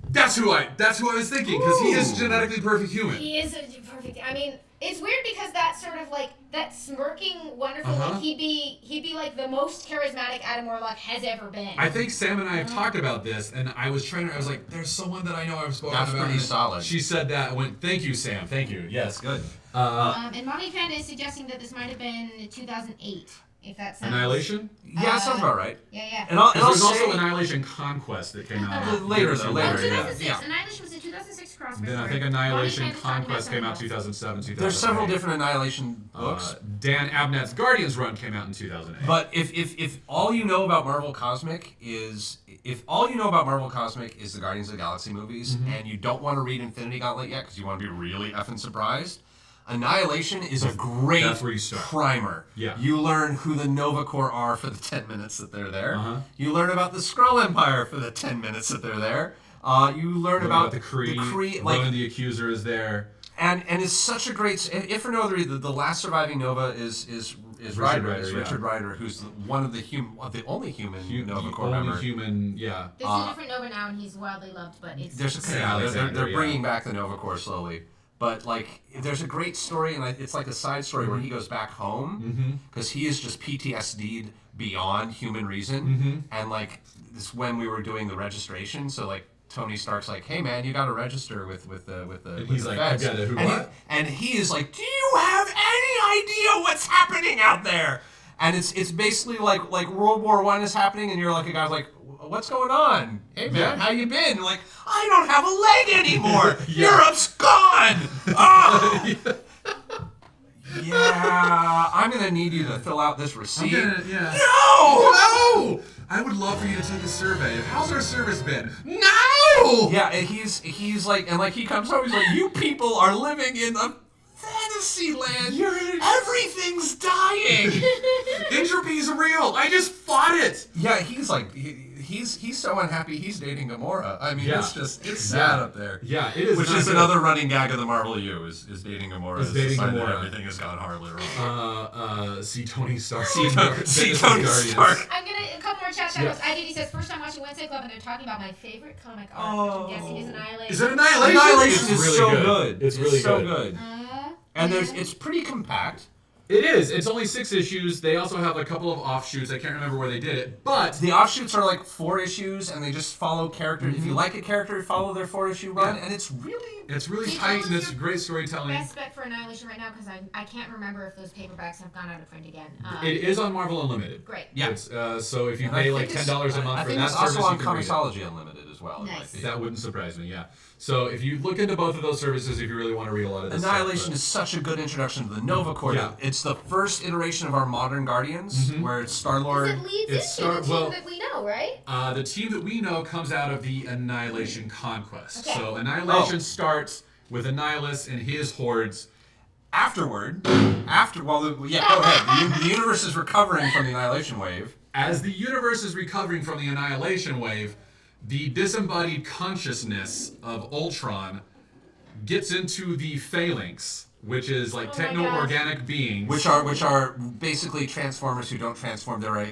Speaker 3: That's who I was thinking, because he is genetically perfect human.
Speaker 2: He is a perfect. I mean, it's weird because that sort of like that smirking, wonderful. Like he'd be like the most charismatic Adam Warlock has ever been.
Speaker 3: I think Sam and I have talked about this, and I was like, there's someone that I know I've spoken
Speaker 1: That's
Speaker 3: about.
Speaker 1: pretty
Speaker 3: and
Speaker 1: solid.
Speaker 3: She said that. I went, thank you, Sam. Thank you. Yes.
Speaker 1: Good.
Speaker 2: And Mommy Panda is suggesting that this might have been 2008, if that sounds.
Speaker 3: Annihilation?
Speaker 1: Yeah, sounds about right.
Speaker 2: Yeah.
Speaker 1: And I'll
Speaker 3: There's
Speaker 1: say
Speaker 3: also Annihilation Conquest that came out
Speaker 1: Later, though, later.
Speaker 2: Oh, 2006.
Speaker 1: Yeah.
Speaker 2: Annihilation was a 2006 crossover.
Speaker 3: Then I think Annihilation Conquest came out 2007, 2008.
Speaker 1: there's several different Annihilation books.
Speaker 3: Dan Abnett's Guardians run came out in 2008.
Speaker 1: But if all you know about Marvel Cosmic is the Guardians of the Galaxy movies, and you don't want to read Infinity Gauntlet yet because you want to be really effing surprised, Annihilation is a great
Speaker 3: That's where you start.
Speaker 1: primer.
Speaker 3: Yeah.
Speaker 1: You learn who the Nova Corps are for the 10 minutes that they're there.
Speaker 3: Uh-huh.
Speaker 1: You learn about the Skrull Empire for the 10 minutes that they're there. You learn about
Speaker 3: the Kree.
Speaker 1: like
Speaker 3: Ronan the Accuser is there.
Speaker 1: and it's such a great. If for no other reason, the last surviving Nova is Richard Rider, who's one of the only human Nova Corps
Speaker 3: only
Speaker 1: member.
Speaker 3: human, yeah.
Speaker 2: There's a different Nova now, and he's wildly loved, but it's.
Speaker 1: They're bringing back the Nova Corps slowly. But like, there's a great story, and it's like a side story where he goes back home because he is just PTSD'd beyond human reason. And like, this when we were doing the registration, so like Tony Stark's like, "Hey man, you got to register with the
Speaker 3: He's
Speaker 1: the
Speaker 3: like,
Speaker 1: feds."
Speaker 3: "I've got to who
Speaker 1: and
Speaker 3: what?"
Speaker 1: And he is like, "Do you have any idea what's happening out there?" And it's basically like World War I is happening, and you're like a guy like, "What's going on? Hey man, how you been?" Like, I don't have a leg anymore. Europe's gone. Oh. Yeah, I'm gonna need you to fill out this receipt.
Speaker 3: No! I would love for you to take a survey. How's our service been? No!
Speaker 1: Yeah, and he's like, and like he comes home, he's like, "You people are living in a fantasy galaxy land. Everything's dying.
Speaker 3: Entropy's real. I just fought it.
Speaker 1: Yeah, he's like he's so unhappy he's dating Gamora. I mean,
Speaker 3: Yeah.
Speaker 1: it's sad up there.
Speaker 3: Yeah, it is.
Speaker 1: Which
Speaker 3: not
Speaker 1: is
Speaker 3: good.
Speaker 1: another running gag of the Marvel U is dating Gamora.
Speaker 3: Is dating
Speaker 1: the sign that
Speaker 3: Gamora.
Speaker 1: Everything has gone horribly wrong.
Speaker 3: See Tony Stark.
Speaker 1: See Tony Stark.
Speaker 2: I'm gonna a couple more chat shoutouts. IDD says first time watching Wednesday Club and they're talking about my favorite comic arc, which I'm guessing is Annihilation.
Speaker 3: Is it Annihilation?
Speaker 1: Annihilation
Speaker 3: It's
Speaker 1: is
Speaker 3: really
Speaker 1: so
Speaker 3: good.
Speaker 1: good.
Speaker 3: It's really
Speaker 1: so
Speaker 3: good.
Speaker 1: And it's pretty compact.
Speaker 3: It is. It's only 6 issues. They also have a couple of offshoots. I can't remember where they did it, but
Speaker 1: The offshoots are like 4 issues, and they just follow characters. If you like a character, follow their 4-issue run, and it's really
Speaker 3: it's tight and it's great storytelling.
Speaker 2: Best spec for Annihilation right now because I can't remember if those paperbacks have gone out of print again.
Speaker 3: It is on Marvel Unlimited.
Speaker 2: Great.
Speaker 1: Yeah.
Speaker 3: It's, so if you
Speaker 1: And I
Speaker 3: pay
Speaker 1: think
Speaker 3: like $10 a month
Speaker 1: I
Speaker 3: for
Speaker 1: think
Speaker 3: that
Speaker 1: it's
Speaker 3: service,
Speaker 1: also on
Speaker 3: you can read it.
Speaker 1: Comicsology Unlimited as well.
Speaker 2: Nice.
Speaker 3: That wouldn't surprise me, yeah. So if you look into both of those services, if you really want to read a lot of this
Speaker 1: Annihilation
Speaker 3: stuff,
Speaker 1: is such a good introduction to the Nova Corps.
Speaker 3: Yeah.
Speaker 1: It's the first iteration of our modern Guardians, where it's Star-Lord.
Speaker 2: Because it leads
Speaker 3: It's
Speaker 2: into the team
Speaker 3: well-
Speaker 2: that we know, right?
Speaker 3: the team that we know comes out of the Annihilation Conquest.
Speaker 2: Okay.
Speaker 3: So Annihilation starts with Annihilus and his hordes.
Speaker 1: Go ahead. The universe is recovering from the Annihilation Wave.
Speaker 3: As the universe is recovering from the Annihilation Wave, the disembodied consciousness of Ultron gets into the Phalanx, which is like
Speaker 2: Oh my
Speaker 3: techno-organic beings.
Speaker 1: Which are basically Transformers who don't transform. They're a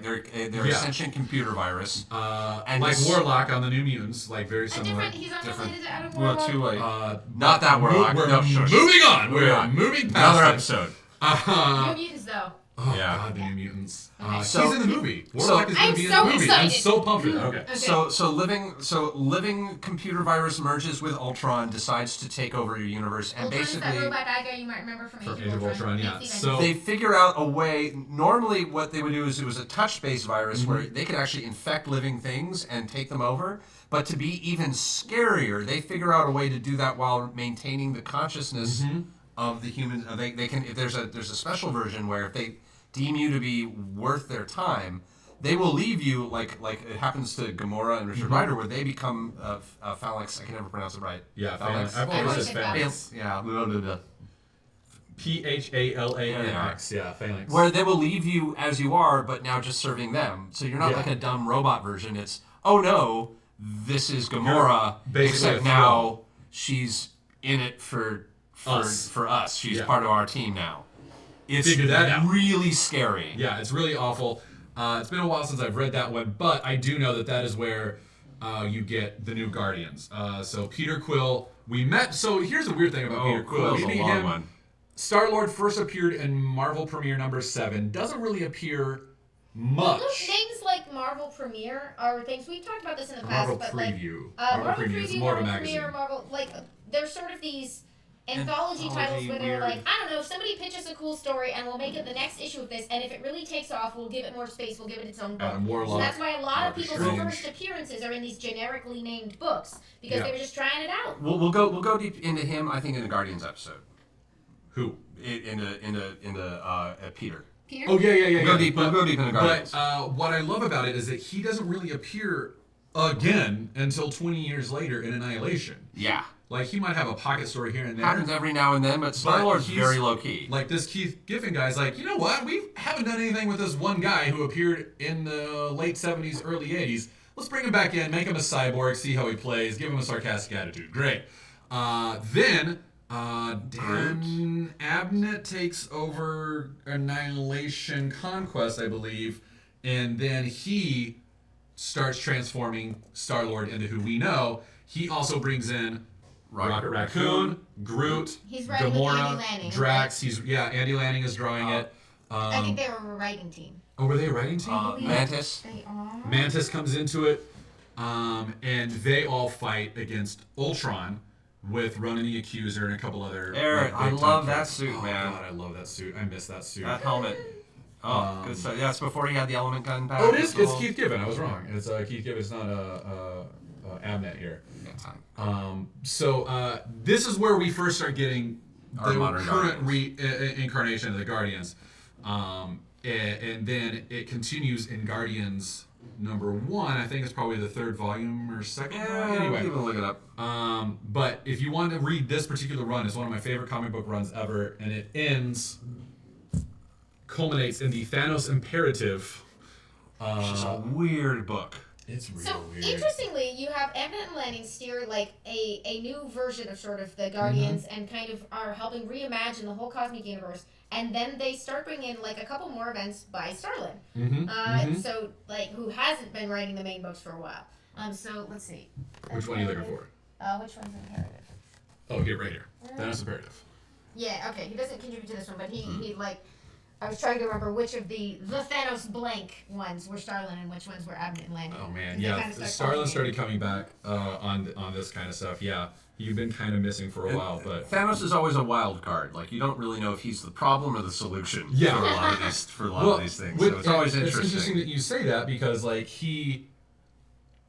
Speaker 3: Yeah.
Speaker 1: sentient computer virus. And
Speaker 3: like
Speaker 1: this-
Speaker 3: Warlock on the New Mutants, like very
Speaker 2: A
Speaker 3: similar.
Speaker 2: different, he's unrelated to Adam
Speaker 1: Well,
Speaker 2: Warlock.
Speaker 1: too late.
Speaker 3: Uh,
Speaker 1: Not that Warlock.
Speaker 3: We're
Speaker 1: No, shush.
Speaker 3: moving on.
Speaker 1: Moving
Speaker 3: We're
Speaker 1: on.
Speaker 3: moving past
Speaker 1: Another
Speaker 3: it.
Speaker 1: episode.
Speaker 2: New Mutants, though.
Speaker 3: Oh
Speaker 1: Yeah.
Speaker 3: God, the New Mutants.
Speaker 1: So-
Speaker 3: he's in the movie. Warlock is going
Speaker 2: I'm
Speaker 3: to be in
Speaker 2: so
Speaker 3: the movie. I'm
Speaker 2: excited.
Speaker 3: so pumped for that. Okay.
Speaker 2: Okay.
Speaker 1: So living computer virus merges with Ultron, decides to take over your universe, and
Speaker 2: Ultron's that
Speaker 1: basically
Speaker 2: robot bad guy you might remember from
Speaker 3: From
Speaker 2: Age of Ultron.
Speaker 3: yeah.
Speaker 2: Thanks,
Speaker 3: So
Speaker 1: they figure out a way. Normally, what they would do is it was a touch-based virus where they could actually infect living things and take them over. But to be even scarier, they figure out a way to do that while maintaining the consciousness of the humans. They can. If there's a special version where if they deem you to be worth their time, they will leave you like it happens to Gamora and Richard Rider, where they become a phalanx. I can never pronounce it right.
Speaker 3: yeah,
Speaker 1: Phalanx.
Speaker 3: I've always
Speaker 2: always
Speaker 3: said
Speaker 2: said
Speaker 3: Phalanx.
Speaker 1: Yeah. Blah, blah, blah.
Speaker 3: Phalanx. Yeah, Phalanx.
Speaker 1: Where they will leave you as you are, but now just serving them. So you're not
Speaker 3: Yeah.
Speaker 1: like a dumb robot version. It's, oh no, this is Gamora,
Speaker 3: basically
Speaker 1: except
Speaker 3: a
Speaker 1: now
Speaker 3: thrall.
Speaker 1: she's in it for
Speaker 3: Us.
Speaker 1: us. She's
Speaker 3: Yeah.
Speaker 1: part of our team now. It's
Speaker 3: Figure that out.
Speaker 1: really scary.
Speaker 3: Yeah, it's really awful. It's been a while since I've read that one, but I do know that is where you get the new Guardians. So Peter Quill, we met. So here's the weird thing about Peter Quill.
Speaker 1: Quill's
Speaker 3: We
Speaker 1: a
Speaker 3: meet
Speaker 1: long
Speaker 3: him.
Speaker 1: one.
Speaker 3: Star-Lord first appeared in Marvel Premiere number 7. Doesn't really appear much.
Speaker 2: Those names like Marvel Premiere are things we've talked about this in the past,
Speaker 3: Marvel
Speaker 2: but
Speaker 3: Preview.
Speaker 2: like Marvel
Speaker 3: Preview is
Speaker 2: Preview,
Speaker 3: more of a
Speaker 2: Marvel
Speaker 3: magazine.
Speaker 2: Premiere, Marvel they're sort of these anthology titles where they're
Speaker 1: weird.
Speaker 2: like, I don't know, somebody pitches a cool story and we'll make it the next issue of this, and if it really takes off, we'll give it more space, we'll give it its own book.
Speaker 3: Adam Warlock,
Speaker 2: So that's why a lot of
Speaker 3: Doctor
Speaker 2: people's
Speaker 3: Strange.
Speaker 2: first appearances are in these generically named books because
Speaker 3: Yeah.
Speaker 2: they were just trying it out.
Speaker 1: We'll go deep into him. I think in the Guardians episode.
Speaker 3: Who?
Speaker 1: Into Peter.
Speaker 2: Peter?
Speaker 3: Oh yeah.
Speaker 1: We'll go deep into Guardians.
Speaker 3: But what I love about it is that he doesn't really appear again until 20 years later in Annihilation.
Speaker 1: Yeah.
Speaker 3: Like he might have a pocket story here and there.
Speaker 1: Happens every now and then, but Star-Lord's
Speaker 3: he's-
Speaker 1: very low key.
Speaker 3: Like this Keith Giffen guy's like, you know what? We haven't done anything with this one guy who appeared in the late 70s, early 80s. Let's bring him back in, make him a cyborg, see how he plays, give him a sarcastic attitude. Great. Then Dan Abnett takes over Annihilation Conquest, I believe, and then he starts transforming Star-Lord into who we know. He also brings in Rocket Raccoon, Groot,
Speaker 2: He's writing with
Speaker 3: Gamora,
Speaker 2: Andy Lanning,
Speaker 3: Drax. Andy Lanning is drawing it.
Speaker 2: I think they were a writing team.
Speaker 3: Oh, were they a writing team?
Speaker 1: Mantis.
Speaker 2: They are.
Speaker 3: Mantis comes into it, and they all fight against Ultron with Ronan the Accuser and a couple other.
Speaker 1: Eric, I
Speaker 3: big-time
Speaker 1: love that
Speaker 3: characters.
Speaker 1: suit, man.
Speaker 3: God, I love that suit. I miss that suit.
Speaker 1: That helmet. Oh, good stuff. Yeah, it's before he had the element gun back.
Speaker 3: Oh, it is. It's Keith Giffen. I was wrong. It's Keith Giffen. It's not Abnett here. So this is where we first start getting
Speaker 1: Our
Speaker 3: the
Speaker 1: modern
Speaker 3: current
Speaker 1: Guardians.
Speaker 3: incarnation of the Guardians, and then it continues in Guardians number 1. I think it's probably the 3rd volume or 2nd volume.
Speaker 1: Yeah,
Speaker 3: Anyway,
Speaker 1: people look it up.
Speaker 3: but if you want to read this particular run, it's one of my favorite comic book runs ever, and it culminates in the Thanos Imperative.
Speaker 1: It's just a weird book.
Speaker 3: It's real
Speaker 2: So
Speaker 3: weird.
Speaker 2: interestingly, you have Emmett and Lanning steer like a new version of sort of the Guardians and kind of are helping reimagine the whole cosmic universe. And then they start bringing in like a couple more events by Starlin. So like who hasn't been writing the main books for a while. So let's see.
Speaker 3: Which one are you looking for?
Speaker 2: Which one's Imperative?
Speaker 3: Oh, here, right here. Thanos Imperative.
Speaker 2: Yeah, okay. He doesn't contribute to this one, but he like. I was trying to remember which of the Thanos blank ones were Starlin and which ones were Abnett and Lanning.
Speaker 3: Oh man,
Speaker 2: They
Speaker 3: yeah.
Speaker 2: kinda start
Speaker 3: Starlin
Speaker 2: calling
Speaker 3: started coming back on this kind of stuff. Yeah, you've been kind of missing for a while, but
Speaker 1: Thanos is always a wild card. Like you don't really know if he's the problem or the solution
Speaker 3: Yeah.
Speaker 1: for a lot of these things. So it's always
Speaker 3: It's
Speaker 1: interesting.
Speaker 3: interesting that you say that because like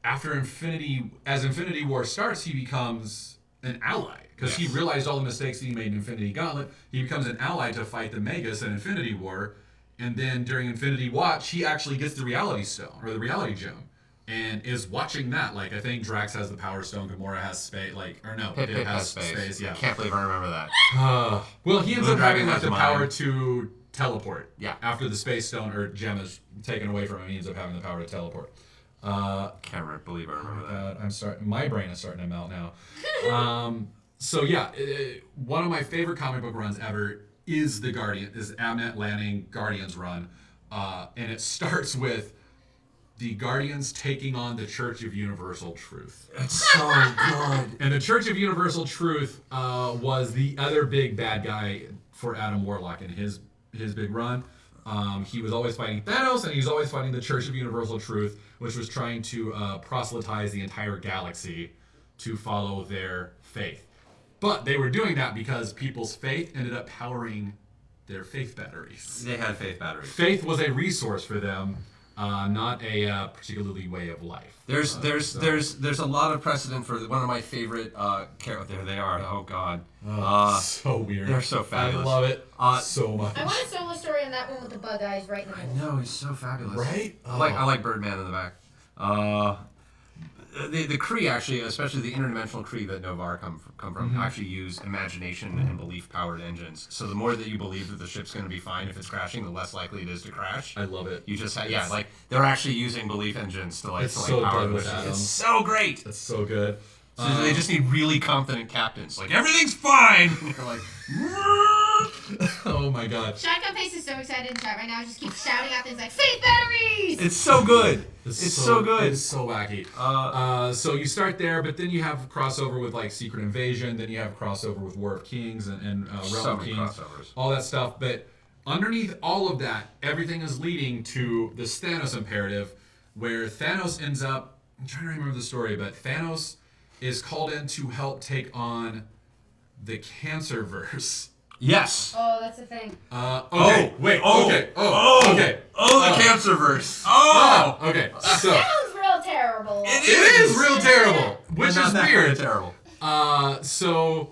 Speaker 3: after Infinity War starts, he becomes an ally because he realized all the mistakes that he made in Infinity Gauntlet. He becomes an ally to fight the Magus in Infinity War, and then during Infinity Watch, he actually gets the Reality Stone or the Reality Gem, and is watching that. Like I think Drax has the Power Stone, Gamora has space,
Speaker 1: Pip
Speaker 3: has
Speaker 1: space.
Speaker 3: Yeah.
Speaker 1: I can't believe I remember that.
Speaker 3: Well, he ends
Speaker 1: Blue
Speaker 3: up having
Speaker 1: Dragon
Speaker 3: like
Speaker 1: has
Speaker 3: the
Speaker 1: mine.
Speaker 3: power to teleport.
Speaker 1: Yeah.
Speaker 3: After the Space Stone or Gem is taken away from him, he ends up having the power to teleport.
Speaker 1: Believe I remember that.
Speaker 3: I'm starting. My brain is starting to melt now. So yeah, one of my favorite comic book runs ever is Abnett Lanning Guardians run, and it starts with the Guardians taking on the Church of Universal Truth.
Speaker 1: It's so good.
Speaker 3: And the Church of Universal Truth was the other big bad guy for Adam Warlock in his big run. He was always fighting Thanos, and he was always fighting the Church of Universal Truth, which was trying to proselytize the entire galaxy to follow their faith. But they were doing that because people's faith ended up powering their faith batteries.
Speaker 1: They had faith batteries.
Speaker 3: Faith was a resource for them, not a particularly way of life.
Speaker 1: There's a lot of precedent for one of my favorite characters. There they are. Oh God.
Speaker 3: So weird.
Speaker 1: They're so fabulous.
Speaker 3: I love it so much.
Speaker 2: I want a solo story on that one with the bug eyes right in the middle.
Speaker 1: No, he's so fabulous.
Speaker 3: Right?
Speaker 1: I like Birdman in the back. The Kree actually, especially the interdimensional Kree that Novar come from, actually use imagination and belief-powered engines. So the more that you believe that the ship's going to be fine if it's crashing, the less likely it is to crash.
Speaker 3: I love it.
Speaker 1: You just like they're actually using belief engines to
Speaker 3: It's so
Speaker 1: power
Speaker 3: good
Speaker 1: the
Speaker 3: with
Speaker 1: ship.
Speaker 3: Adam.
Speaker 1: It's so great.
Speaker 3: That's so good.
Speaker 1: So they just need really confident captains. Like everything's fine. And you're like,
Speaker 3: Oh my God.
Speaker 2: Shotgun Face is so excited in chat right now. Just keep shouting out things like faith batteries.
Speaker 1: it's so good. It's so good.
Speaker 3: It's so wacky. So you start there, but then you have crossover with like Secret Invasion. Then you have crossover with War of Kings and Realm
Speaker 1: So
Speaker 3: of
Speaker 1: many
Speaker 3: Kings.
Speaker 1: crossovers.
Speaker 3: All that stuff. But underneath all of that, everything is leading to this Thanos imperative, where Thanos ends up. I'm trying to remember the story, but Thanos is called in to help take on the Cancerverse.
Speaker 1: Yes.
Speaker 2: Oh, that's the thing.
Speaker 3: Okay.
Speaker 1: Oh,
Speaker 3: Wait.
Speaker 1: oh,
Speaker 3: Okay.
Speaker 1: oh,
Speaker 3: Okay.
Speaker 1: the Cancerverse. Oh.
Speaker 3: Okay. So
Speaker 2: Sounds real terrible.
Speaker 3: it is real terrible, which
Speaker 1: Not
Speaker 3: is
Speaker 1: that
Speaker 3: weird.
Speaker 1: kind of terrible.
Speaker 3: So.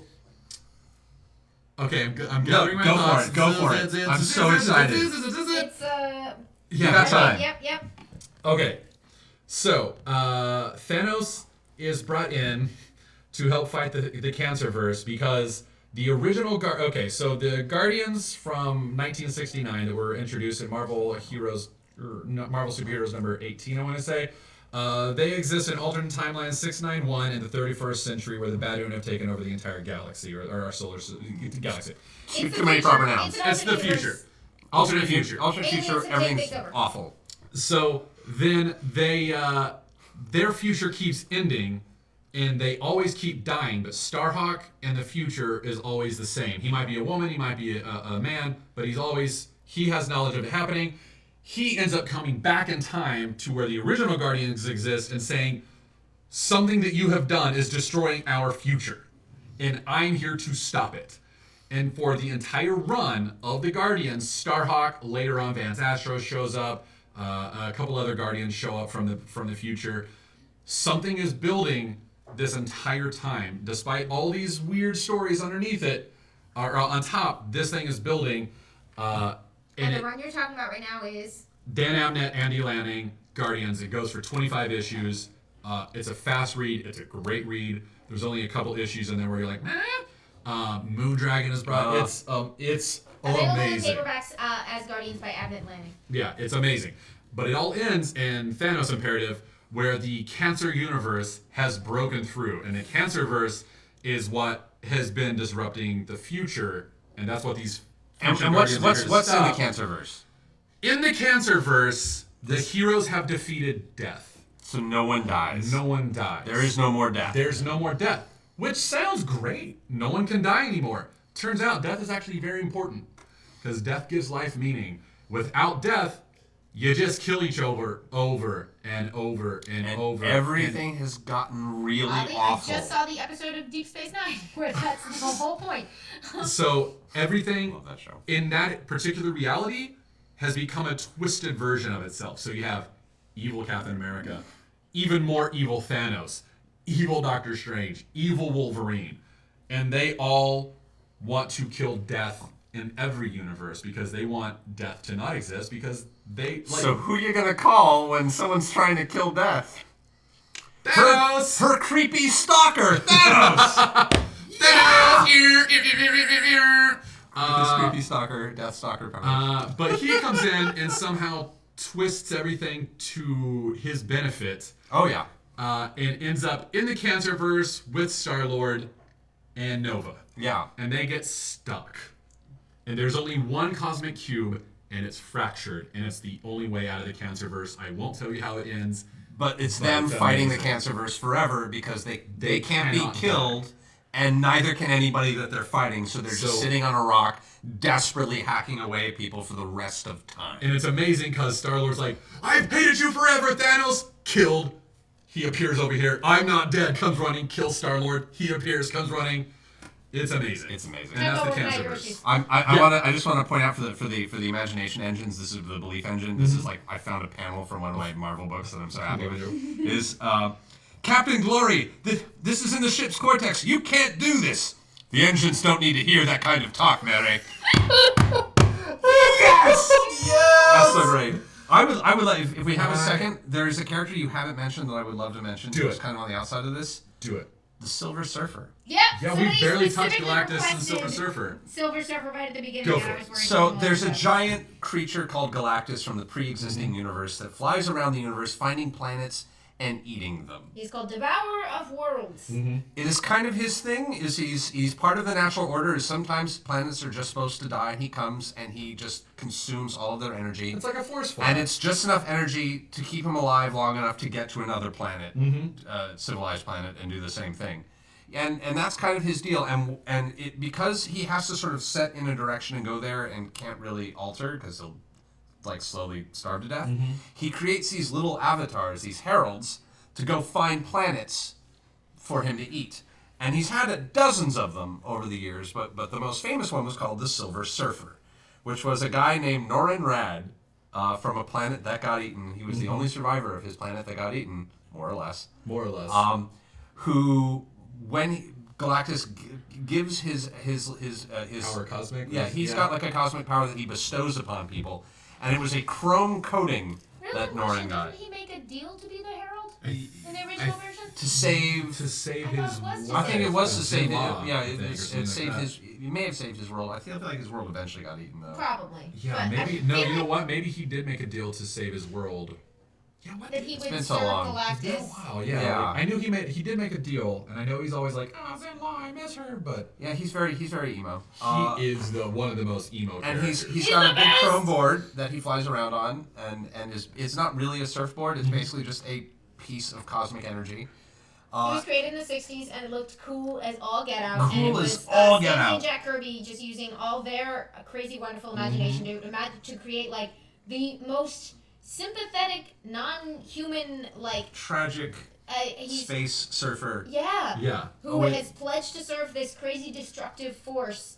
Speaker 3: Okay, I'm gathering my
Speaker 1: go
Speaker 3: thoughts.
Speaker 1: for it. I'm so excited.
Speaker 2: It's
Speaker 1: You got time.
Speaker 2: Yep.
Speaker 3: Okay, so Thanos is brought in to help fight the Cancerverse because the original so the Guardians from 1969 that were introduced in Marvel Superheroes number 18, I want to say. They exist in alternate timelines 691 and the 31st century, where the Badoon have taken over the entire galaxy or our solar galaxy.
Speaker 1: Too many proper nouns.
Speaker 3: It's the future. Alternate future.
Speaker 1: Alternate
Speaker 2: Aliens
Speaker 1: future.
Speaker 2: have
Speaker 1: Everything's
Speaker 2: taken over.
Speaker 1: awful.
Speaker 3: So then their future keeps ending, and they always keep dying. But Starhawk in the future is always the same. He might be a woman, he might be a man, but he has knowledge of it happening. He ends up coming back in time to where the original Guardians exist and saying, something that you have done is destroying our future, and I'm here to stop it. And for the entire run of the Guardians, Starhawk, later on Vance Astro shows up, a couple other Guardians show up from the future. Something is building this entire time, despite all these weird stories underneath it, or on top. This thing is building.
Speaker 2: And the run you're talking about right now is
Speaker 3: Dan Abnett, Andy Lanning, Guardians. It goes for 25 issues. It's a fast read. It's a great read. There's only a couple issues in there where you're like, nah. Moondragon is brought. It's
Speaker 2: Available
Speaker 3: amazing.
Speaker 2: in paperbacks as Guardians by Advent Landing.
Speaker 3: Yeah, it's amazing. But it all ends in Thanos Imperative, where the Cancer universe has broken through, and the Cancerverse is what has been disrupting the future, and that's what these.
Speaker 1: And what's in the Cancerverse?
Speaker 3: In the Cancerverse, the heroes have defeated death.
Speaker 1: So no one dies.
Speaker 3: No one dies.
Speaker 1: There is no more death.
Speaker 3: There's no more death, which sounds great. No one can die anymore. Turns out death is actually very important because death gives life meaning. Without death, you just kill each other over and over and over.
Speaker 1: Everything has gotten really awful.
Speaker 2: I just saw the episode of Deep Space Nine where that's the whole point.
Speaker 3: So everything
Speaker 1: Love that show.
Speaker 3: in that particular reality has become a twisted version of itself. So you have evil Captain America, even more evil Thanos, evil Doctor Strange, evil Wolverine, and they all want to kill death in every universe because they want death to not exist because they like.
Speaker 1: So who you gonna call when someone's trying to kill death?
Speaker 3: Thanos!
Speaker 1: Her creepy stalker, Thanos! This creepy stalker, death stalker powers.
Speaker 3: But he comes in and somehow twists everything to his benefit.
Speaker 1: Oh yeah.
Speaker 3: And ends up in the Cancerverse with Star-Lord and Nova.
Speaker 1: Yeah.
Speaker 3: And they get stuck. And there's only one cosmic cube, and it's fractured, and it's the only way out of the Cancerverse. I won't tell you how it ends.
Speaker 1: But it's them fighting the Cancerverse forever because they can't be killed, and neither can anybody that they're fighting, so they're just sitting on a rock, desperately hacking away at people for the rest of time.
Speaker 3: And it's amazing because Star-Lord's like, I've hated you forever, Thanos! Killed. He appears over here. I'm not dead. Comes running. Kills Star-Lord. He appears. Comes running. It's amazing.
Speaker 1: It's amazing.
Speaker 3: And that's the
Speaker 2: Over my
Speaker 3: Cancerverse.
Speaker 2: Hiroshi's.
Speaker 1: I just want to point out for the imagination engines. This is the belief engine. This is like I found a panel from one of my Marvel books that I'm so happy with. Is Captain Glory? This is in the ship's cortex. You can't do this. The engines don't need to hear that kind of talk, Mary. Yes. That's so great. I would like if we have a second. There is a character you haven't mentioned that I would love to mention.
Speaker 3: Do
Speaker 1: Who's
Speaker 3: it.
Speaker 1: kind of on the outside of this.
Speaker 3: Do it.
Speaker 1: The Silver Surfer.
Speaker 2: Yep.
Speaker 3: Yeah, we
Speaker 2: somebody
Speaker 3: barely touched
Speaker 2: specifically
Speaker 3: Galactus and
Speaker 2: requested
Speaker 3: Silver Surfer.
Speaker 2: Silver Surfer right at the beginning.
Speaker 3: Go
Speaker 2: and
Speaker 3: for
Speaker 2: I
Speaker 3: it.
Speaker 2: was worried
Speaker 1: So
Speaker 2: about
Speaker 1: there's a
Speaker 2: that.
Speaker 1: giant creature called Galactus from the pre-existing universe that flies around the universe, finding planets and eating them.
Speaker 2: He's called Devourer of Worlds.
Speaker 1: It is kind of his thing. Is he's part of the natural order. Is sometimes planets are just supposed to die, and he comes and he just consumes all of their energy.
Speaker 3: It's like a force fire.
Speaker 1: And it's just enough energy to keep him alive long enough to get to another planet, civilized planet, and do the same thing. And that's kind of his deal. And it because he has to sort of set in a direction and go there and can't really alter because he'll like slowly starve to death. He creates these little avatars, these heralds, to go find planets for him to eat. And he's had dozens of them over the years, but the most famous one was called the Silver Surfer, which was a guy named Norrin Rad from a planet that got eaten. He was the only survivor of his planet that got eaten, more or less.
Speaker 3: More or less.
Speaker 1: Who, when Galactus gives his
Speaker 3: Power cosmic?
Speaker 1: yeah, he's got like a cosmic power that he bestows upon people, and it was a chrome coating
Speaker 2: Really?
Speaker 1: that Norrin got
Speaker 2: Didn't he make a deal to be the Herald in the original version?
Speaker 1: to save.
Speaker 3: to save
Speaker 2: I thought
Speaker 3: his
Speaker 2: it was to
Speaker 1: I think it was to save it.
Speaker 3: law,
Speaker 1: Yeah,
Speaker 3: I think, or
Speaker 1: it
Speaker 3: something
Speaker 1: saved
Speaker 3: like
Speaker 1: his. He may have saved his world. I feel like his world eventually got eaten though.
Speaker 2: Probably.
Speaker 3: Yeah,
Speaker 2: But
Speaker 3: maybe.
Speaker 2: I
Speaker 3: No,
Speaker 2: feel
Speaker 3: you know
Speaker 2: like
Speaker 3: what? Maybe he did make a deal to save his world. Yeah, what?
Speaker 2: that he would
Speaker 1: been
Speaker 2: serve
Speaker 1: so long.
Speaker 2: Galactus.
Speaker 3: Wow, yeah.
Speaker 1: Yeah.
Speaker 3: I knew he did make a deal, and I know he's always like, oh, Zenla, I miss her, but
Speaker 1: Yeah, he's very emo.
Speaker 3: he is one of the most emo
Speaker 1: And
Speaker 3: characters.
Speaker 1: he's got a big chrome board that he flies around on, and it's not really a surfboard. It's basically just a piece of cosmic energy.
Speaker 2: It was created in the 60s and it looked cool as all get out.
Speaker 1: Cool
Speaker 2: and it
Speaker 1: as
Speaker 2: was,
Speaker 1: all get
Speaker 2: Stan
Speaker 1: out.
Speaker 2: and Jack Kirby just using all their crazy, wonderful imagination to create like the most sympathetic, non-human, like
Speaker 1: Tragic
Speaker 2: he's
Speaker 1: space surfer.
Speaker 2: yeah,
Speaker 3: yeah.
Speaker 2: who has pledged to serve this crazy, destructive force.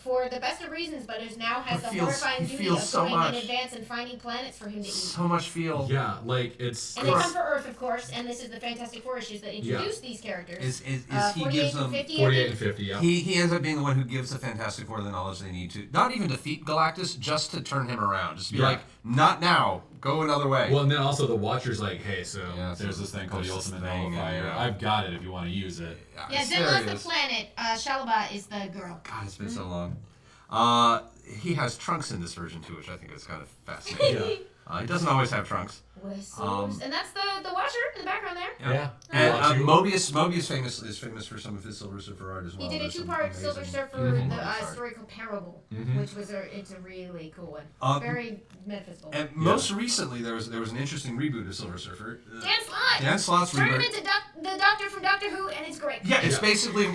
Speaker 2: For the best of reasons, but is now has
Speaker 1: But
Speaker 2: the
Speaker 1: feels-
Speaker 2: horrifying
Speaker 1: he
Speaker 2: duty
Speaker 1: feels
Speaker 2: of
Speaker 1: so
Speaker 2: going
Speaker 1: much.
Speaker 2: in advance and finding planets for him to eat.
Speaker 1: So much feel.
Speaker 3: Yeah, like it's.
Speaker 2: And they come for Earth, of course, and this is the Fantastic Four issues that introduce these characters.
Speaker 1: Is he
Speaker 2: 48
Speaker 1: gives
Speaker 2: and
Speaker 1: them
Speaker 2: 50,
Speaker 3: 48 and 50, yeah.
Speaker 1: he ends up being the one who gives the Fantastic Four the knowledge they need to not even defeat Galactus, just to turn him around. Just be
Speaker 3: Yeah.
Speaker 1: like, not now. Go another way.
Speaker 3: Well, and then also the Watcher's like, hey, so
Speaker 1: Yeah,
Speaker 3: there's
Speaker 1: so
Speaker 3: this thing called the
Speaker 1: there's this
Speaker 3: Ultimate
Speaker 1: thing,
Speaker 3: Nullifier.
Speaker 1: and,
Speaker 3: I've got it if you want to use it.
Speaker 2: Yeah,
Speaker 1: it's
Speaker 2: Zenla's the
Speaker 1: hilarious.
Speaker 2: planet. Shalaba is the girl.
Speaker 1: God, it's been so long. He has trunks in this version too, which I think is kind of fascinating. He doesn't always have trunks.
Speaker 2: And that's the Watcher in the background there.
Speaker 3: Yeah.
Speaker 1: And
Speaker 3: Watcher.
Speaker 1: Mobius is famous for some of his Silver Surfer art as well.
Speaker 2: He did a
Speaker 1: There's some
Speaker 2: 2-part
Speaker 1: amazing
Speaker 2: Silver Surfer
Speaker 1: Mobius art.
Speaker 2: story called Parable, which was it's a really cool one. Very metaphysical.
Speaker 1: And most recently, there was an interesting reboot of Silver Surfer.
Speaker 2: Dan Slott.
Speaker 1: Dan Slott's
Speaker 2: Turn him
Speaker 1: reboot.
Speaker 2: into the Doctor from Doctor Who, and it's great.
Speaker 1: Yeah, it's basically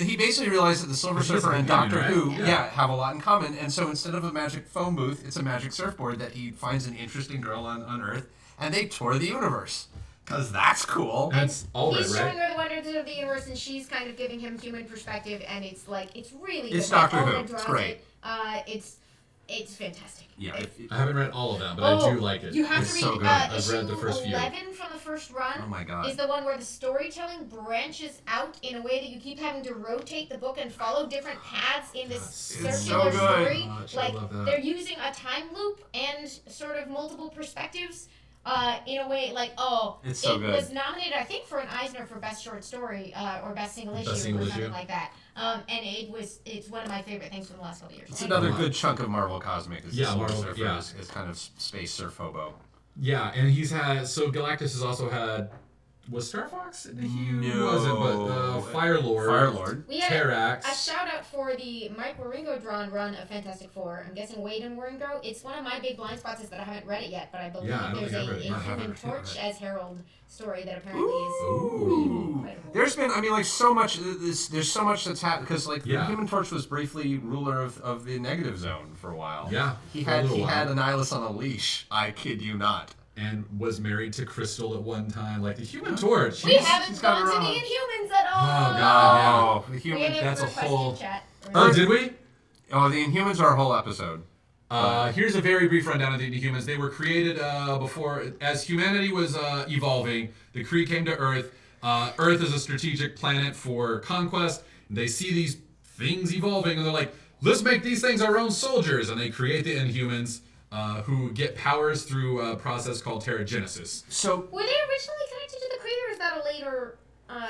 Speaker 1: he basically realized that the Silver
Speaker 3: It's just
Speaker 1: Surfer
Speaker 3: a
Speaker 1: and
Speaker 3: companion,
Speaker 1: Doctor
Speaker 3: right?
Speaker 1: Who have a lot in common, and so instead of a magic phone booth, it's a magic surfboard that he finds an interesting girl on Earth, and they tour the universe. Because that's cool.
Speaker 3: That's all right,
Speaker 2: He's showing
Speaker 3: right?
Speaker 2: her the wonders of the universe, and she's kind of giving him human perspective, and it's really
Speaker 1: It's
Speaker 2: good.
Speaker 1: Doctor
Speaker 2: Like,
Speaker 1: Who.
Speaker 2: Owen
Speaker 1: It's
Speaker 2: draws
Speaker 1: great.
Speaker 2: it. It's fantastic.
Speaker 1: Yeah.
Speaker 3: I haven't read all of that, but I do like it.
Speaker 2: You have
Speaker 1: It's
Speaker 2: to
Speaker 1: so
Speaker 2: read
Speaker 1: good.
Speaker 3: I've
Speaker 2: issue
Speaker 3: read the first few.
Speaker 2: 11 from the first run.
Speaker 1: Oh my God.
Speaker 2: Is the one where the storytelling branches out in a way that you keep having to rotate the book and follow different paths in this
Speaker 1: It's
Speaker 2: circular
Speaker 1: so good.
Speaker 2: story.
Speaker 3: Much, I
Speaker 2: Like
Speaker 3: love that.
Speaker 2: they're using a time loop and sort of multiple perspectives. In a way, like
Speaker 1: It's so
Speaker 2: it
Speaker 1: good.
Speaker 2: was nominated, I think, for an Eisner for best short story or best single issue
Speaker 3: Single
Speaker 2: or something
Speaker 3: issue.
Speaker 2: like that. And it's one of my favorite things from the last couple of years.
Speaker 1: It's another good chunk of Marvel Cosmic. Is the
Speaker 3: Yeah,
Speaker 1: Silver
Speaker 3: Marvel,
Speaker 1: Surfer
Speaker 3: yeah.
Speaker 1: is kind of space surf hobo.
Speaker 3: Yeah, and he's had Galactus has also had was Star Fox? He
Speaker 1: No.
Speaker 3: wasn't, but Fire Lord.
Speaker 1: Firelord.
Speaker 2: We had
Speaker 3: Terrax.
Speaker 2: a shout out for the Mike Waringo drawn run of Fantastic Four. I'm guessing Wade and Waringo. It's one of my big blind spots is that I haven't read it yet, but I believe
Speaker 3: Yeah, I don't
Speaker 2: there's
Speaker 3: think I've read it.
Speaker 2: a
Speaker 3: I
Speaker 2: Human
Speaker 1: haven't read
Speaker 2: Torch
Speaker 1: it.
Speaker 2: as Herald story that apparently is
Speaker 3: Ooh.
Speaker 2: incredible.
Speaker 1: There's been, I mean, like so much. There's so much that's happened because, like, the
Speaker 3: Yeah.
Speaker 1: Human Torch was briefly ruler of the Negative Zone for a while.
Speaker 3: Yeah,
Speaker 1: he
Speaker 3: for a
Speaker 1: had
Speaker 3: little
Speaker 1: had
Speaker 3: while.
Speaker 1: Annihilus on a leash. I kid you not.
Speaker 3: And was married to Crystal at one time, like the Human Torch.
Speaker 2: We
Speaker 3: She's-
Speaker 2: haven't
Speaker 1: she's got
Speaker 2: gone
Speaker 1: her
Speaker 2: to the
Speaker 1: own.
Speaker 2: Inhumans at all.
Speaker 3: Oh, God,
Speaker 1: the
Speaker 2: We
Speaker 1: human.
Speaker 2: had
Speaker 3: that's a
Speaker 2: question
Speaker 3: whole-
Speaker 2: chat.
Speaker 3: Oh, did we?
Speaker 1: Oh, the Inhumans are a whole episode.
Speaker 3: Here's a very brief rundown of the Inhumans. They were created before, as humanity was evolving, the Kree came to Earth. Earth is a strategic planet for conquest. They see these things evolving, and they're like, let's make these things our own soldiers. And they create the Inhumans, who get powers through a process called Terrigenesis.
Speaker 1: So
Speaker 2: Were they originally connected to the Kree, or is that a later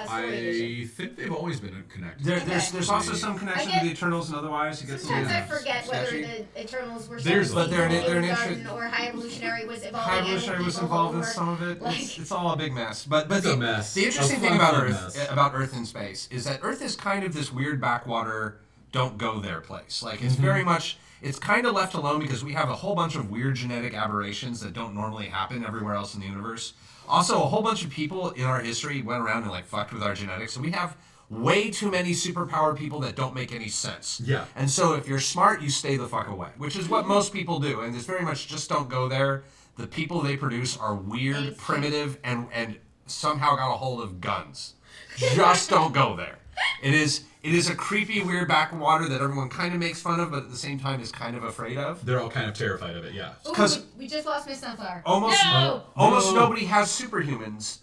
Speaker 2: story addition?
Speaker 3: I think they've always been connected.
Speaker 1: there's also some connection
Speaker 2: I
Speaker 1: to the
Speaker 2: get-
Speaker 1: Eternals and otherwise. It gets a
Speaker 2: Sometimes I
Speaker 1: little
Speaker 2: forget whether
Speaker 1: sketchy.
Speaker 2: the Eternals were
Speaker 3: There's-
Speaker 1: but they're an
Speaker 2: garden
Speaker 1: interest-
Speaker 2: or High Evolutionary was evolving.
Speaker 1: High
Speaker 2: and
Speaker 1: Evolutionary was
Speaker 2: people
Speaker 1: involved in
Speaker 2: were-
Speaker 1: some of it.
Speaker 2: like-
Speaker 1: It's all a big mess. But
Speaker 3: It's a mess.
Speaker 1: The interesting
Speaker 3: A
Speaker 1: thing
Speaker 3: fun,
Speaker 1: about
Speaker 3: fun
Speaker 1: Earth
Speaker 3: mess.
Speaker 1: about Earth in space is that Earth is kind of this weird backwater, don't go there place. Like it's very much. It's kind of left alone because we have a whole bunch of weird genetic aberrations that don't normally happen everywhere else in the universe. Also, a whole bunch of people in our history went around and like fucked with our genetics. So we have way too many superpowered people that don't make any sense.
Speaker 3: Yeah.
Speaker 1: And so if you're smart, you stay the fuck away, which is what most people do. And it's very much just don't go there. The people they produce are weird, primitive, and somehow got a hold of guns. Just don't go there. It is a creepy, weird backwater that everyone kind of makes fun of, but at the same time is kind of afraid of.
Speaker 3: They're all kind of terrified of it, yeah.
Speaker 2: Ooh,
Speaker 1: 'Cause-
Speaker 2: we just lost Miss Sunflower.
Speaker 1: Almost
Speaker 2: No!
Speaker 1: almost
Speaker 3: No.
Speaker 1: nobody has superhumans.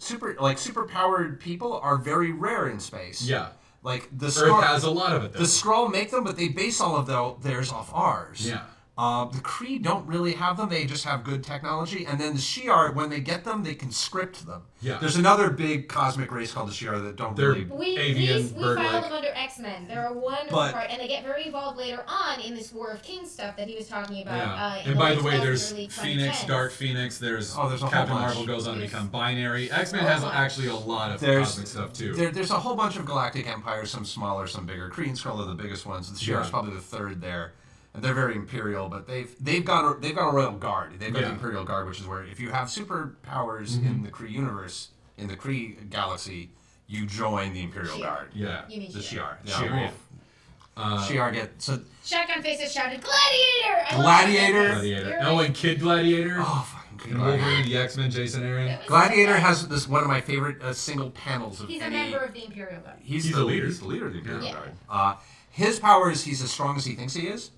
Speaker 1: Superpowered people are very rare in space.
Speaker 3: Yeah.
Speaker 1: Like the
Speaker 3: Earth
Speaker 1: Skrull,
Speaker 3: has a lot of it, though.
Speaker 1: the Skrull make them, but they base all of theirs off ours.
Speaker 3: Yeah.
Speaker 1: The Kree don't really have them. They just have good technology. And then the Shi'ar, when they get them, they can script them.
Speaker 3: Yeah.
Speaker 1: There's another big cosmic race called the Shi'ar that don't
Speaker 3: They're-
Speaker 1: really...
Speaker 2: We
Speaker 3: Avian,
Speaker 2: filed
Speaker 3: bird-like.
Speaker 2: them under X-Men. They're a wonderful
Speaker 1: But-
Speaker 2: part, and they get very involved later on in this War of Kings stuff that he was talking about.
Speaker 3: Yeah.
Speaker 2: In
Speaker 3: And by the
Speaker 2: late
Speaker 3: way,
Speaker 2: 2000s,
Speaker 3: there's
Speaker 2: early
Speaker 3: Phoenix,
Speaker 2: 2010s.
Speaker 3: Dark Phoenix, there's
Speaker 1: a whole
Speaker 3: Captain
Speaker 1: bunch.
Speaker 3: Marvel goes on to
Speaker 2: There's-
Speaker 3: become binary. X-Men
Speaker 2: a
Speaker 3: has
Speaker 2: bunch.
Speaker 3: actually a lot of
Speaker 1: There's-
Speaker 3: cosmic stuff, too.
Speaker 1: There's a whole bunch of galactic empires, some smaller, some bigger. Kree and Skrull are the biggest ones. The Shi'ar is
Speaker 3: Yeah.
Speaker 1: probably the third there. And they're very imperial, but they've got a royal guard. They've got the
Speaker 3: Yeah.
Speaker 1: imperial guard, which is where if you have superpowers in the Kree universe, in the Kree galaxy, you join the imperial
Speaker 2: Shi'ar.
Speaker 1: guard.
Speaker 3: Yeah.
Speaker 2: You mean
Speaker 1: The
Speaker 2: Shi'ar.
Speaker 1: Shi'ar.
Speaker 3: Shi'ar,
Speaker 1: Wolf. Shi'ar get so.
Speaker 2: Shotgun Faces shouted, Gladiator! I love
Speaker 1: Gladiator?
Speaker 2: Shotgun Faces.
Speaker 3: Gladiator.
Speaker 2: You're
Speaker 3: Oh,
Speaker 2: right.
Speaker 3: and Kid Gladiator.
Speaker 1: Oh fucking Kree
Speaker 3: and
Speaker 1: Gladiator.
Speaker 3: Wolverine, the X-Men, Jason Aaron.
Speaker 2: It was
Speaker 1: Gladiator
Speaker 2: so
Speaker 1: has this one of my favorite single panels of
Speaker 2: He's a
Speaker 1: any.
Speaker 2: member of the Imperial Guard.
Speaker 1: He's
Speaker 3: He's
Speaker 1: the
Speaker 3: a leader.
Speaker 1: He's the leader of the Imperial
Speaker 2: Yeah.
Speaker 1: Guard. His power is he's as strong as he thinks he is.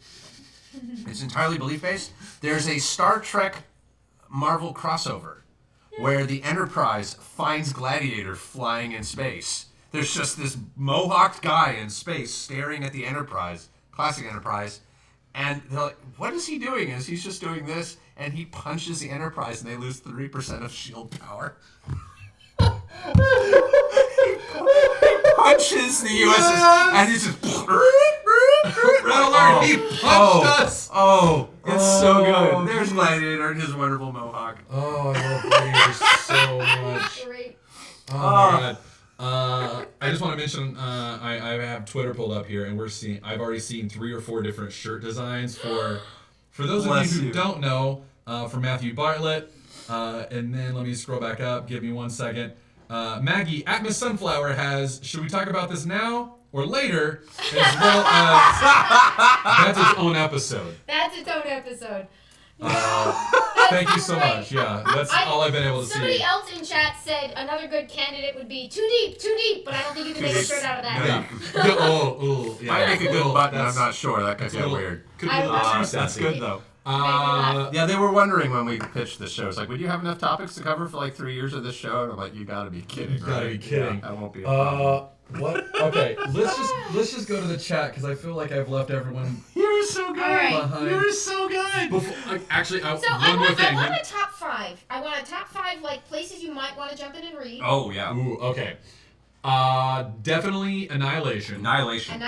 Speaker 1: It's entirely belief based. There's a Star Trek Marvel crossover where the Enterprise finds Gladiator flying in space. There's just this mohawked guy in space staring at the Enterprise, classic Enterprise, and they're like, "What is he doing?" And he's just doing this. and he punches the Enterprise, and they lose 3% of shield power. Punches the USS, and he's just.
Speaker 3: Red alert! He punched us.
Speaker 1: Oh, it's so good. There's
Speaker 3: goodness.
Speaker 1: Gladiator and his wonderful mohawk.
Speaker 3: Oh, I love Gladiator so much.
Speaker 2: Great.
Speaker 3: Oh my god. I just want to mention I have Twitter pulled up here, and I've already seen 3 or 4 different shirt designs for those
Speaker 1: Bless
Speaker 3: of you who
Speaker 1: you.
Speaker 3: don't know, for Matthew Bartlett. And then let me scroll back up. Give me 1 second. Maggie at Miss Sunflower has. Should we talk about this now or later? As well as that's its own episode.
Speaker 2: That's its own episode.
Speaker 3: Thank you so much. Yeah, that's all I've been able to
Speaker 2: Somebody
Speaker 3: see.
Speaker 2: else in chat said another good candidate would be Too Deep, but I don't think you can make a shirt out of that.
Speaker 3: Yeah. Yeah.
Speaker 1: Might make a good button. I'm
Speaker 3: That's-
Speaker 1: not sure. That could
Speaker 3: that's a
Speaker 1: get
Speaker 3: little
Speaker 1: weird.
Speaker 3: Could be a little
Speaker 2: I-
Speaker 3: too
Speaker 1: That's
Speaker 3: sassy.
Speaker 1: good though.
Speaker 3: Uh,
Speaker 1: Yeah, they were wondering when we pitched the show. It's like, would you have enough topics to cover for like 3 years of this show? And I'm like, you gotta be kidding.
Speaker 3: You gotta
Speaker 1: right?
Speaker 3: be kidding.
Speaker 1: Yeah, that won't be a problem.
Speaker 3: What? Okay, let's just go to the chat because I feel like I've left everyone
Speaker 1: You're so good.
Speaker 2: Alright.
Speaker 3: behind.
Speaker 1: You're so good.
Speaker 3: Before, actually,
Speaker 2: So
Speaker 3: one more thing.
Speaker 2: I want a top 5. I want a top 5 like places you might want to jump in and read.
Speaker 1: Oh yeah.
Speaker 3: Ooh, okay. Definitely Annihilation.
Speaker 1: Annihilation.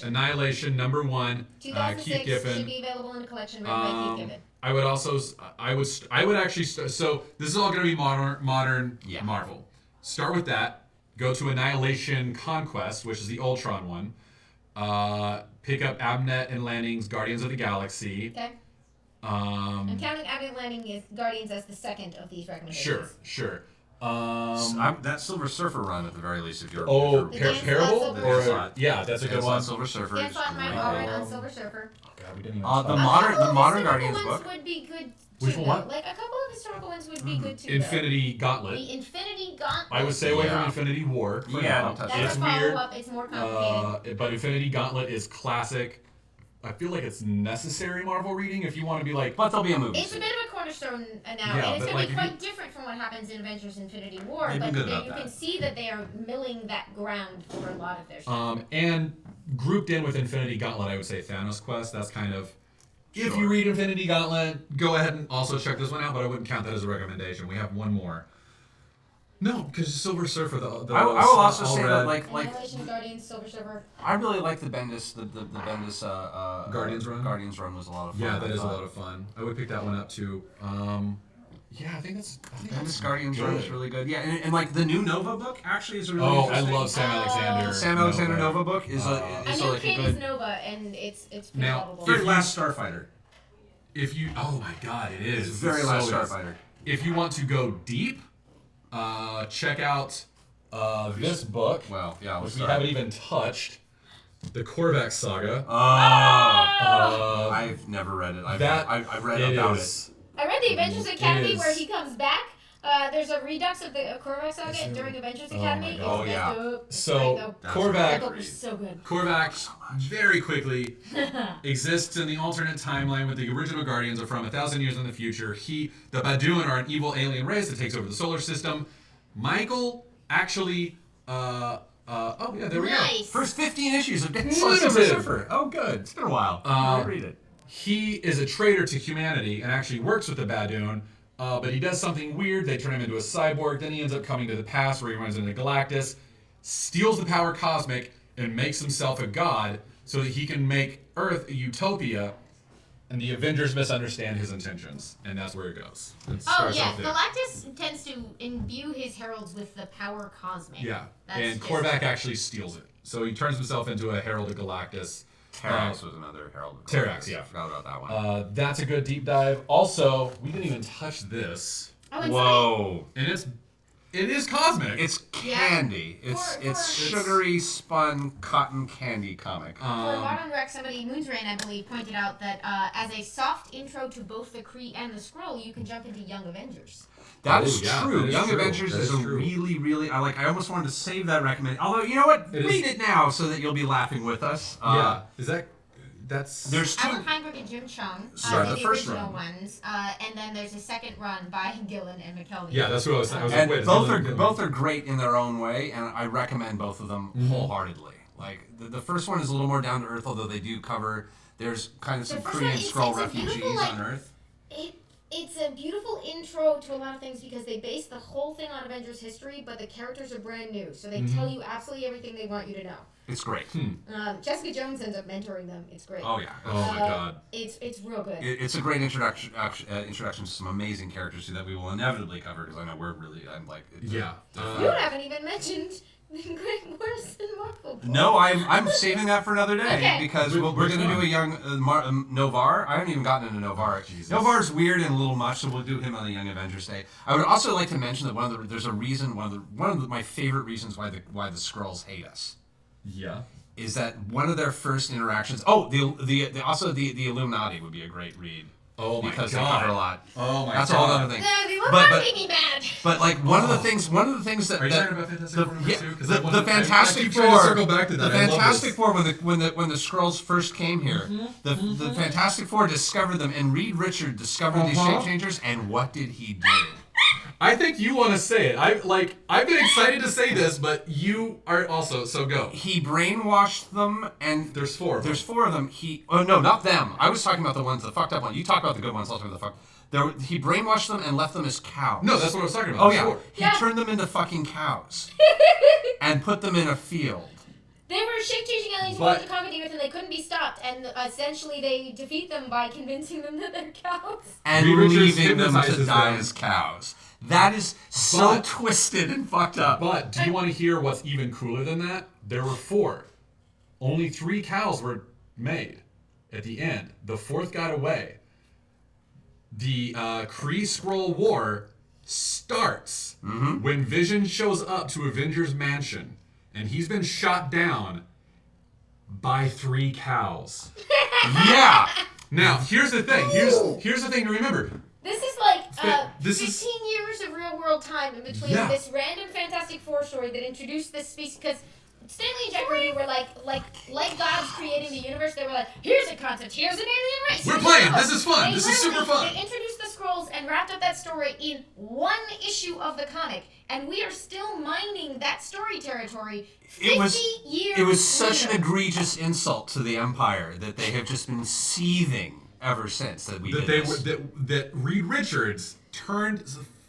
Speaker 3: Annihilation number 1. Keith
Speaker 2: 2006
Speaker 3: Giffen.
Speaker 2: should be available in a collection written by Keith Giffen.
Speaker 3: I would also, I would actually, so this is all going to be modern
Speaker 1: Yeah.
Speaker 3: Marvel. Start with that. Go to Annihilation Conquest, which is the Ultron one. Pick up Abnett and Lanning's Guardians of the Galaxy.
Speaker 2: Okay. I'm counting Abnett Landing as Guardians as the second of these recommendations.
Speaker 3: Sure.
Speaker 1: That Silver Surfer run at the very least, if you're.
Speaker 3: Oh,
Speaker 2: The Dance
Speaker 3: Parable?
Speaker 2: Slot
Speaker 3: Or
Speaker 1: Silver-
Speaker 3: yeah, that's a good one.
Speaker 1: Silver Surfer.
Speaker 2: Dan
Speaker 1: is
Speaker 2: Slott might
Speaker 1: great.
Speaker 2: all right on Silver Surfer.
Speaker 3: Oh, God, we didn't even
Speaker 1: The
Speaker 3: talk.
Speaker 1: modern
Speaker 2: historical
Speaker 1: Guardians
Speaker 2: ones
Speaker 1: book.
Speaker 2: would be good
Speaker 1: Which
Speaker 2: too,
Speaker 1: one?
Speaker 2: though. Like a couple of historical ones would be good too.
Speaker 3: Infinity
Speaker 2: though.
Speaker 3: Gauntlet.
Speaker 2: The Infinity Gauntlet.
Speaker 3: I would stay away from
Speaker 1: Yeah.
Speaker 3: Infinity War. For
Speaker 1: Yeah,
Speaker 3: now.
Speaker 1: don't touch
Speaker 2: That's
Speaker 3: It's
Speaker 2: a
Speaker 3: weird.
Speaker 2: follow-up. It's more complicated.
Speaker 3: But Infinity Gauntlet is classic. I feel like it's necessary Marvel reading if you want to be like.
Speaker 1: But there'll be a movie.
Speaker 2: It's a bit of a cornerstone now,
Speaker 3: Yeah,
Speaker 2: and it's
Speaker 3: but
Speaker 2: going to
Speaker 3: like
Speaker 2: be
Speaker 3: if
Speaker 2: quite different from what happens in Avengers Infinity War,
Speaker 1: They've been
Speaker 2: but
Speaker 1: good about
Speaker 2: you
Speaker 1: that.
Speaker 2: can see that they are milling that ground for a lot of their stuff.
Speaker 3: And grouped in with Infinity Gauntlet, I would say Thanos Quest. That's kind of. If
Speaker 1: Sure.
Speaker 3: you read Infinity Gauntlet, go ahead and also check this one out, but I wouldn't count that as a recommendation. We have one more. No, because Silver Surfer, the
Speaker 1: I will also
Speaker 3: all
Speaker 1: say
Speaker 3: red.
Speaker 1: that like
Speaker 2: Annihilation, Guardians, Silver Surfer.
Speaker 1: I really like the Bendis the Bendis
Speaker 3: Guardians run?
Speaker 1: Guardians run was a lot of fun.
Speaker 3: Yeah,
Speaker 1: I
Speaker 3: that is a
Speaker 1: thought.
Speaker 3: lot of fun. I would pick that one up too. Yeah, I think that's.
Speaker 1: Bendis Guardians run is
Speaker 3: good.
Speaker 1: really good. Yeah, and like the new Nova book actually is a really
Speaker 3: Oh, I
Speaker 1: interesting.
Speaker 3: love Sam Alexander.
Speaker 1: Sam Alexander Nova book is
Speaker 2: I
Speaker 1: is
Speaker 2: know
Speaker 1: like a
Speaker 2: Kate is
Speaker 1: good.
Speaker 2: Nova, and it's pretty
Speaker 3: Now,
Speaker 2: lovable.
Speaker 1: Very
Speaker 3: If
Speaker 1: Last Starfighter.
Speaker 3: If you, oh my God, it is.
Speaker 1: It's very
Speaker 3: It
Speaker 1: Last
Speaker 3: so is.
Speaker 1: Starfighter.
Speaker 3: If you want to go deep, check out this book,
Speaker 1: Well, yeah,
Speaker 3: which
Speaker 1: let's
Speaker 3: we haven't even touched, the Korvac Saga.
Speaker 1: I've never read it. I've read
Speaker 3: it
Speaker 1: about
Speaker 3: is-
Speaker 2: I read the Avengers Academy
Speaker 3: is.
Speaker 2: where he comes back. There's a redux of the Korvac saga during Avengers
Speaker 3: my
Speaker 2: Academy.
Speaker 3: God.
Speaker 1: Oh, yeah.
Speaker 2: It's
Speaker 3: So,
Speaker 2: great, though.
Speaker 1: That's
Speaker 2: That
Speaker 3: Korvac,
Speaker 2: book was so good.
Speaker 3: Korvac very quickly exists in the alternate timeline with the original Guardians are from 1,000 years in the future. The Badoon are an evil alien race that takes over the solar system. Michael actually, oh yeah, there we go.
Speaker 2: Nice.
Speaker 1: First 15 issues of Silver
Speaker 3: Limited.
Speaker 1: Surfer. Oh, good. It's been a while. I'll read it.
Speaker 3: He is a traitor to humanity and actually works with the Badoon, but he does something weird. They turn him into a cyborg. Then he ends up coming to the past where he runs into Galactus, steals the power cosmic, and makes himself a god so that he can make Earth a utopia. And the Avengers misunderstand his intentions, and that's where it goes. It
Speaker 2: Oh
Speaker 3: starts
Speaker 2: yeah,
Speaker 3: off there.
Speaker 2: Galactus tends to imbue his heralds with the power cosmic.
Speaker 3: Yeah,
Speaker 2: That's
Speaker 3: and
Speaker 2: just-
Speaker 3: Korvac actually steals it. So he turns himself into a Herald of Galactus.
Speaker 1: Terrax was another Herald. of
Speaker 3: Terrax,
Speaker 1: Galactus.
Speaker 3: yeah.
Speaker 1: I forgot about that one.
Speaker 3: That's a good deep dive. Also, we didn't even touch this,
Speaker 2: Oh, and
Speaker 1: Whoa.
Speaker 3: and it is cosmic.
Speaker 1: It's candy. It's
Speaker 2: For-
Speaker 1: sugary spun cotton candy comic.
Speaker 2: For Modern Rec, somebody, Moonsrain, I believe, pointed out that as a soft intro to both the Kree and the Skrull, you can jump into Young Avengers.
Speaker 1: That
Speaker 3: Oh,
Speaker 1: is
Speaker 3: yeah,
Speaker 1: true.
Speaker 3: that is
Speaker 1: Young
Speaker 3: true.
Speaker 1: Avengers
Speaker 3: That
Speaker 1: is
Speaker 3: is
Speaker 1: a
Speaker 3: true.
Speaker 1: really I almost wanted to save that recommendation. Although you know what,
Speaker 3: It is-
Speaker 1: read it now so that you'll be laughing with us.
Speaker 3: Yeah. That's
Speaker 1: There's two.
Speaker 2: Alan Heinberg and Jim Chung
Speaker 1: Sorry,
Speaker 2: did
Speaker 1: the
Speaker 2: the
Speaker 1: first
Speaker 2: original
Speaker 1: run.
Speaker 2: ones, and then there's a second run by Gillen and McKelvey.
Speaker 3: Yeah, that's what I was saying. I was
Speaker 1: And
Speaker 3: like, wait,
Speaker 1: both are great in their own way, and I recommend both of them
Speaker 3: Mm-hmm.
Speaker 1: wholeheartedly. Like the first one is a little more down to earth, although they do cover there's kind of some
Speaker 2: The first
Speaker 1: Kree
Speaker 2: one,
Speaker 1: and
Speaker 2: it's
Speaker 1: Skrull
Speaker 2: a
Speaker 1: refugees
Speaker 2: beautiful, like,
Speaker 1: on Earth.
Speaker 2: It It's a beautiful intro to a lot of things because they base the whole thing on Avengers history, but the characters are brand new, so they tell you absolutely everything they want you to know.
Speaker 1: It's great.
Speaker 2: Jessica Jones ends up mentoring them. It's great.
Speaker 1: Oh yeah.
Speaker 3: Oh my god.
Speaker 2: It's real good.
Speaker 1: It's a great introduction to some amazing characters too that we will inevitably cover because I know I'm like.
Speaker 3: Yeah.
Speaker 2: You haven't even mentioned the Great Wars in Marvel.
Speaker 1: No, I'm saving that for another day
Speaker 2: Okay.
Speaker 1: because we're going to do a young Novar. I haven't even gotten into Novar.
Speaker 3: Jesus.
Speaker 1: Novar's weird and a little much, so we'll do him on the Young Avengers Day. I would also like to mention that there's a reason one of my favorite reasons why the Skrulls hate us.
Speaker 3: Yeah.
Speaker 1: Is that one of their first interactions? Oh, the Illuminati would be a great read.
Speaker 3: Oh my
Speaker 1: because
Speaker 3: god.
Speaker 1: they cover a lot.
Speaker 3: Oh my
Speaker 1: That's
Speaker 3: god.
Speaker 1: a whole other thing.
Speaker 2: The Illuminati made me mad.
Speaker 1: But like one of the things that
Speaker 3: Are you talking about Fantastic Four number 2? 'Cause I wanna-
Speaker 1: the Fantastic
Speaker 3: I keep
Speaker 1: Four.
Speaker 3: trying to circle back to that.
Speaker 1: The
Speaker 3: I love
Speaker 1: Fantastic
Speaker 3: this.
Speaker 1: Four when the Skrulls first came here, the Fantastic Four discovered them, and Reed Richard discovered these shape changers, and what did he do?
Speaker 3: I think you want to say it. I've been excited to say this, but you are also, so go.
Speaker 1: He brainwashed them, and
Speaker 3: There's 4 of them.
Speaker 1: there's 4 of them. Oh no, not them. I was talking about the ones, the fucked up ones. You talk about the good ones. I'll talk about the fuck. He brainwashed them and left them as cows.
Speaker 3: No, that's what I was talking about.
Speaker 1: Oh
Speaker 3: There's
Speaker 1: yeah,
Speaker 3: 4.
Speaker 1: he turned them into fucking cows and put them in a field.
Speaker 2: They were shape-changing aliens who wanted to conquer the Earth, and they couldn't be stopped. And essentially, they defeat them by convincing them that they're cows.
Speaker 1: And
Speaker 3: Reed Richards
Speaker 1: leaving them to
Speaker 3: hypnotizes
Speaker 1: die
Speaker 3: them.
Speaker 1: as cows. That is so
Speaker 3: But-
Speaker 1: twisted and fucked up.
Speaker 3: But do you want to hear what's even cooler than that? There were 4. Only 3 cows were made at the end. The 4th got away. The Kree-Skrull War starts when Vision shows up to Avengers Mansion, and he's been shot down by 3 cows.
Speaker 1: Yeah.
Speaker 3: Now, here's the thing. Here's the thing to remember.
Speaker 2: This is like
Speaker 3: This
Speaker 2: 15
Speaker 3: is-
Speaker 2: years of real-world time in between
Speaker 3: Yeah.
Speaker 2: this random Fantastic Four story that introduced this species. Because Stanley and Jack Kirby were like gods creating the universe. They were like, here's a concept, here's an alien race.
Speaker 3: We're
Speaker 2: here's
Speaker 3: playing.
Speaker 2: a Skrull.
Speaker 3: This is fun.
Speaker 2: They
Speaker 3: This is super
Speaker 2: literally-
Speaker 3: fun.
Speaker 2: They introduced the Skrulls and wrapped up that story in one issue of the comic, and we are still mining that story territory. 50 years.
Speaker 1: It was such an
Speaker 2: later.
Speaker 1: egregious insult to the Empire that they have just been seething ever since that we
Speaker 3: That
Speaker 1: did
Speaker 3: they
Speaker 1: this.
Speaker 3: were that Reed Richards turned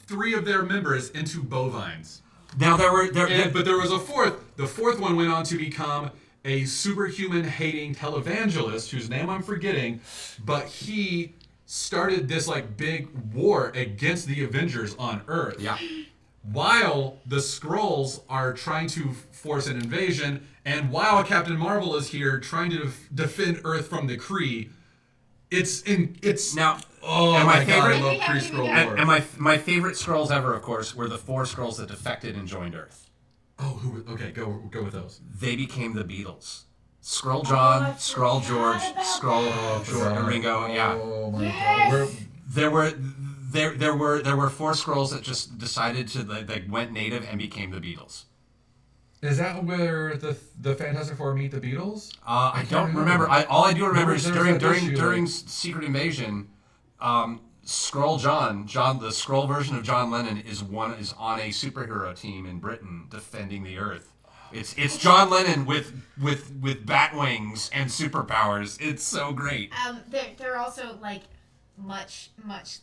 Speaker 3: 3 of their members into bovines.
Speaker 1: Now but
Speaker 3: But there was a 4th. The 4th one went on to become a superhuman hating televangelist whose name I'm forgetting, but he started this big war against the Avengers on Earth.
Speaker 1: Yeah.
Speaker 3: While the Skrulls are trying to force an invasion, and while Captain Marvel is here trying to defend Earth from the Kree, it's
Speaker 1: Now,
Speaker 3: oh
Speaker 1: and
Speaker 3: my
Speaker 1: my
Speaker 3: god, I
Speaker 1: favorite-
Speaker 3: love Kree Skrull
Speaker 2: And-
Speaker 3: War.
Speaker 1: and my favorite Skrulls ever, of course, were the 4 Skrulls that defected and joined Earth.
Speaker 3: Oh, okay, go with those.
Speaker 1: They became the Beatles. Skrull John,
Speaker 2: I
Speaker 1: Skrull George,
Speaker 2: forgot about
Speaker 1: Skrull George, Ringo. Yeah.
Speaker 3: Oh my
Speaker 2: Yes.
Speaker 3: god.
Speaker 1: There were 4 Skrulls that just decided to went native and became the Beatles.
Speaker 3: Is that where the Fantastic Four meet the Beatles?
Speaker 1: I don't
Speaker 3: can't
Speaker 1: remember. All I do remember is
Speaker 3: There was that issue,
Speaker 1: during
Speaker 3: like-
Speaker 1: Secret Invasion, Skrull John, the Skrull version of John Lennon is on a superhero team in Britain defending the Earth. It's John Lennon with bat wings and superpowers. It's so great.
Speaker 2: They're also much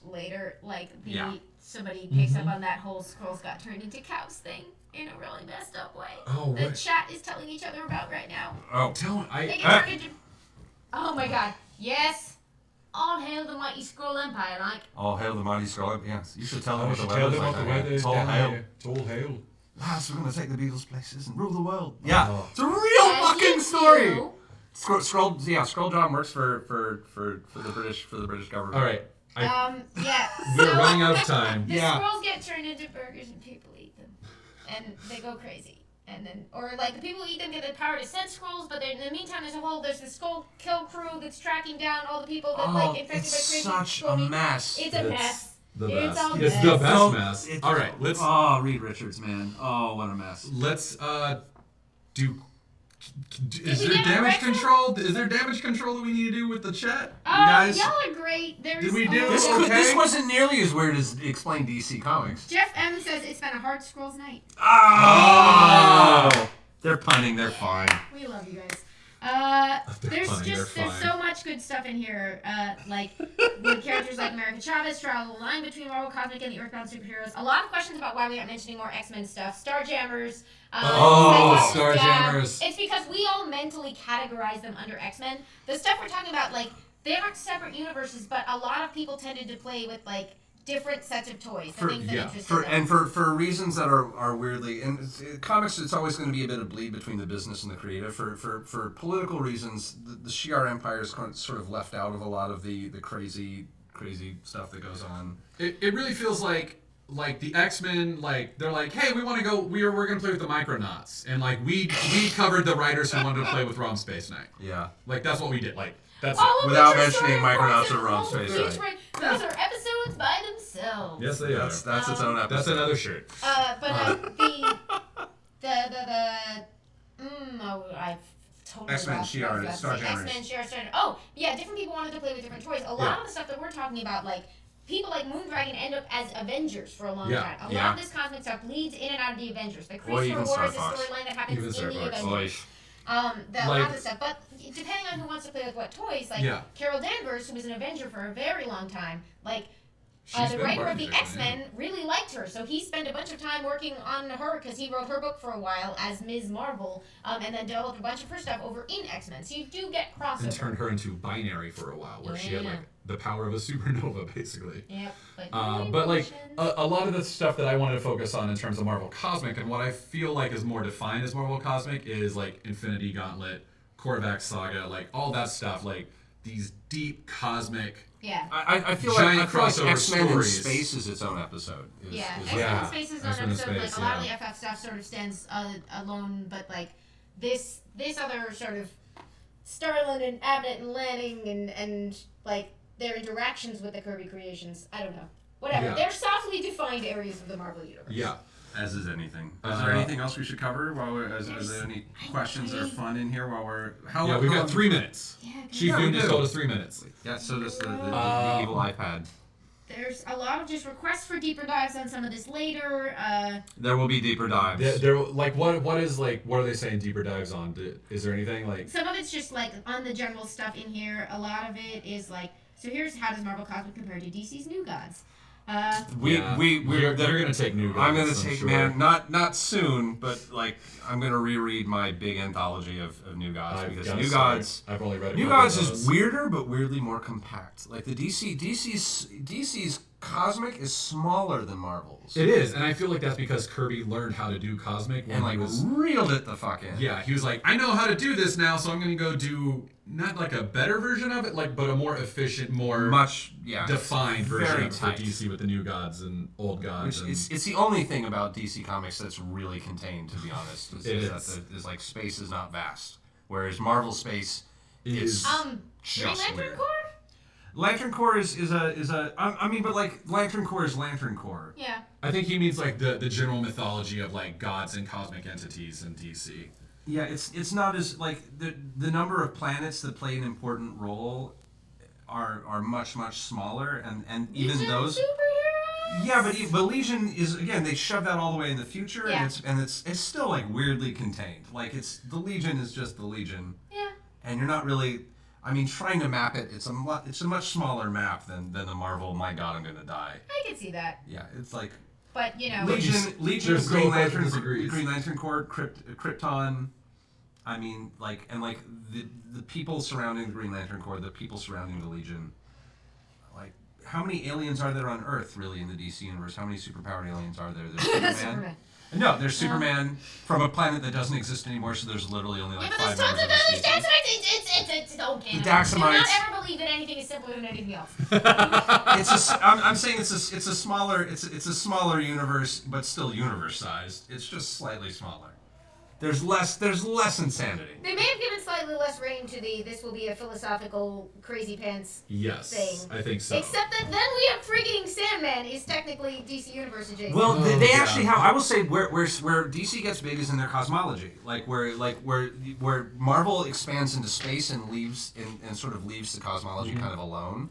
Speaker 2: later.
Speaker 1: Yeah.
Speaker 2: Somebody picks up on that whole Skrulls got turned into cows thing in a really messed up way.
Speaker 3: Oh,
Speaker 2: the
Speaker 3: what?
Speaker 2: chat is telling each other about right now.
Speaker 1: Oh,
Speaker 3: Tell me,
Speaker 2: They get turned into. Oh my god! Yes. All hail the mighty Skrull Empire,
Speaker 1: all hail the mighty Skrull. Yes, you should tell them
Speaker 3: I
Speaker 1: what the
Speaker 3: should tell
Speaker 1: weather's
Speaker 3: them
Speaker 1: like.
Speaker 3: what the weather is
Speaker 1: It's all
Speaker 3: down
Speaker 1: hail.
Speaker 3: here. It's all hail.
Speaker 1: Last, we're gonna take the Beatles' places and rule the world. Yeah,
Speaker 3: Oh.
Speaker 1: it's a real
Speaker 2: As
Speaker 1: fucking
Speaker 2: you
Speaker 1: story.
Speaker 2: do.
Speaker 1: Skrull John works for the British government.
Speaker 3: All right.
Speaker 2: Yeah.
Speaker 3: We're
Speaker 2: so
Speaker 3: running out of time.
Speaker 2: The
Speaker 1: Yeah.
Speaker 2: Skrulls get turned into burgers and people eat them, and they go crazy. And then, the people who eat them get the power to sense Skrulls, but in the meantime, there's the Skrull kill crew that's tracking down all the people that infected by
Speaker 1: it's
Speaker 2: crazy
Speaker 1: such a
Speaker 2: Skrull.
Speaker 1: mess.
Speaker 2: It's a mess.
Speaker 3: The
Speaker 2: It's
Speaker 3: best.
Speaker 2: a
Speaker 3: It's
Speaker 2: mess.
Speaker 3: the best
Speaker 1: Oh,
Speaker 3: mess.
Speaker 1: it's-
Speaker 3: All right, let's
Speaker 1: Oh, Reed Richards, man. Oh, what a mess.
Speaker 3: do. Is
Speaker 2: we
Speaker 3: there
Speaker 2: get a
Speaker 3: damage
Speaker 2: retro?
Speaker 3: control? Is there damage control that we need to do with the chat?
Speaker 2: Oh,
Speaker 3: You guys?
Speaker 2: y'all are great.
Speaker 3: Did we do
Speaker 1: This
Speaker 3: Okay.
Speaker 1: this wasn't nearly as weird as explain DC Comics.
Speaker 2: Jeff M says it's been a hard Skrulls night.
Speaker 1: Oh! They're punning. They're fine.
Speaker 2: We love you guys.
Speaker 3: They're funny,
Speaker 2: there's
Speaker 3: fine.
Speaker 2: so much good stuff in here. Like with characters like America Chavez, straddle the line between Marvel Cosmic and the Earthbound superheroes. A lot of questions about why we aren't mentioning more X-Men stuff. Starjammers. Cyclops' dad.
Speaker 3: Starjammers.
Speaker 2: It's because we all mentally categorize them under X-Men. The stuff we're talking about, like, they aren't separate universes, but a lot of people tended to play with, like, different sets of toys.
Speaker 1: For reasons that are weirdly comics, it's always going to be a bit of bleed between the business and the creative. For political reasons, the Shi'ar Empire is sort of left out of a lot of the crazy stuff that goes on.
Speaker 3: It really feels like the X-Men, like they're like, hey, we want to go. We're gonna play with the Micronauts, and like we covered the writers who wanted to play with Rom Space Knight.
Speaker 1: Yeah,
Speaker 3: like that's what we did. Like that's
Speaker 1: without mentioning Micronauts or Rom Space Knight.
Speaker 2: Those are episodes by themselves.
Speaker 3: Yes, they are.
Speaker 1: That's its own episode.
Speaker 3: That's another shirt.
Speaker 2: I've totally
Speaker 1: X-Men,
Speaker 2: lost
Speaker 1: Shi'ar,
Speaker 2: what I was about to say.
Speaker 1: Starjammers.
Speaker 2: X-Men, Shi'ar, Starjammers. Oh, yeah, different people wanted to play with different toys. A lot of the stuff that we're talking about, like, people like Moondragon end up as Avengers for a long time. A lot of this cosmic stuff leads in and out of the Avengers. The Christopher War is a storyline that happens in the Avengers. A lot of the stuff. But depending on who wants to play with what toys, like Carol Danvers, who was an Avenger for a very long time, like, the writer of the X-Men really liked her, so he spent a bunch of time working on her because he wrote her book for a while as Ms. Marvel, and then developed a bunch of her stuff over in X-Men. So you do get crossover.
Speaker 3: And turned her into Binary for a while, where she had like the power of a supernova, basically.
Speaker 2: Yep.
Speaker 3: But like a lot of the stuff that I wanted to focus on in terms of Marvel Cosmic, and what I feel like is more defined as Marvel Cosmic is like Infinity Gauntlet, Korvac Saga, like all that stuff, like these deep cosmic.
Speaker 2: Yeah.
Speaker 1: I feel
Speaker 3: Giant
Speaker 1: like
Speaker 3: crossover
Speaker 1: X-Men in
Speaker 3: stories.
Speaker 1: Space is its own episode.
Speaker 2: X-Men in Space is its own
Speaker 3: X-Men in
Speaker 2: episode.
Speaker 3: Space,
Speaker 2: Like a lot of the FF stuff sort of stands alone, but like this other sort of Starlin and Abnett and Lanning and like their interactions with the Kirby creations. I don't know. Whatever.
Speaker 3: Yeah.
Speaker 2: They're softly defined areas of the Marvel universe.
Speaker 3: Yeah.
Speaker 1: As is anything. Is there anything else we should cover? Is there any questions that are fun in here while we're...
Speaker 3: We've got 3 minutes.
Speaker 2: Yeah,
Speaker 3: Chief Boone just told us 3 minutes.
Speaker 1: Yeah, so does the evil iPad.
Speaker 2: There's a lot of just requests for deeper dives on some of this later.
Speaker 1: There will be deeper dives.
Speaker 3: There, like what are they saying deeper dives on? Is there anything like...
Speaker 2: Some of it's just like on the general stuff in here. A lot of it is like, so here's how does Marvel Cosmic compare to DC's New Gods?
Speaker 1: They're
Speaker 3: gonna take New Gods.
Speaker 1: I'm gonna take not soon, but like I'm gonna reread my big anthology of New Gods because New Gods.
Speaker 3: I've only read.
Speaker 1: New Gods is weirder, but weirdly more compact. Like the DC's Cosmic is smaller than Marvel's.
Speaker 3: It is, and I feel like that's because Kirby learned how to do Cosmic
Speaker 1: and like reeled it the fuck in.
Speaker 3: Yeah, he was like, I know how to do this now, so I'm gonna go do not like a better version of it, like but a more efficient, more defined version for DC with the New Gods and Old Gods.
Speaker 1: It's the only thing about DC Comics that's really contained, to be honest. Is like space is not vast, whereas Marvel space is
Speaker 2: Green Lantern Corps?
Speaker 1: Lantern Corps is I mean, but like Lantern Corps is Lantern Corps.
Speaker 2: Yeah.
Speaker 3: I think he means like the general mythology of like gods and cosmic entities in DC.
Speaker 1: Yeah, it's not as like the number of planets that play an important role are much smaller, and even
Speaker 2: Legion
Speaker 1: those.
Speaker 2: Superheroes?
Speaker 1: Yeah, but Legion is again they shove that all the way in the future,
Speaker 2: Yeah.
Speaker 1: and it's still like weirdly contained. Like the Legion is just the Legion.
Speaker 2: Yeah.
Speaker 1: And you're not really. I mean, trying to map it, it's a much smaller map than the Marvel. My God, I'm gonna die.
Speaker 2: I can see that.
Speaker 1: Yeah, it's like.
Speaker 2: But you know.
Speaker 1: Legion, Green Lantern Corps, Krypton. I mean, like, and like the people surrounding the Green Lantern Corps, the people surrounding the Legion. Like, how many aliens are there on Earth, really, in the DC universe? How many superpowered aliens are there? There's Superman. No, there's Superman from a planet that doesn't exist anymore, so there's literally only like 5 members of the species.
Speaker 2: It's okay.
Speaker 1: The Daxamites.
Speaker 2: Do not ever believe that anything is simpler than anything else.
Speaker 1: I'm saying it's a smaller universe, but still universe sized. It's just slightly smaller. There's less insanity.
Speaker 2: They may have given slightly less reign to this will be a philosophical crazy pants thing.
Speaker 3: I think so.
Speaker 2: Except that then we have freaking Sandman is technically DC Universe adjacent.
Speaker 1: Well, they actually have. I will say where DC gets big is in their cosmology, where Marvel expands into space and leaves sort of leaves the cosmology kind of alone.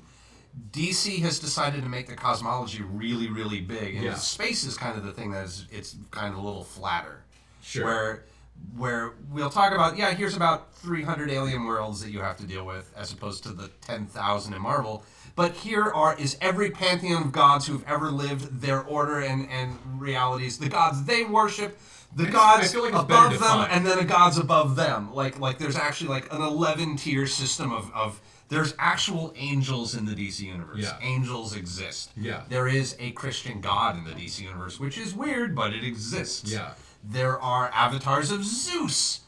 Speaker 1: DC has decided to make the cosmology really, really big, and space is kind of the thing it's kind of a little flatter.
Speaker 3: Sure.
Speaker 1: Where where we'll talk about, here's about 300 alien worlds that you have to deal with, as opposed to the 10,000 in Marvel. But here is every pantheon of gods who've ever lived, their order and realities, the gods they worship, the gods above them, and then the gods above them. Like there's actually like an 11-tier system of there's actual angels in the DC universe.
Speaker 3: Yeah.
Speaker 1: Angels exist.
Speaker 3: Yeah.
Speaker 1: There is a Christian god in the DC universe, which is weird, but it exists.
Speaker 3: Yeah.
Speaker 1: There are avatars of Zeus.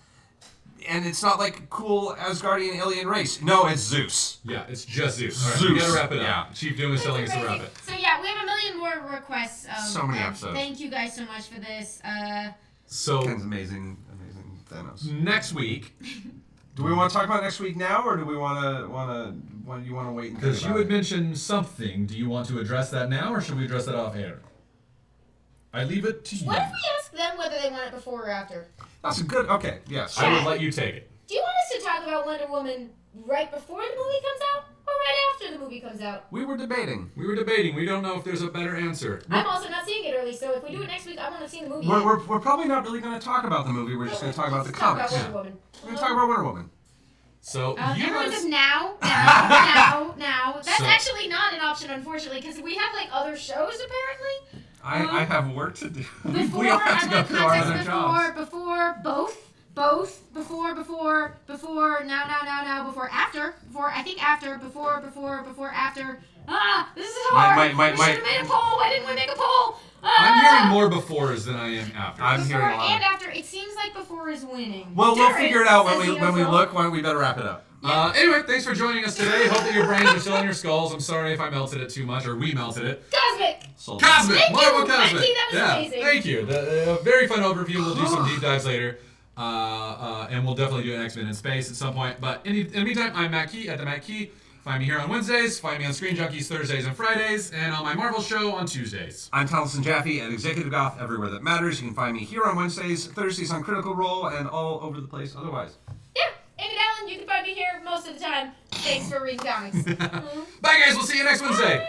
Speaker 1: And it's not like cool Asgardian alien race. No, it's Zeus.
Speaker 3: Yeah, it's just Zeus. All right,
Speaker 1: Zeus.
Speaker 3: we gotta wrap it up.
Speaker 1: Yeah.
Speaker 3: Chief Doom is telling us to wrap it.
Speaker 2: So yeah, we have a million more requests.
Speaker 1: So many episodes.
Speaker 2: Thank you guys so much for this.
Speaker 3: So
Speaker 1: Ken's amazing Thanos.
Speaker 3: next week,
Speaker 1: Do we want to talk about next week now, or do we want to wait and
Speaker 3: because you had mentioned something, do you want to address that now, or should we address that off air? I leave it to you.
Speaker 2: What if we ask them whether they want it before or after?
Speaker 1: That's a good. Okay. Yes.
Speaker 3: I would let you take it.
Speaker 2: Do you want us to talk about Wonder Woman right before the movie comes out, or right after the movie comes out?
Speaker 1: We were debating.
Speaker 3: We don't know if there's a better answer.
Speaker 2: I'm also not seeing it early, so if we do it next week, I won't have seen the movie.
Speaker 1: We're probably not really going to talk about the movie. We're just going to talk about the comics.
Speaker 2: Talk about Wonder Woman.
Speaker 1: We're going to talk about Wonder Woman.
Speaker 3: So you
Speaker 2: Everyone
Speaker 3: guys,
Speaker 2: says now. That's actually not an option, unfortunately, because we have like other shows apparently.
Speaker 1: I have work to do.
Speaker 2: Before,
Speaker 1: we all have to go through our other jobs.
Speaker 2: Before, now, before, after, before, I think after, before, after. This is hard. We should have made a poll. Why didn't we make a poll?
Speaker 3: I'm hearing more befores than I am after.
Speaker 1: I'm
Speaker 2: Before
Speaker 1: hearing a lot.
Speaker 2: and after. It seems like before is winning.
Speaker 1: Well, we'll
Speaker 2: Darren
Speaker 1: figure it out when
Speaker 2: says
Speaker 1: we
Speaker 2: Xenophobe.
Speaker 1: look. When we better wrap it up.
Speaker 3: Anyway, thanks for joining us today. Hope that your brains are still in your skulls. I'm sorry if I melted it too much, or we melted it.
Speaker 2: Cosmic.
Speaker 3: Cosmic!
Speaker 2: Thank
Speaker 3: Marvel
Speaker 2: you,
Speaker 3: Cosmic!
Speaker 2: Mikey, that was amazing.
Speaker 3: Thank you. Very fun overview. We'll do some deep dives later. And we'll definitely do an X-Men in Space at some point. But in the meantime, I'm Matt Key at the Matt Key. Find me here on Wednesdays. Find me on Screen Junkies Thursdays and Fridays. And on my Marvel show on Tuesdays.
Speaker 1: I'm Taliesin Jaffe at Executive Goth everywhere that matters. You can find me here on Wednesdays, Thursdays on Critical Role, and all over the place otherwise.
Speaker 2: Yeah, Amy Dallen, you can find me here most of the time. Thanks for reading comics.
Speaker 3: Bye, guys. We'll see you next Wednesday.